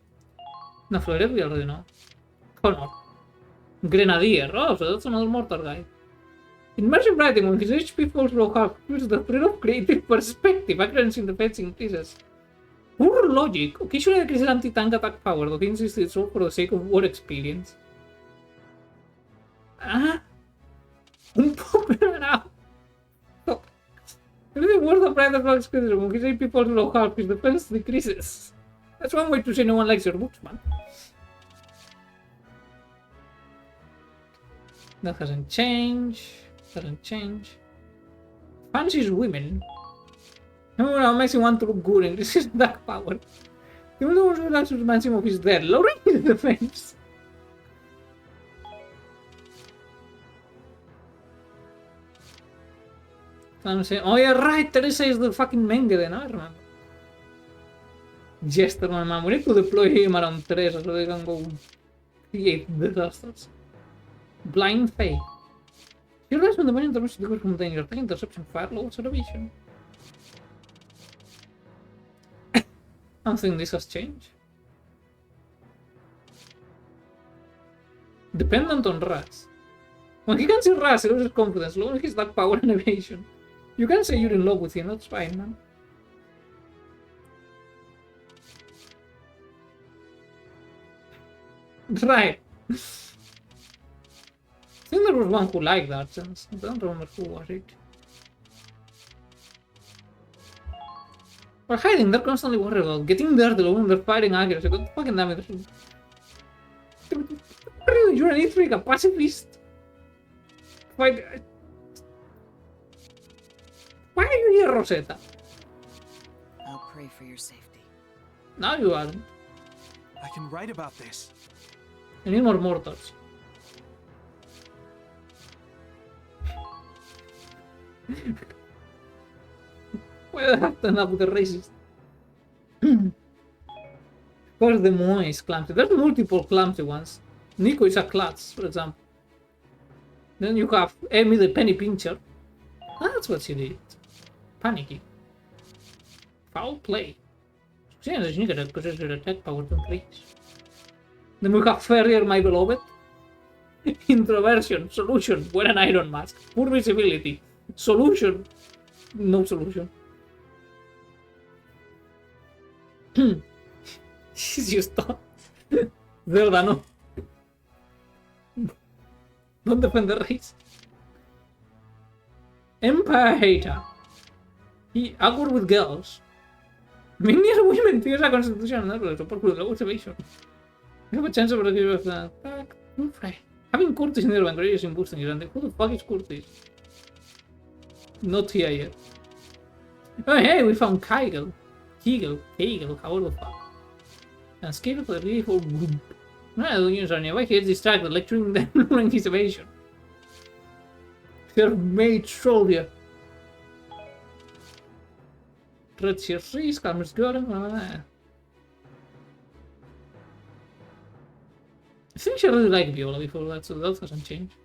No, Floret we already know. Connor. Grenadier. Oh, so that's another mortar guy. Immersive writing, when his HP falls below half, uses the freedom of creative perspective, accuracy in defense increases. Poor logic. Occasionally increases anti-tank attack power, though he insists it's all for the sake of war experience. Ah? Un po' now. Everything worth of private flag schedule, when his AP falls below half, his defense decreases. That's one way to say no one likes your books, man. That hasn't changed. Fancies women. I'm maxing one to look good, increases attack power. Even though one relaxes the maximum is dead, lowering his defense. I'm saying, oh yeah, right, Teresa is the fucking manga then, I remember. Jester, my man, we need to deploy him around Teresa so they can go create disasters. Blind Faith. You realize when the money interrupts the good from danger, take interception fire, low observation. I don't think this has changed. Dependent on Raz. When he can see Raz, he loses confidence, lowering his attack power and evasion. You can say you're in love with him, that's fine, man. Right. I think there was one who liked that sense. I don't remember who was it. We're hiding, they're constantly worried about getting there to when they're fighting accuracy. God fucking damn it. You're an E3, a pacifist. Why are you here, Rosetta? I'll pray for your safety. No, you aren't. I can write about this. I need more mortars. Why do I have to end up with the racist? Where's the Moise clumsy? There's multiple clumsy ones. Nico is a klutz, for example. Then you have Amy the penny pincher. That's what she did. Panicky. Foul play. She has a that possesses her attack power to increase. Then we have Ferrier, my beloved. Introversion. Solution. Wear an iron mask. Poor visibility. Solution. No solution. You stop. Zelda, no. Don't defend the race. Empire hater. He awkward with girls. Many women fears a constitution and support with low observation. You have a chance of the attack. Having Curtis near encourages in boosting his. Who the fuck is Curtis? Not here yet. Oh hey, we found Kegel, however the fuck. And scale for the relief or group. No, the units are nearby, he gets distracted, lecturing them during his evasion. Her mate soldier. Red Sheer Freeze, Calmer's Gordon. I think she really liked Viola before that, so that hasn't changed.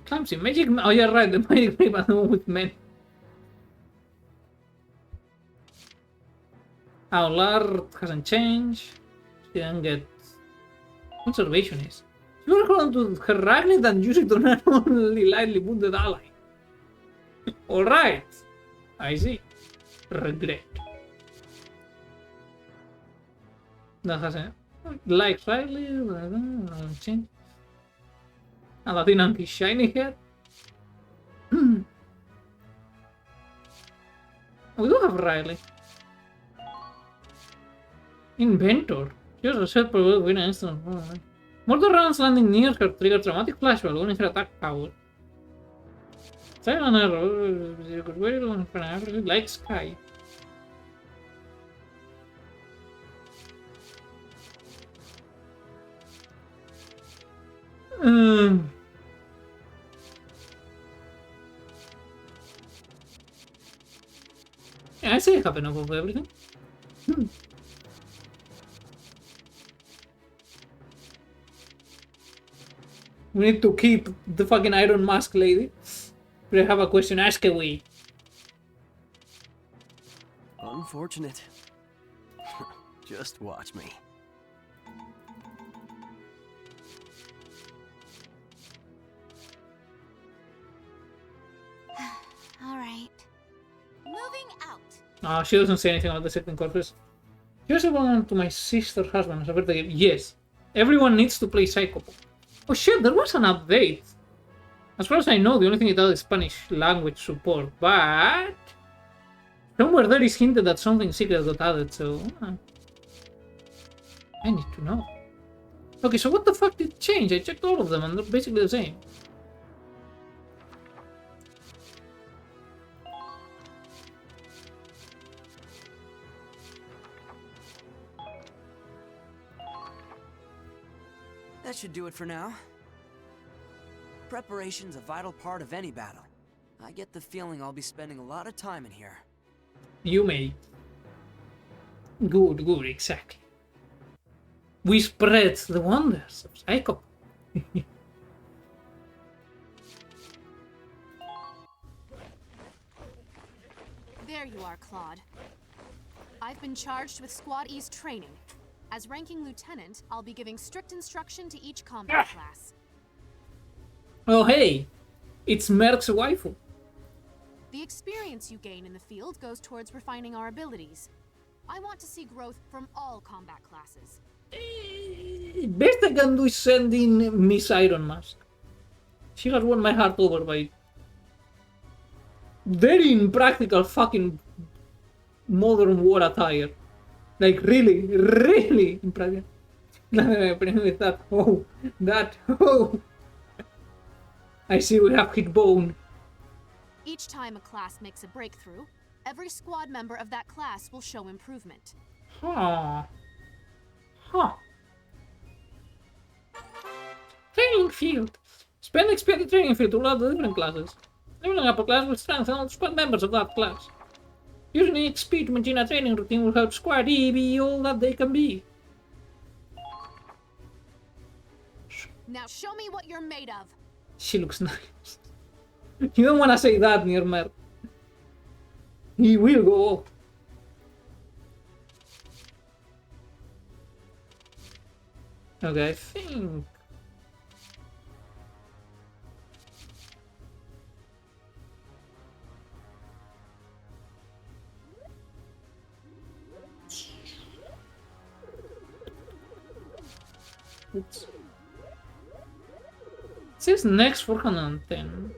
Clumsy, magic. Oh, yeah, right, the magic rape and the one with men. Aulard hasn't changed. She didn't get. Conservation is. She will hold on to her Ragnit and use it on an only lightly wounded ally. Alright. I see. Regret. That hasn't. Like slightly. Change. And that in shiny head. We do have Riley. Inventor. Here's a set per win an instant. Mortar rounds landing near her trigger dramatic flashball, lowering her attack power. Silent arrow. Very long for an average like Sky. Yeah, I say I have enough of everything. We need to keep the fucking Iron Mask lady. If I have a question, ask away. Unfortunate. Just watch me. Alright. Moving out. Ah, she doesn't say anything about the second corpus. Here's a one to my sister's husband as a birthday gift. Yes. Everyone needs to play Psychopath. Oh shit, there was an update. As far as I know, the only thing it does is Spanish language support, but somewhere there is hinted that something secret got added, so I need to know. Okay, so what the fuck did change? I checked all of them and they're basically the same. should do it for now. Preparation's a vital part of any battle. I get the feeling I'll be spending a lot of time in here. You may. Good, good, exactly. We spread the wonders of Psycho. There you are, Claude. I've been charged with Squad E's training. As ranking lieutenant, I'll be giving strict instruction to each combat class. Oh hey, it's Merc's waifu. The experience you gain in the field goes towards refining our abilities. I want to see growth from all combat classes. Best I can do is send in Miss Iron Mask. She has won my heart over by very impractical fucking modern war attire. Like really, really impractical. With that, oh. I see we have hit bone. Each time a class makes a breakthrough, every squad member of that class will show improvement. Huh. Training field. Spend XP at the training field to learn the different classes. Leveling up a class will strengthen all squad members of that class. Using XP to maintain a training routine will help Squad E be all that they can be. Now show me what you're made of. She looks nice. You don't wanna say that near Mer. He will go off. Okay, I think... It says next 410.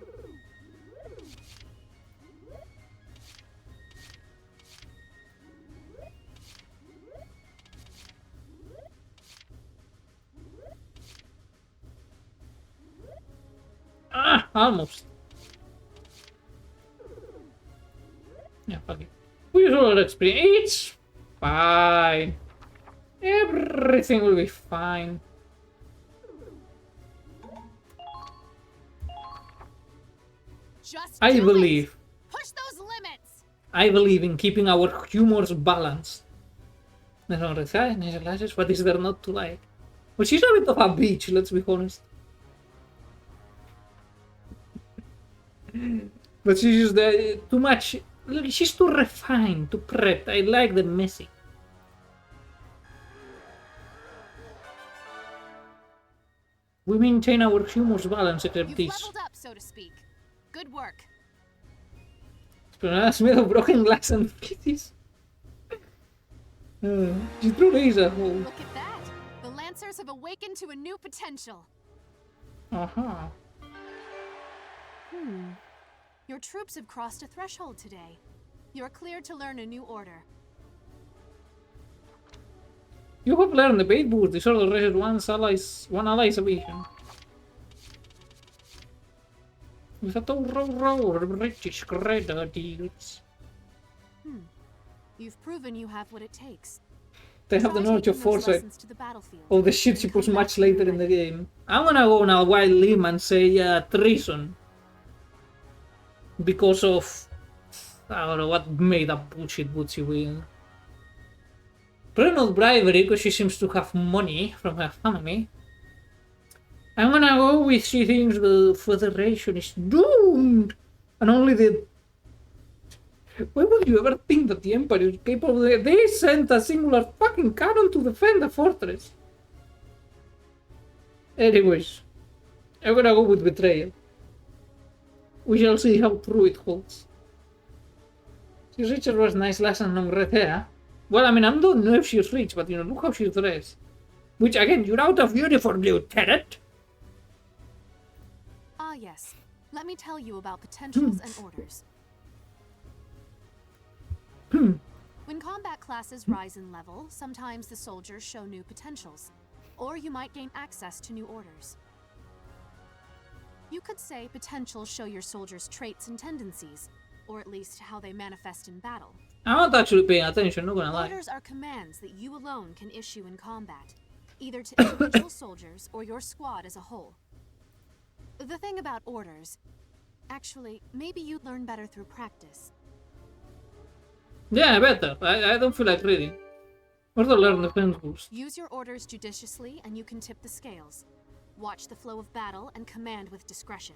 Ah, almost. Yeah, fuck it. We use all our experience. It's fine. Everything will be fine. I believe. Push those limits. I believe in keeping our humors balanced. What is there not to like? Well, she's a bit of a bitch, let's be honest. But she's just too much. Look, she's too refined, too prepped. I like the messy. We maintain our humor's balance except You've this. leveled up, so to speak. Good work. Has made of broken glass and pieces. She truly is a hole. Look at that. The Lancers have awakened to a new potential. Uh-huh. Your troops have crossed a threshold today. You're cleared to learn a new order. You have learned the bait boost. This order raises one ally's evasion. With a row British grenadiers. You've proven you have what it takes. They have the knowledge of foresight. Oh, the shit she puts much later in the game. I'm gonna go now Wild Lim and say treason. Because of... I don't know what made up bullshit Bootsy win. Probably not bribery, because she seems to have money from her family. I'm gonna go with she thinks the Federation is doomed! And only the... Why would you ever think that the Empire is capable of... They sent a singular fucking cannon to defend the fortress! Anyways, I'm gonna go with betrayal. We shall see how true it holds. See, Richard was nice lesson on red hair. Well, I mean, I don't know if she's rich, but you know, look how she's dressed. Which, again, you're out of uniform, Lieutenant! Ah, yes. Let me tell you about potentials and orders. When combat classes rise in level, sometimes the soldiers show new potentials, or you might gain access to new orders. You could say potentials show your soldiers' traits and tendencies, or at least how they manifest in battle. I'm not actually paying attention, not gonna lie. Orders are commands that you alone can issue in combat. either to individual soldiers or your squad as a whole. The thing about orders... Actually, maybe you'd learn better through practice. Yeah, better. I don't feel like reading. Where to learn defense boost? Use your orders judiciously and you can tip the scales. Watch the flow of battle and command with discretion.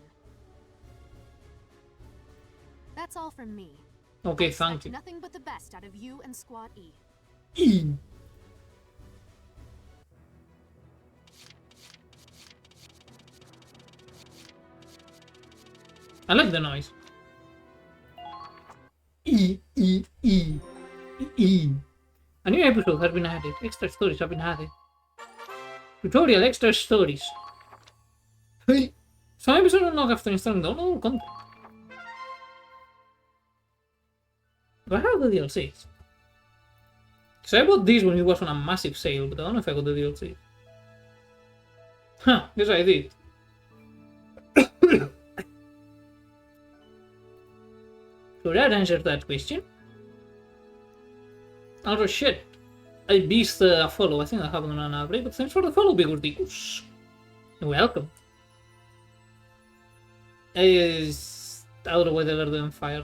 That's all from me. Okay, thank you. Nothing but the best out of you and Squad E. E. I like the noise. E. A new episode has been added. Extra stories have been added. Tutorial extra stories. Hey, some episodes unlock after installing the all content. Do I have the DLCs? So I bought this when it was on a massive sale, but I don't know if I got the DLC. Huh, yes I did. So that answers that question. Oh shit. I beast a follow. I think I haven't done an break, but thanks for the follow, Big Urticus. Welcome. Is out of weather than fire.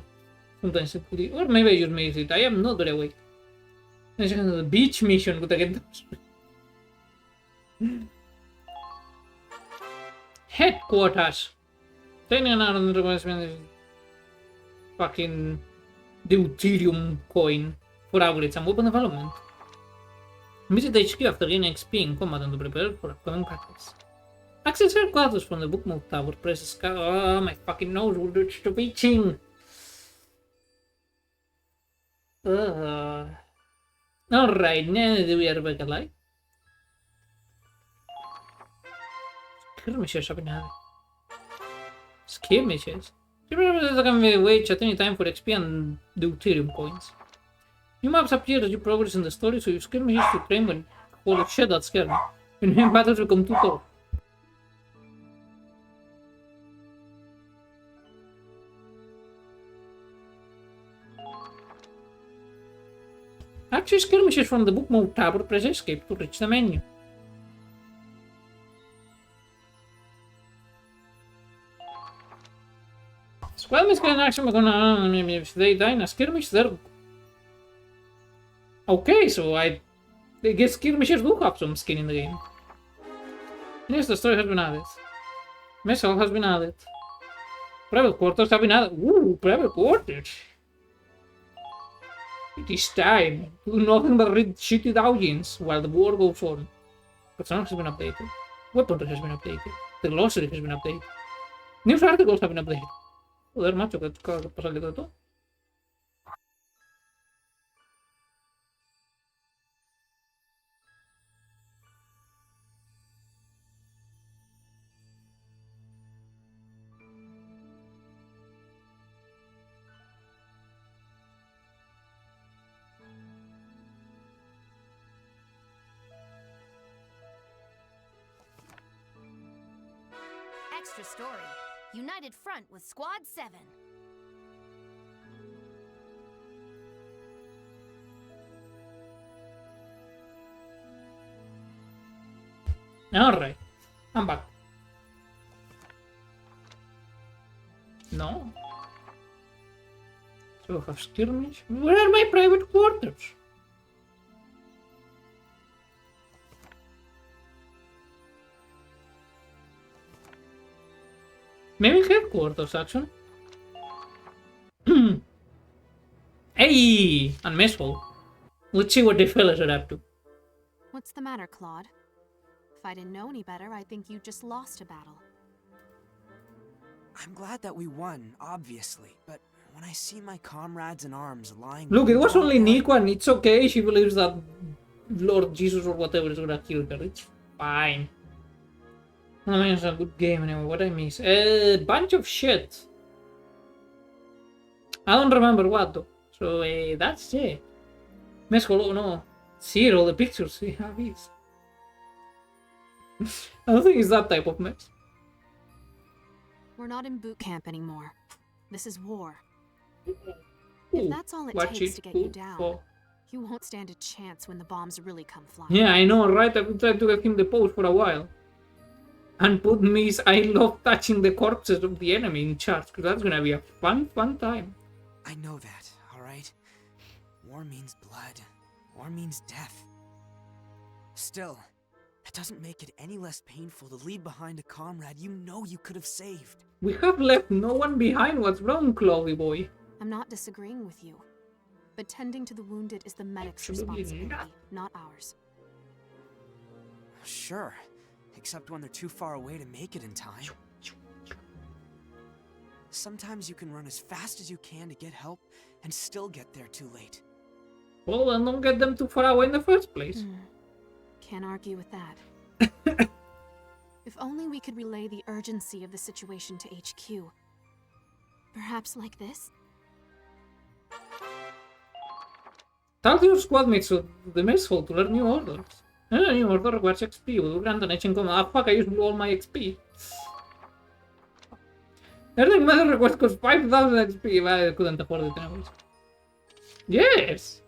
Sometimes it could be, or maybe I just made it. I am not very awake. The beach mission could I get those? Headquarters. Training another requirement fucking deuterium coin for upgrades and weapon development. Visit HQ after gaining XP in combat and to prepare for upcoming battles. Access headquarters from the bookmouth tower. Press sky. Oh, my fucking nose will do to beaching. Alright, now that we are back alive. Skirmishes have been added. Skirmishes? Skirmishes can be waged at any time for XP and deuterium coins. New maps appear as you progress in the story, so use skirmishes to train when... Holy shit, that scared me. When main battles become too tough. Access skirmishes from the bookmouth tower, press escape to reach the menu. Squadrons can actually if they die in a skirmish, they're... Okay, so I guess skirmishers do have some skin in the game. Yes, the story has been added. Mess hall has been added. Private quarters have been added. Ooh, private quarters. It is time. Do nothing but read shitty doujins while the war goes on. Personnel has been updated. Weaponry has been updated. The glossary has been updated. News articles have been updated. Joder, macho, que pasa aquí todo. Extra story. United front with Squad 7. Alright. I'm back. No. So I have skirmish. Where are my private quarters? Maybe headquarters, actually. Hey! And mess hall. Let's see what the fellas are up to. What's the matter, Claude? If I didn't know any better, I think you just lost a battle. I'm glad that we won, obviously, but when I see my comrades in arms lying... Look, it was only Nico and it's okay. She believes that Lord Jesus or whatever is gonna kill her. It's fine. I mean, it's a good game anyway. What I miss? A bunch of shit. I don't remember what though. So that's it. Mess hall, oh no. See all the pictures we have is. I don't think it's that type of mess. We're not in boot camp anymore. This is war. Ooh, If that's all it takes to get you down, You won't stand a chance when the bombs really come flying. Yeah, I know, right? I've been trying to get him the pose for a while. And put me, I love touching the corpses of the enemy in charge, because that's gonna be a fun time. I know that, alright? War means blood. War means death. Still, that doesn't make it any less painful to leave behind a comrade you know you could have saved. We have left no one behind. What's wrong, Chloe boy? I'm not disagreeing with you. But tending to the wounded is the medic's responsibility, not ours. Sure. Except when they're too far away to make it in time. Sometimes you can run as fast as you can to get help and still get there too late. Well, then don't get them too far away in the first place. Can't argue with that. If only we could relay the urgency of the situation to HQ. Perhaps like this? Tell your squad mates to the mess hall to learn new orders. A new order requires XP. We will grant an ancient command. Ah, fuck, I used all my XP. Everything matter request costs 5,000 XP. Well, I couldn't afford it anyways. Yes!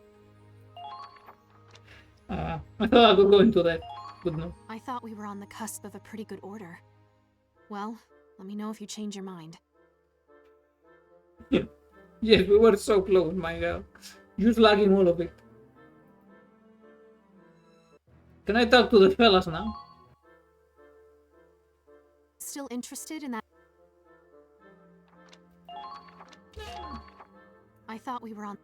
I thought I could go into that. Good no. I thought we were on the cusp of a pretty good order. Well, let me know if you change your mind. Yes, we were so close, my god. Just lagging all of it. Can I talk to the fellas now? Still interested in that? I thought we were on...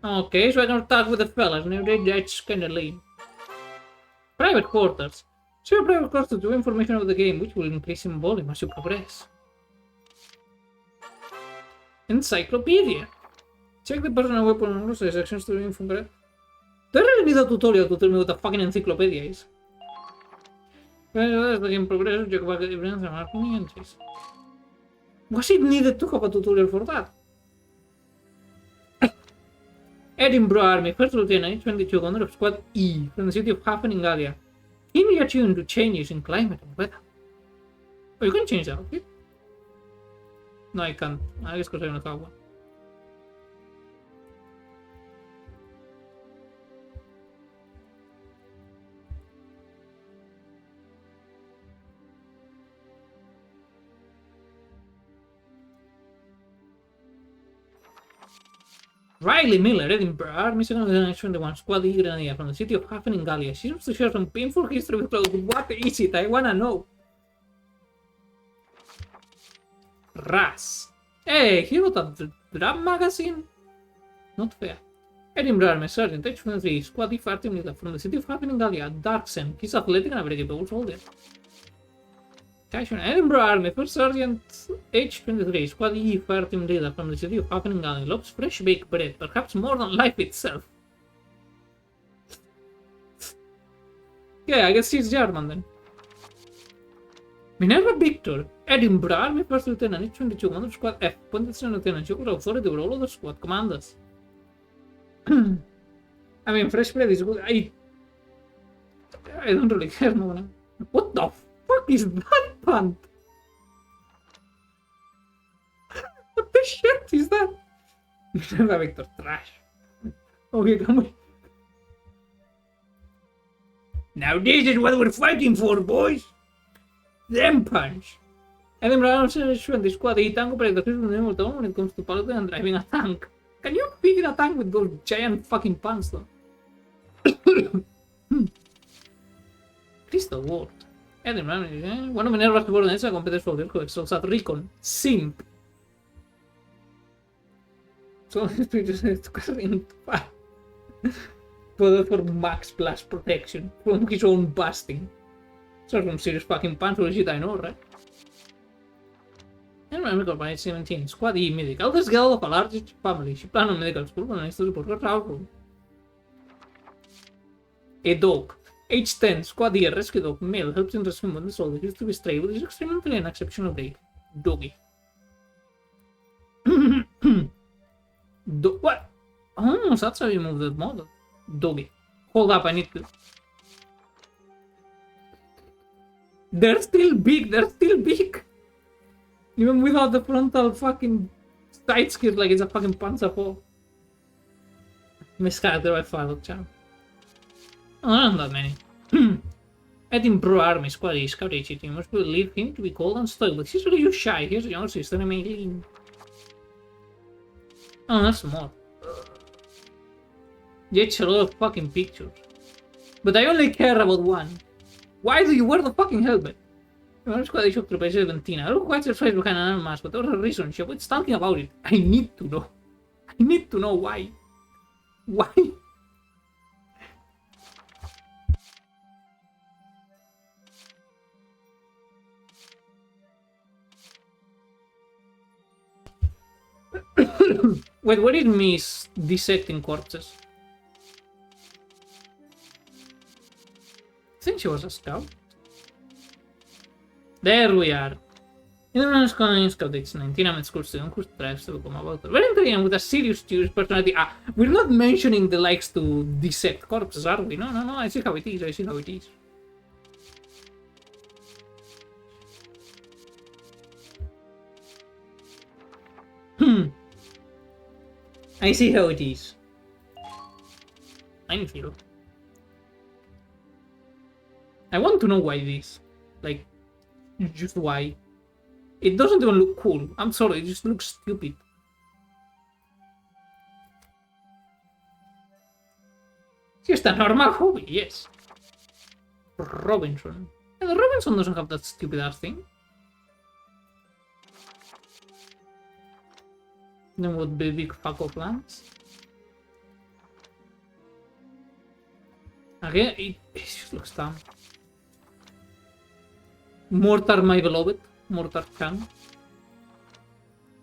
Okay, so I can talk with the fellas. Now that's kinda lame. Private quarters. Share private quarters to information of the game, which will increase in volume as you progress. Encyclopedia. Check the personal weapon and sections to info. Do I really need a tutorial to tell me what a fucking encyclopedia is? As the game progresses, check back evidence and mark any entries. Was it needed to have a tutorial for that? Edinburgh Army, First Lieutenant, 22, Commander of Squad E, from the city of Hafen in Galia. Keenly attuned to changes in climate and weather. Oh, you can change that, okay? No, I can't. I guess because I don't have one. Riley Miller, Edinburgh Army, second Lieutenant 21, Squad E Grenadier from the city of Hafen in Galia. She seems to share some painful history with Cloud. What is it? I wanna know. Ras. Hey, he wrote a drum magazine? Not fair. Edinburgh Army Sergeant H23, Squad E 13 Leader from the city of Hafen in Galia, Darksen. He's athletic and a very capable soldier. Edinburgh Army, First Sergeant H23, Squad E 13 Leader from the city of Hafen in Galia, loves fresh baked bread, perhaps more than life itself. Yeah, I guess he's German then. Minerva Victor, Edinburgh Army, First Lieutenant H22, Commander of Squad F, appointed Second Lieutenant, you could authority over all other squad commanders. I mean, fresh bread is good. I don't really care, no. What the fuck is that pant? What the shit is that? Minerva Victor, trash. Okay, come on. Now this is what we're fighting for, boys! Them punch! Edinburgh Army the Squad E tank operator is the name of the when it comes to piloting and driving a tank. Can you fit in a tank with those giant fucking pants though? Crystal Ward. Edinburgh, one of Minerva's subordinates, a competent soldier who excels at recon. Simp. So it's carrying for max blast protection from his own busting. So some serious fucking pants for shit I know, right? Medical by 17, Squad E medical. Eldest girl of a large family. She planned on medical school and needs to report her household. A dog. Age 10, Squad E, rescue dog, male, helps in rescuing when the soldier used to be stray with his extremely and exceptional break. Doggy. What? Oh, that's how you move that model. Doggy. Hold up, I need to... They're still big, they're still big! Even without the frontal fucking side skirt like it's a fucking Panzerfaust. Best character by far, Luciano. Oh, not that many. Adding pro army squad is courage. You must believe him to be cold and stoic, but he's really shy. Here's your sister, Emily. Oh, that's more. It's a lot of fucking pictures. But I only care about one. Why do you wear the fucking helmet? Remember squad issue to page 17. I don't know what's the face behind an mask, but there's a reason. She was talking about it. I need to know. I need to know why. Why? Wait, what did miss dissecting corpses? I think she was a scout. There we are. In Scout, it's 19, I'm at school student who strives to become a Valkyrie. Very intelligent with a serious personality. Ah, we're not mentioning the likes to dissect corpses, are we? No, I see how it is, I see how it is. I feel. I want to know why this. Like, just why. It doesn't even look cool. I'm sorry, it just looks stupid. Just a normal hobby, yes. Robinson. And the Robinson doesn't have that stupid ass thing. Then would be big fuck of lands. Again, it just looks dumb. Mortar, my beloved. Mortar can.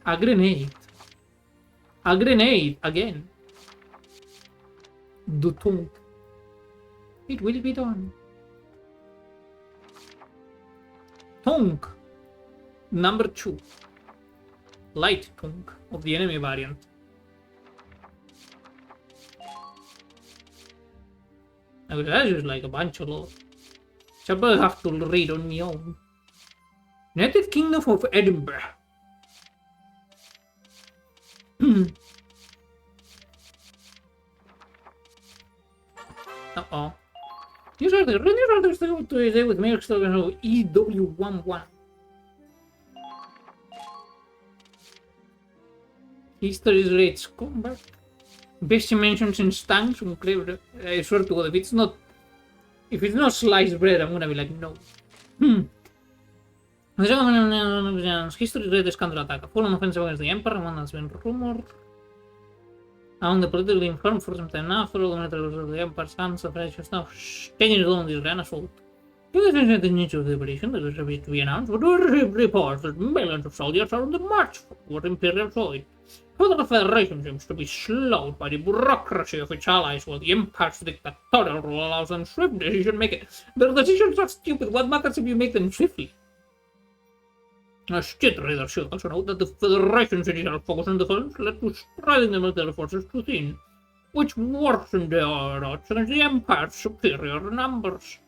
A grenade. A grenade again. The tongue. It will be done. Tongue. Number 2. Light tongue of the enemy variant. That's just like a bunch of lore. So I have to read on my own. United Kingdom of Edinburgh. Uh-oh. These are the still today with Mayor Stogan EW11. History's rates combat. Best mentions in stanks. I swear to God, if it's not sliced bread, I'm gonna be like, no. History rate is counter-attack. Full offensive against the Emperor, one has been rumored. Among the politically informed for some time now, for all the military of the Empire's hands, the precious now 10 years old is an assault. You can the nature of the operation that was supposed to be announced, but we received reports that millions of soldiers are on the march toward Imperial soil. However, the Federation seems to be slowed by the bureaucracy of its allies, while the Empire's dictatorial rule allows them swift decision-making. Their decisions are stupid. What matters if you make them swiftly? A state reader should also note that the Federation cities are focused on defense, led to spreading the military forces too thin, which worsened their odds against the Empire's superior numbers.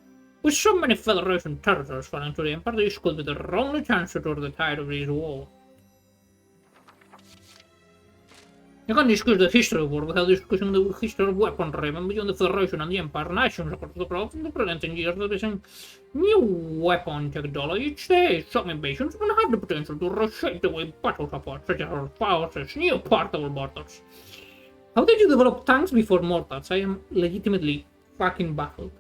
With so many Federation territories falling to the Empire, this could be their only chance to turn the tide of this war. You can discuss the history of war without discussing the history of weaponry, and beyond the Federation and the Empire, nations across the globe in the present years are facing new weapon technology each day. Some invasions will have the potential to reshape the way battles are fought, such as our forces, new portable mortars. How did you develop tanks before mortars? I am legitimately fucking baffled.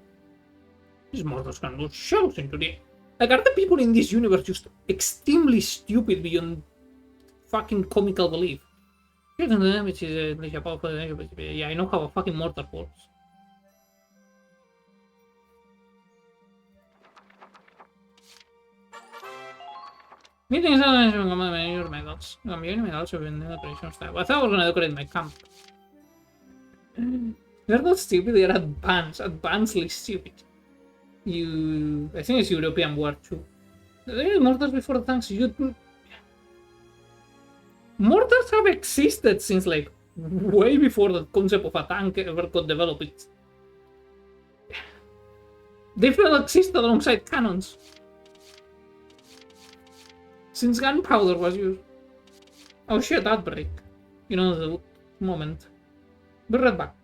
These mortars can do shells into the... Like, are the people in this universe just extremely stupid beyond fucking comical belief? Yeah, I know how a fucking mortar works. Meetings are your medals. Medals have been decoration style. I thought I was gonna decorate my camp. They're not stupid, they're advancedly stupid. I think it's European War 2. There are mortars before the tanks. Mortars have existed since like way before the concept of a tank ever got developed. They've existed alongside cannons since gunpowder was used. Oh shit, that break. You know the moment. Be right back.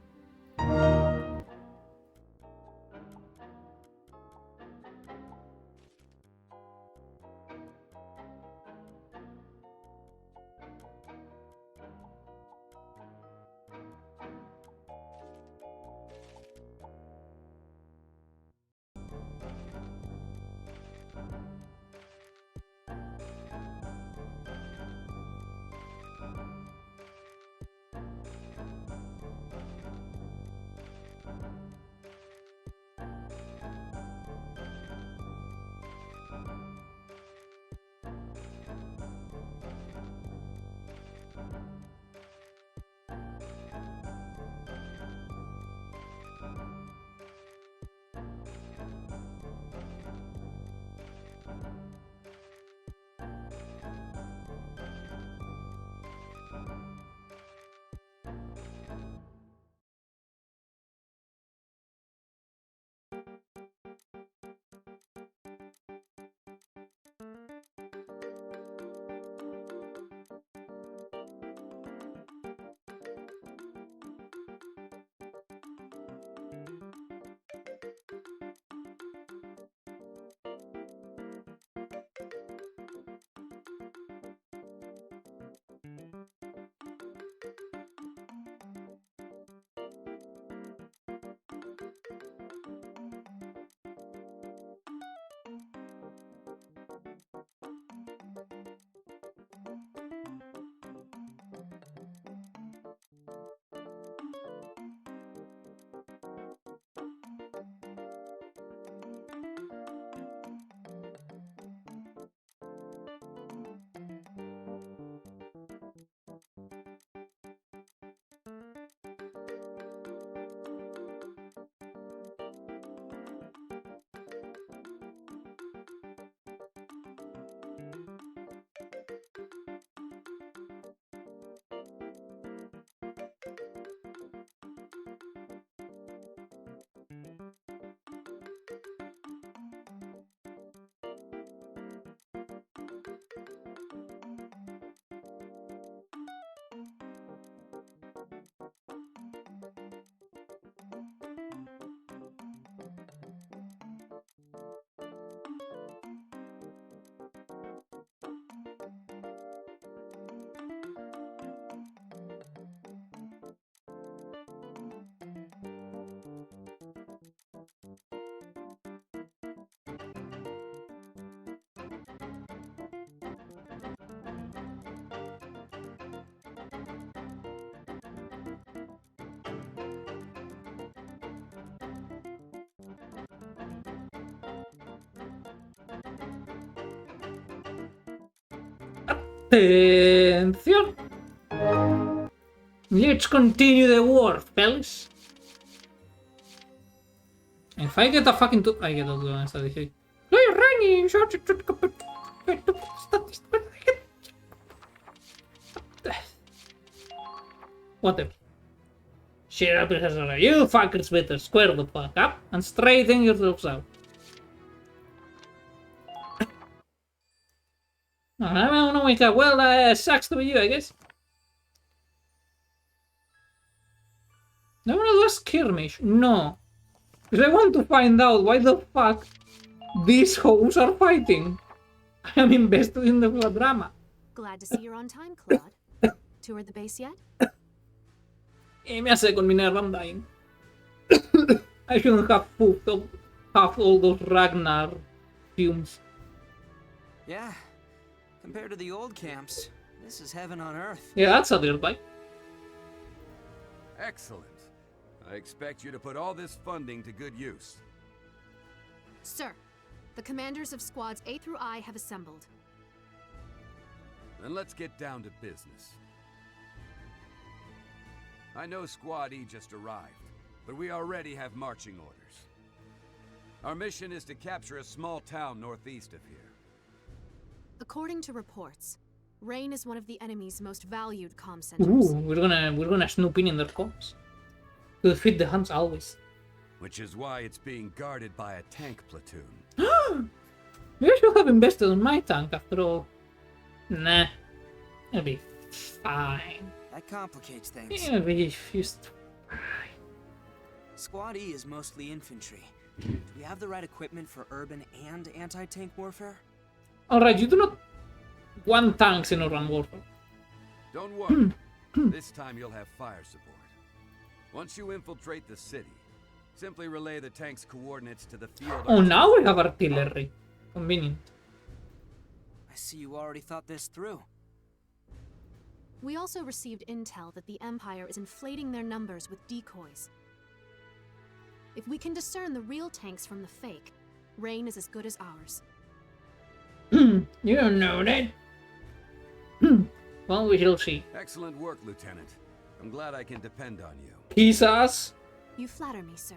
Atención. Let's continue the war, fellas. If I get a fucking I get a two on strategy. Whatever. Shut up, you fuckers better square the fuck up and straighten yourselves out. I don't know, wake up. Well, sucks to be you, I guess. I wanna do a skirmish. No. Because I want to find out why the fuck these hoes are fighting. I am invested in the drama. Glad to see you're on time, Claude. Toured the base yet? Me hace con Minerva, I'm dying. I shouldn't have have all those Ragnar fumes. Yeah, compared to the old camps, this is heaven on earth. Yeah, that's a dirt bike. Excellent. I expect you to put all this funding to good use. Sir, the commanders of squads A through I have assembled. Then let's get down to business. I know Squad E just arrived, but we already have marching orders. Our mission is to capture a small town northeast of here. According to reports, Rain is one of the enemy's most valued comm centers. Ooh, we're gonna snoop in their comms. To defeat the Huns always. Which is why it's being guarded by a tank platoon. Maybe I should have invested in my tank after all. Nah. It'll be fine. That complicates things. It'll be just fine. Squad E is mostly infantry. Do we have the right equipment for urban and anti-tank warfare? Alright, you do not want tanks in urban warfare. Don't worry. This time you'll have fire support. Once you infiltrate the city, simply relay the tank's coordinates to the field. Oh, now we have artillery. Convenient. I see you already thought this through. We also received intel that the Empire is inflating their numbers with decoys. If we can discern the real tanks from the fake, Reign is as good as ours. You don't know that. Well, we shall see. Excellent work, Lieutenant. I'm glad I can depend on you. Kiss us. You flatter me, sir.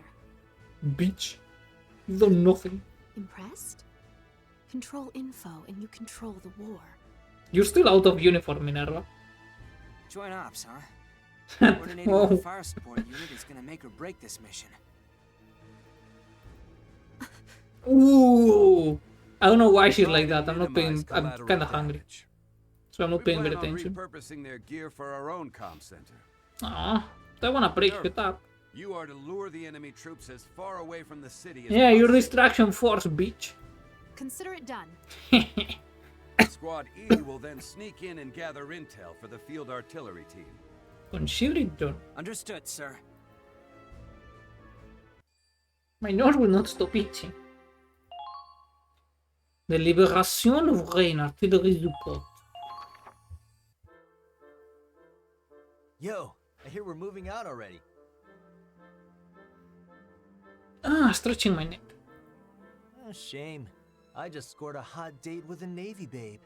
Bitch. You've done nothing. Impressed? Control info and you control the war. You're still out of uniform, Minerva. Joint ops, huh? Coordinating with the Whoa. fire support unit is gonna make or break this mission. Ooh. I don't know why she's like that. I'm not paying. I'm kind of hungry. So I'm not paying very We plan on attention. repurposing their gear for our own comm center. Aw. I wanna break it up. You are to lure the enemy troops as far away from the city as Yeah, you're possible. distraction force, bitch. Consider it done. Squad E will then sneak in and gather intel for the field artillery team. Consider it done. Understood, sir. My nose will not stop itching. The Liberation of Reign artillery support. Yo, I hear we're moving out already. Ah, stretching my neck. Oh, shame. I just scored a hot date with a Navy babe.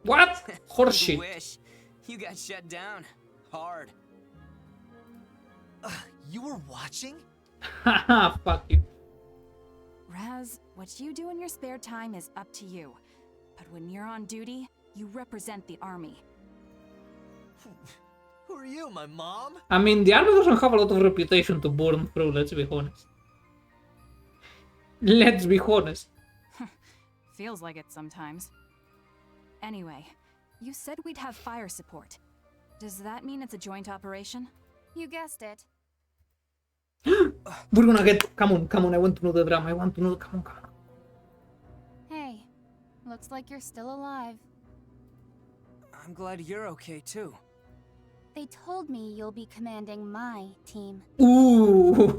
What? Horseshit. Wish. You got shut down. Hard. You were watching? Haha, fuck you. Raz, what you do in your spare time is up to you. But when you're on duty, you represent the army. Who are you, my mom? I mean, the army doesn't have a lot of reputation to burn through, let's be honest. Let's be honest. Feels like it sometimes. Anyway, you said we'd have fire support. Does that mean it's a joint operation? You guessed it. We're gonna get. Come on, I want to know the drama. I want to know. Come on. Hey, looks like you're still alive. I'm glad you're okay too. They told me you'll be commanding my team. Ooh.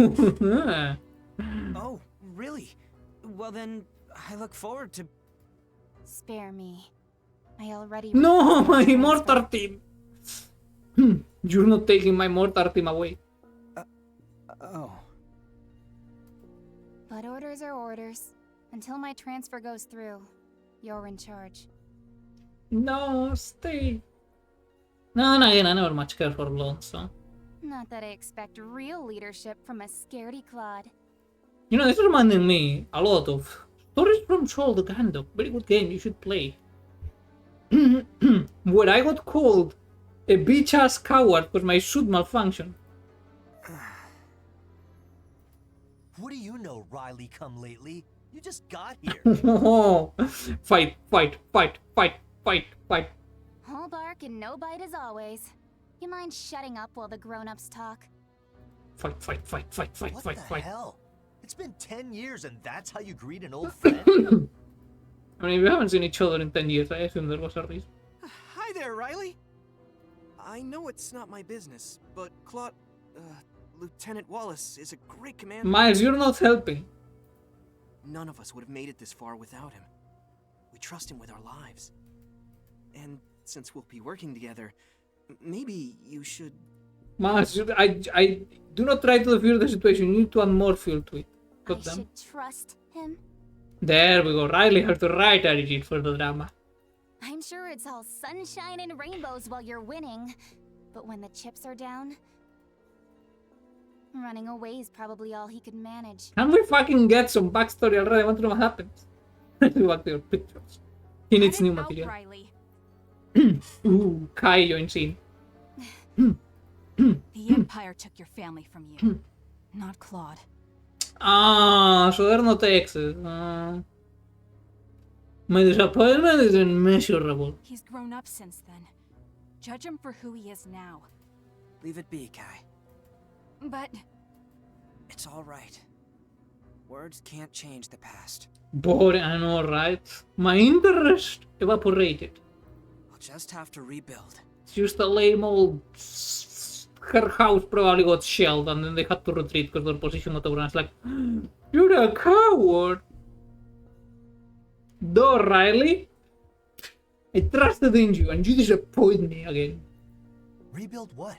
Oh, really? Well then, I look forward to... Spare me. I already... No, my mortar team. You're not taking my mortar team away. Oh. But orders are orders. Until my transfer goes through, you're in charge. No, stay. No, again, I never much care for Lone, so. Not that I expect real leadership from a scaredy Claude. You know, this reminded me a lot of Stories from Shoal the Gandalf. Very good game, you should play. Where I got called a bitch-ass coward because my suit malfunctioned. What do you know, Riley come lately? You just got here. Fight. All bark and no bite as always. You mind shutting up while the grown-ups talk? Fight. What the hell? It's been 10 years and that's how you greet an old friend? I mean, we haven't seen each other in 10 years. I assume there was a reason. Hi there, Riley. I know it's not my business, but Lieutenant Wallace is a great commander. Miles, you're not helping. None of us would have made it this far without him. We trust him with our lives. And since we'll be working together, maybe you should... Miles, I do not try to defuse the situation. You need to add more fuel to it. I should trust him? There we go. Riley has the right attitude for the drama. I'm sure it's all sunshine and rainbows while you're winning. But when the chips are down... running away is probably all he could manage. Can we fucking get some backstory already? I want to know what happens. Let's go back to your pictures. He needs new material. Riley. Ooh, Kai joins in. The Empire took your family from you, not Claude. Ah, so they're not exes. My disappointment is immeasurable. He's grown up since then. Judge him for who he is now. Leave it be, Kai. But It's all right. Words can't change the past. Boring, I know, right? My interest evaporated. I'll just have to rebuild. It's just a lame old... Her house probably got shelled and then they had to retreat because their position got overrun. It's like, you're a coward! Though, Riley, I trusted in you and you disappoint me again. Rebuild what?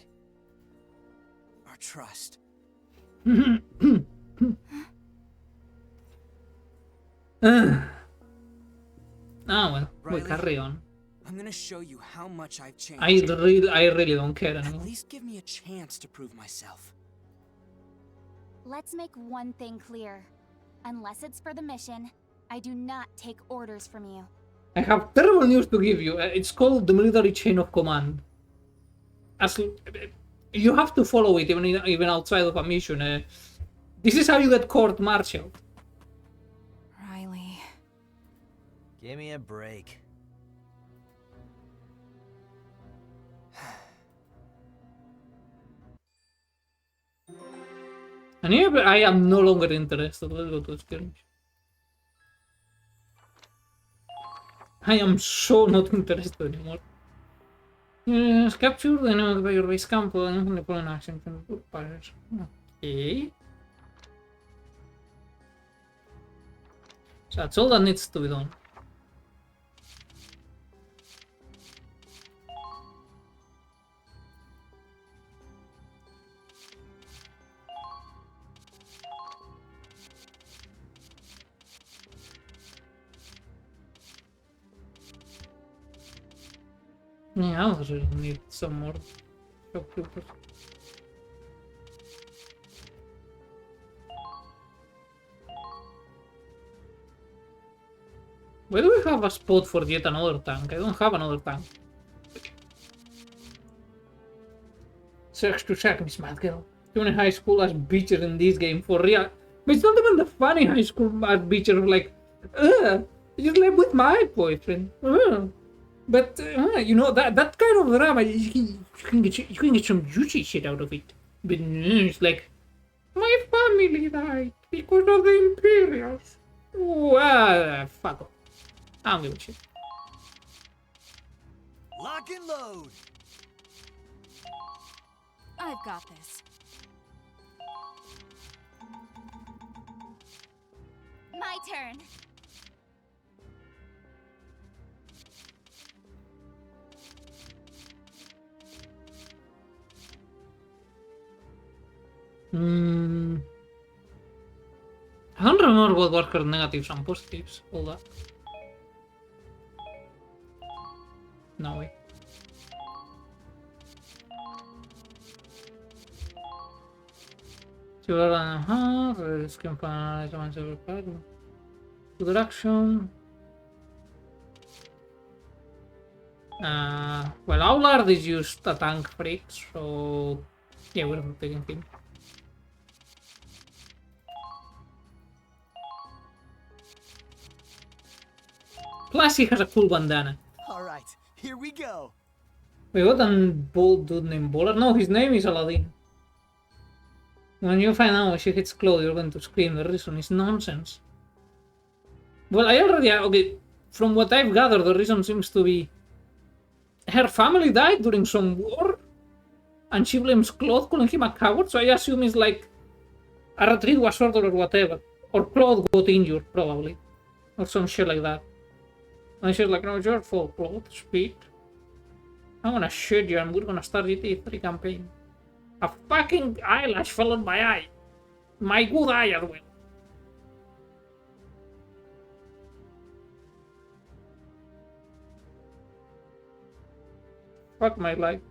Our trust. Well, Riley, we'll carry on. I'm gonna show you how much I've changed. I really don't care anymore. At least give me a chance to prove myself. Let's make one thing clear. Unless it's for the mission, I do not take orders from you. I have terrible news to give you. It's called the military chain of command. As you have to follow it even outside of a mission. This is how you get court-martialed. Riley. Give me a break. And here I am no longer interested. Let's go to the skirmish. I am so not interested anymore. Capture the enemy by your base camp and deploy an action from the pirates. Okay. So that's all that needs to be done. Yeah, I also need some more shock troopers. Why do we have a spot for yet another tank? I don't have another tank. Search to check, Miss Mad Girl. Too many high school as bitches in this game for real. But it's not even the funny high school as bitches of like, you slept with my boyfriend. But you know that kind of drama, you can get some juicy shit out of it. But it's like, my family died because of the Imperials. Oh, fuck off. I don't give a shit. Lock and load. I've got this. My turn. I don't remember what were her negatives and positives, all that. No way. Risk can finalize a several parts. Good action. Well, Aulard is used a tank freak, so yeah, we're not taking him. Plus, he has a cool bandana. Alright, here we go. Wait, what a bold dude named Bowler? No, his name is Aladdin. When you find out when she hits Claude, you're going to scream. The reason is nonsense. Well, I already... Okay, from what I've gathered, the reason seems to be... Her family died during some war, and she blames Claude calling him a coward, so I assume it's like... A retreat was ordered or whatever. Or Claude got injured, probably. Or some shit like that. And she's like, no, it's your fault, Claude. Speak. I'm gonna shoot you and we're gonna start GTA 3 campaign. A fucking eyelash fell on my eye. My good eye as well. Fuck my life.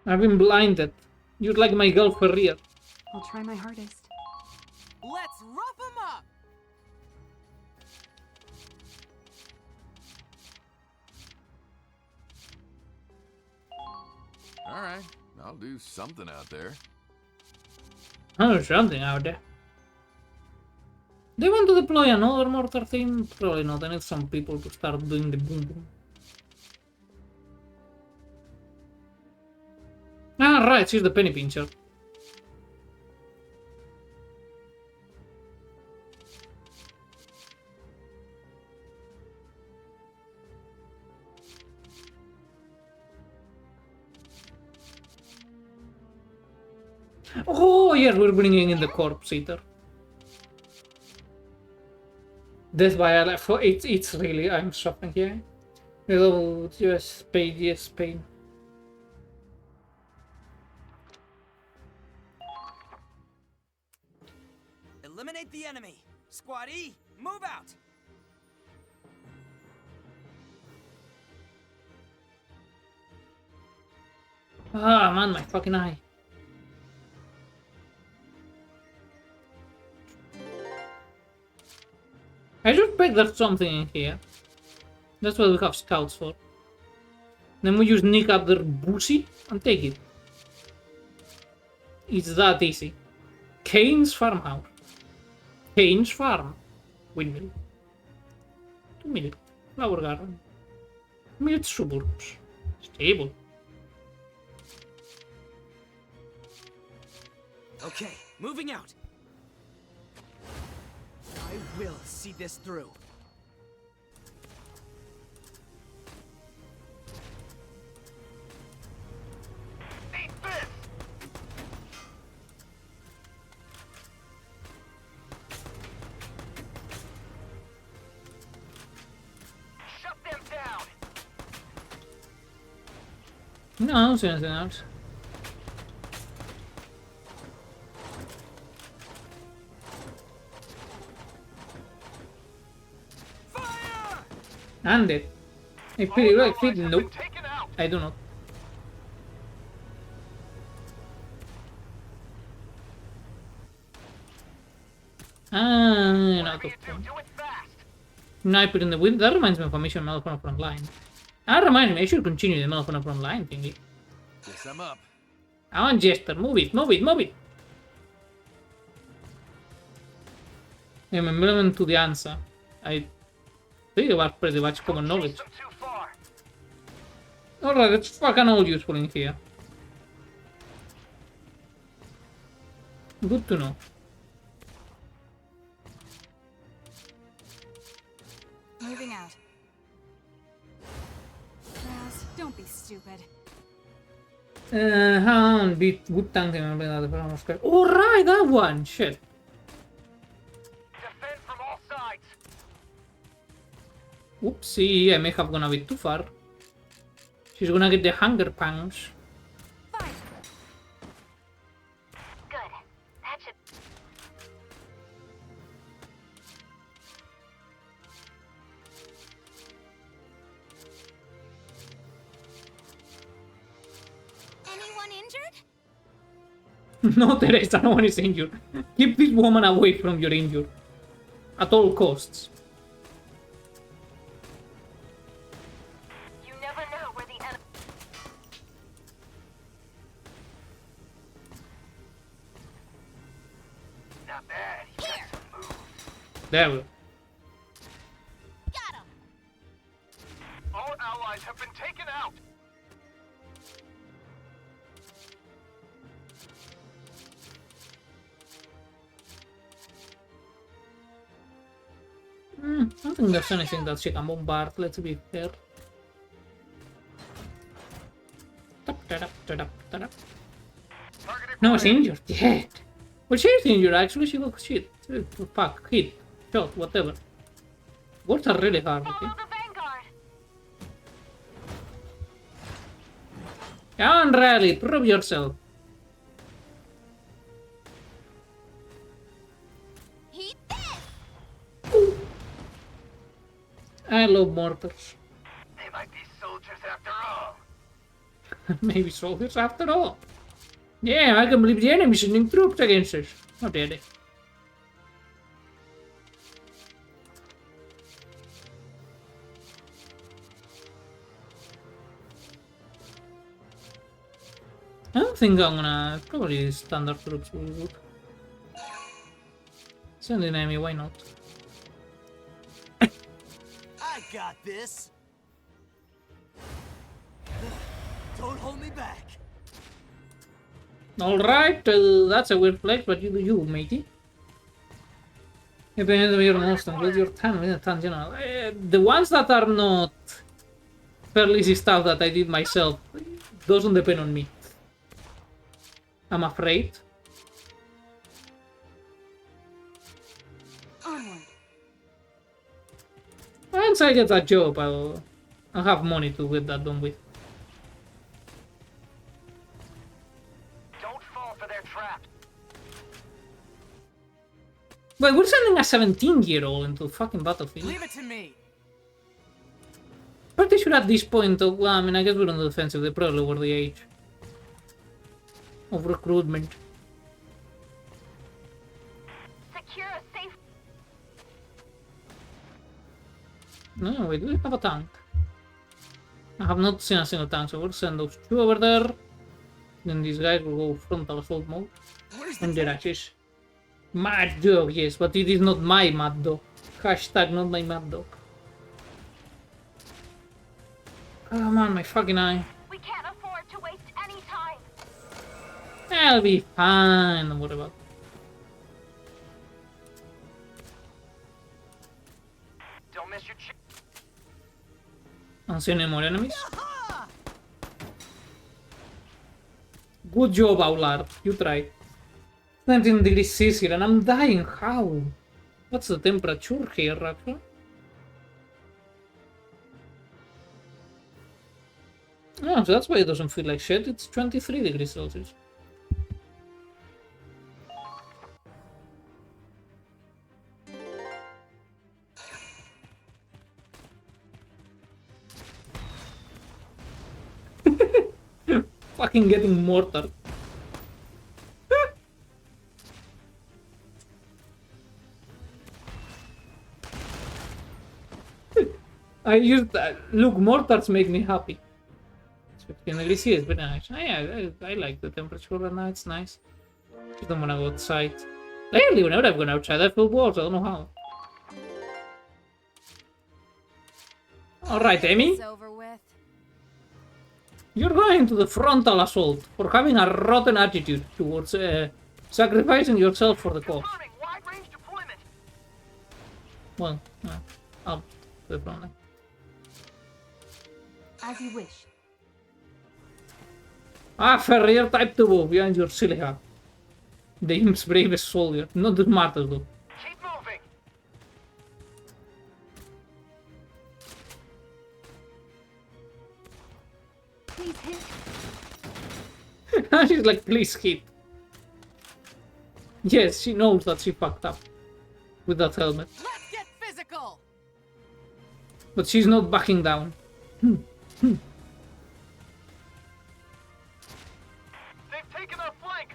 I've been blinded. You're like my girl for real. I'll try my hardest. Let's rough 'em up! Alright, I'll do something out there. Oh, something out there. They want to deploy another mortar team? Probably not. I need some people to start doing the boom boom. Ah, right, she's the penny pincher. Oh, yes, we're bringing in the corpse eater. Death by a life. It's really, I'm suffering here. Oh, yes, pain, yes, pain. Eliminate the enemy. Squad E, move out. Ah, man, my fucking eye. I suspect there's something in here. That's what we have scouts for. Then we just nick up their pussy and take it. It's that easy. Kane's farmhouse. Kane's farm. Windmill. 2 minute. Flower garden. Minute suburbs. Stable. Okay, moving out. I will see this through. No, I don't see anything else. And it. I pretty like fit. Nope. I do not. Ah, out of point. Sniper in the wind. That reminds me of a mission Medal of Honor Frontline. That reminds me, I should continue the Medal of Honor Frontline thingy. Guess I'm up. I want Jester. Move it, move it, move it. Remember to the answer. I think it was pretty much common knowledge. Alright, it's fucking all useful in here. Good to know. Moving out. Raz, don't be stupid. Hound beat good tank. Alright, that one. Shit. Defend from all sides. Oopsie, I may have gone a bit too far. She's gonna get the hunger pangs. Good. That should... Anyone injured? No, Teresa, no one is injured. Keep this woman away from your injury. At all costs. You never know where the enemy... Not bad. He got some moves. There we go. Got him. All allies have been taken out. I don't think there's anything that she can bombard, let's be fair. No, she's injured yet. Well, she's injured actually, she got shit. Fuck, hit, shot, whatever. Words are really hard, okay? Come on, Rally, prove yourself. I love mortars. They might be soldiers after all. Maybe soldiers after all. Yeah, I can believe the enemy is sending troops against us. How dare they? I don't think I'm gonna... Probably standard troops will be good. Send an enemy, why not? I got this. Don't hold me back. Alright, that's a weird flex, but you do you, matey. Depending on your most and your tan general. The ones that are not fairly easy stuff that I did myself doesn't depend on me. I'm afraid. Once I get that job, I'll have money to get that done with. Don't fall for their trap. Wait, we're sending a 17-year-old into the fucking battlefield. Leave it to me. Pretty sure at this point, well, I mean, I guess we're on the defensive, they probably lower the age of recruitment. Secure a safe. No, wait, do we have a tank? I have not seen a single tank, so we'll send those two over there. Then these guys will go frontal assault mode. And their ashes. Mad dog, yes, but it is not my mad dog. Hashtag not my mad dog. Come on, my fucking eye. We can't afford to waste any time. I'll be fine, don't worry about it. Don't miss your chance. Don't see any more enemies. Good job, Aulard. You tried. 19 degrees Celsius and I'm dying. How? What's the temperature here, actually? Oh, so that's why it doesn't feel like shit. It's 23 degrees Celsius. Fucking getting mortared. I used that. Look, mortars make me happy. 15 degrees here is very nice. I like the temperature right now, it's nice. Just don't wanna go outside. Lately, whenever I've gone outside, I feel bored, I don't know how. Alright, Amy. You're going to the frontal assault for having a rotten attitude towards sacrificing yourself for the cause. Well, I'll do it from there. As you wish. Ah, Ferrier type 2 behind your silly hat. The Imp's bravest soldier, not the smartest though. Keep moving. Please hit. She's like, please hit. Yes, she knows that she fucked up with that helmet. Let's get physical. But she's not backing down. They've taken our flank.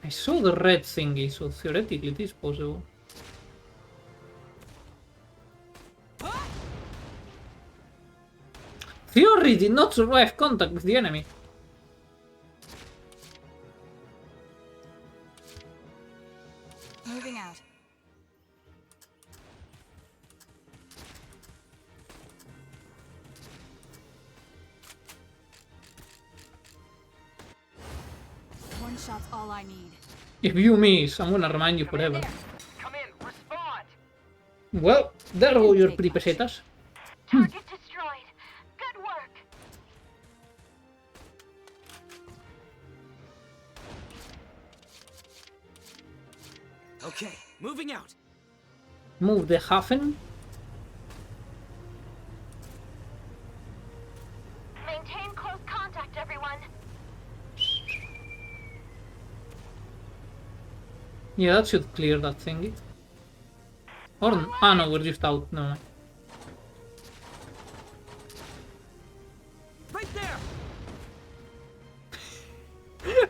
I saw the red thingy, so theoretically it is possible. Theory did not survive contact with the enemy. Moving out. One shot's all I need. If you miss, I'm gonna remind you forever. Come in, respond. Well, there go your pretty pesetas. Target destroyed. Good work. Okay, moving out. Move the Hafen. Maintain close contact, everyone. Yeah, that should clear that thingy. Or no, we're just out. No. Right there.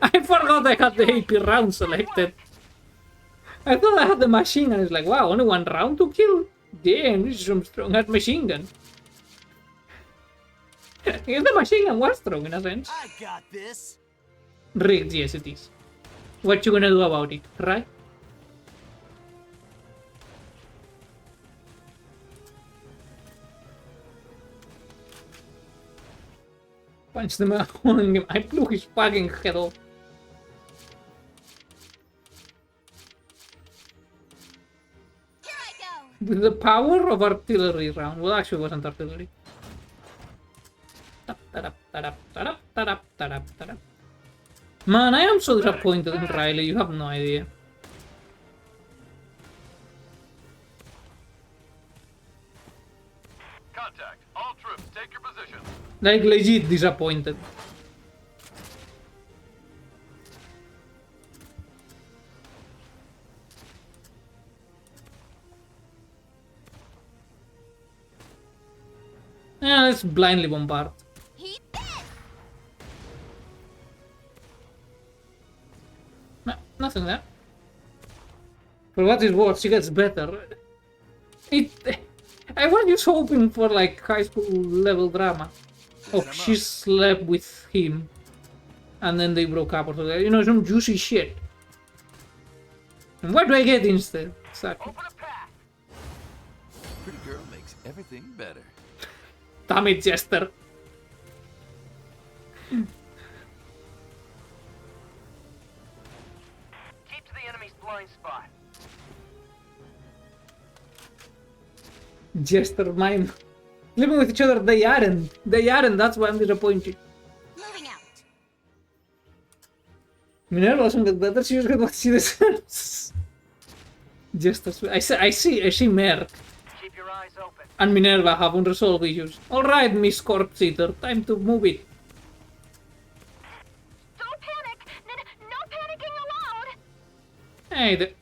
I forgot I had the AP round selected. I thought I had the machine gun. It's like, wow, only one round to kill? Damn, this is some strong-ass machine gun. If the machine gun was strong in a sense. I got this. Rigged, yes it is. What you gonna do about it, right? Punch them out on him. I blew his fucking head off. With the power of artillery round. Well, actually, it wasn't artillery. Man, I am so disappointed in Riley, you have no idea. Contact. All troops, take your position. Like, legit disappointed. Yeah, let's blindly bombard. No, nothing there. For what is worth, she gets better. I was just hoping for like high school level drama. Oh, she slept with him. And then they broke up or something. You know, some juicy shit. And what do I get instead? Exactly. Pretty girl makes everything better. Damn it, Jester. Keep to the enemy's blind spot. Jester, mine. Living with each other, they aren't. They aren't, that's why I'm disappointed. Moving out. Minerva doesn't get better, she just got what she deserves. Jester, I see Merc. Keep your eyes open. And Minerva have unresolved issues. Alright, Miss Corpse Eater, time to move it. Don't panic! No panicking allowed! Hey,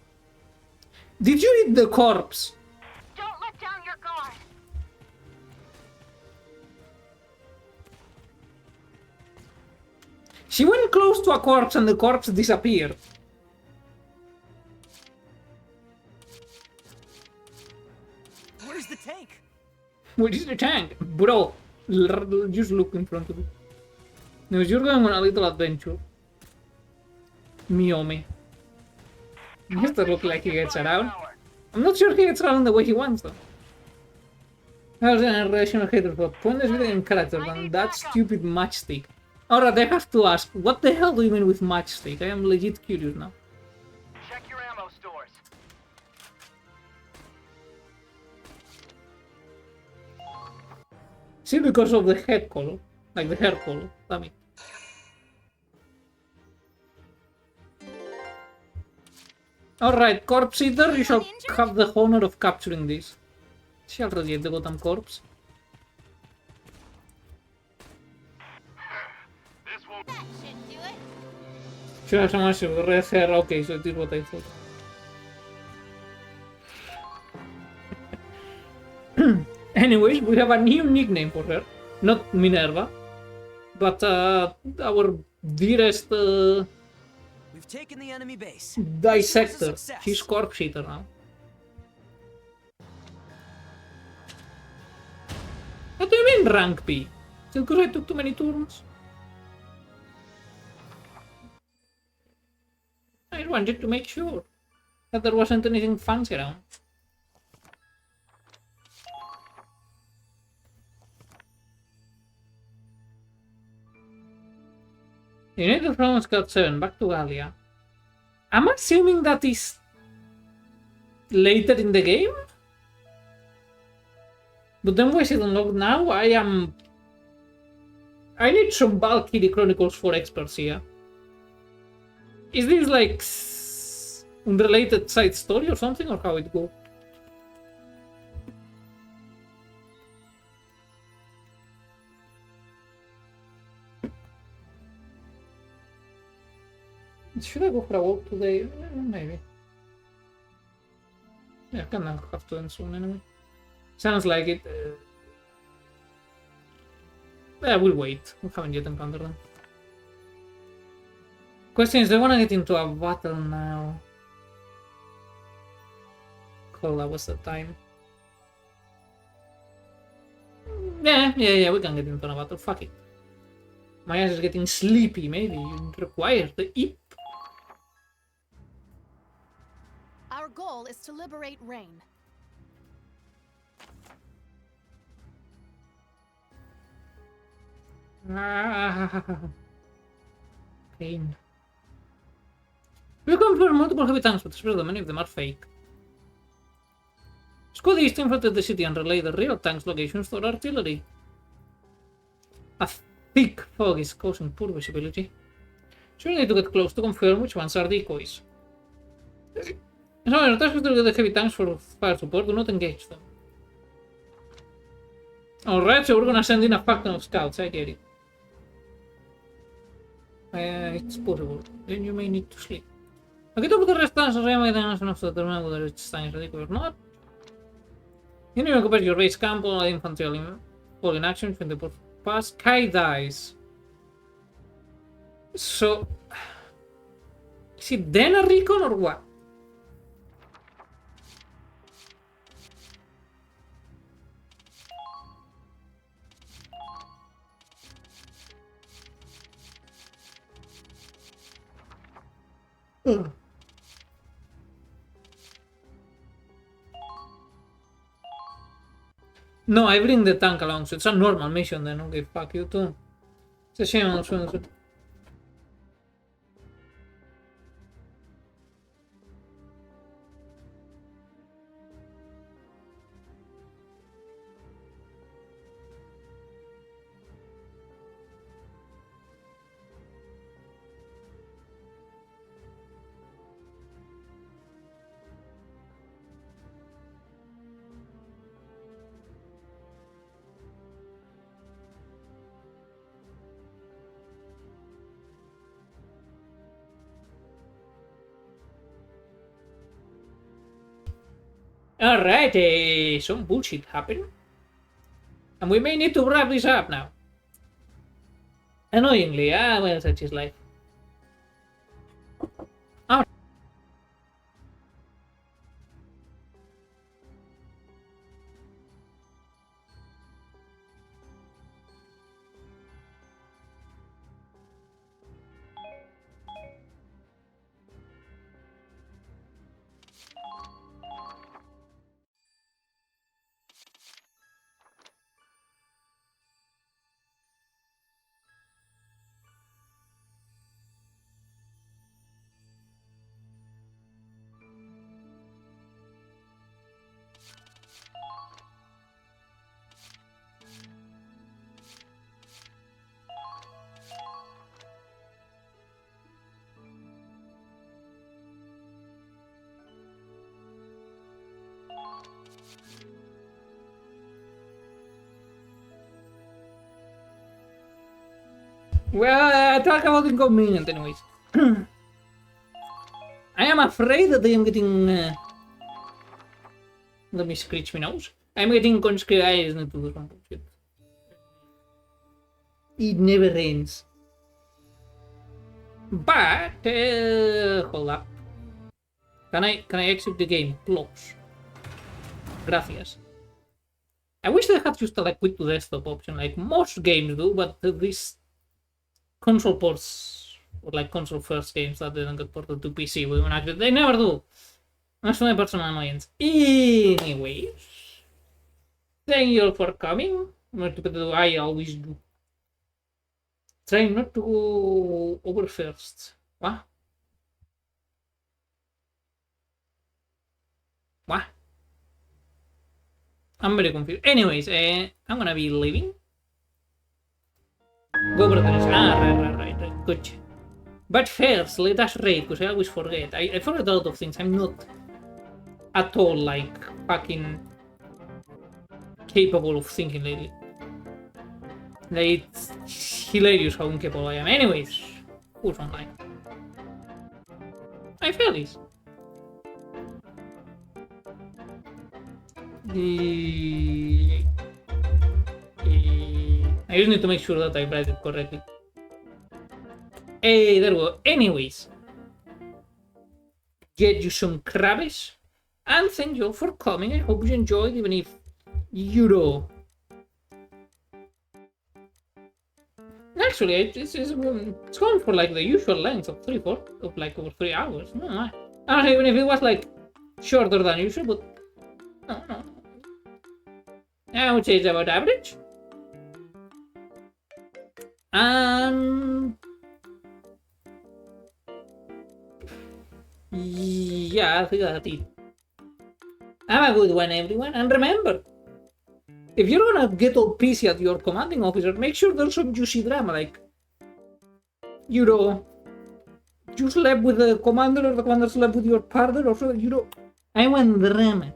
did you eat the corpse? Don't let down your guard! She went close to a corpse and the corpse disappeared. Where's the tank? Where is the tank? Bro, just look in front of you. No, you're going on a little adventure. Miomi. He has to look like he gets around. I'm not sure he gets around the way he wants though. There's an irrational hatred for pointless video in character than that stupid matchstick. Alright, I have to ask, what the hell do you mean with matchstick? I am legit curious now. Check your ammo stores. See, because of the head color. Like the hair color, damn it. Alright, Corpse Eater, you shall have the honor of capturing this. She already ate the bottom corpse. That should do it. She has a massive red hair, okay, so it is what I thought. Anyways, we have a new nickname for her. Not Minerva, but our dearest We've taken the enemy base. dissector. She's Corpse Eater now. What do you mean rank P? Is it because I took too many turns? I wanted to make sure that there wasn't anything fancy around. United from Scout 7, back to Gallia. I'm assuming that is later in the game? But then why is it unlocked now? I need some Valkyrie Chronicles for experts here. Is this like unrelated side story or something, or how it go? Should I go for a walk today? Maybe. Yeah, I can have to end soon anyway. Sounds like it. Yeah, we'll wait. We haven't yet encountered them. Question is, do I want to get into a battle now? Cool, that was the time. Yeah, we can get into a battle. Fuck it. My ass is getting sleepy. Maybe you require the eat. Our goal is to liberate Rain. Pain. We confirm multiple heavy tanks, but spread many of them are fake. Squad East infiltrate the city and relay the real tanks' locations for artillery. A thick fog is causing poor visibility. So you need to get close to confirm which ones are decoys. So when tasks to get the heavy tanks for fire support, do not engage them. Alright, so we're gonna send in a faction of scouts, I get it. It's possible. Then you may need to sleep. Aquí todo the rest of the enough to determine whether it's time is adequate or not. You need to compare your base camp or infantry all in action when the pass. Kai dies. So is it then a recon or what? No, I bring the tank along, so it's a normal mission then. Okay, fuck you too. It's a shame also. Alright, some bullshit happened. And we may need to wrap this up now. Annoyingly, well, such is life. Well, talk about inconvenient anyways. I am afraid that I am getting... let me scratch my nose. I'm getting conscribed into this one. It never ends. But, hold up. Can I exit the game? Close. Gracias. I wish they had just a quick to desktop option like most games do, but this console ports, or like console first games that didn't get ported to PC, they never do. That's my personal annoyance. Anyways, thank you all for coming. I always do. Try not to go over first. What? What? I'm very confused. Anyways, I'm gonna be leaving. Go brothers. Right. Good. But first, let us raid, because I always forget. I forget a lot of things. I'm not at all, like, fucking capable of thinking lately. Like, it's hilarious how incapable I am. Anyways, who's online? I feel this. I just need to make sure that I write it correctly. Hey, there we go. Anyways, get you some crabbies, and thank you all for coming. I hope you enjoyed, even if you know. Actually, it's going for like the usual length of over 3 hours. No, even if it was like shorter than usual, but no. I would say it's about average. Yeah, I think that's it. Have a good one, everyone, and remember, if you're gonna get all pissy at your commanding officer, make sure there's some juicy drama, like, you know, you slept with the commander or the commander slept with your partner or something, you know. I want drama.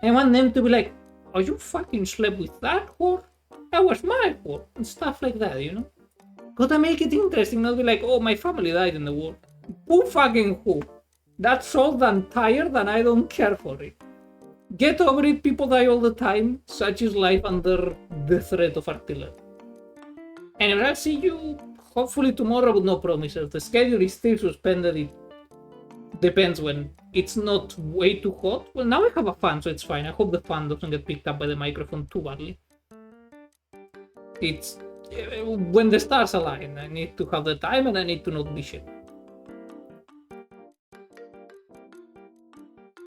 I want them to be like, oh, you fucking slept with that whore? That was my whore. And stuff like that, you know. Gotta make it interesting, not be like, oh, my family died in the war. Who fucking who? That's old and tired and I don't care for it. Get over it, people die all the time. Such is life under the threat of artillery. Anyway, I'll see you hopefully tomorrow with no promises. The schedule is still suspended. It depends when it's not way too hot. Well, now I have a fan, so it's fine. I hope the fan doesn't get picked up by the microphone too badly. It's when the stars align. I need to have the time and I need to not be shit.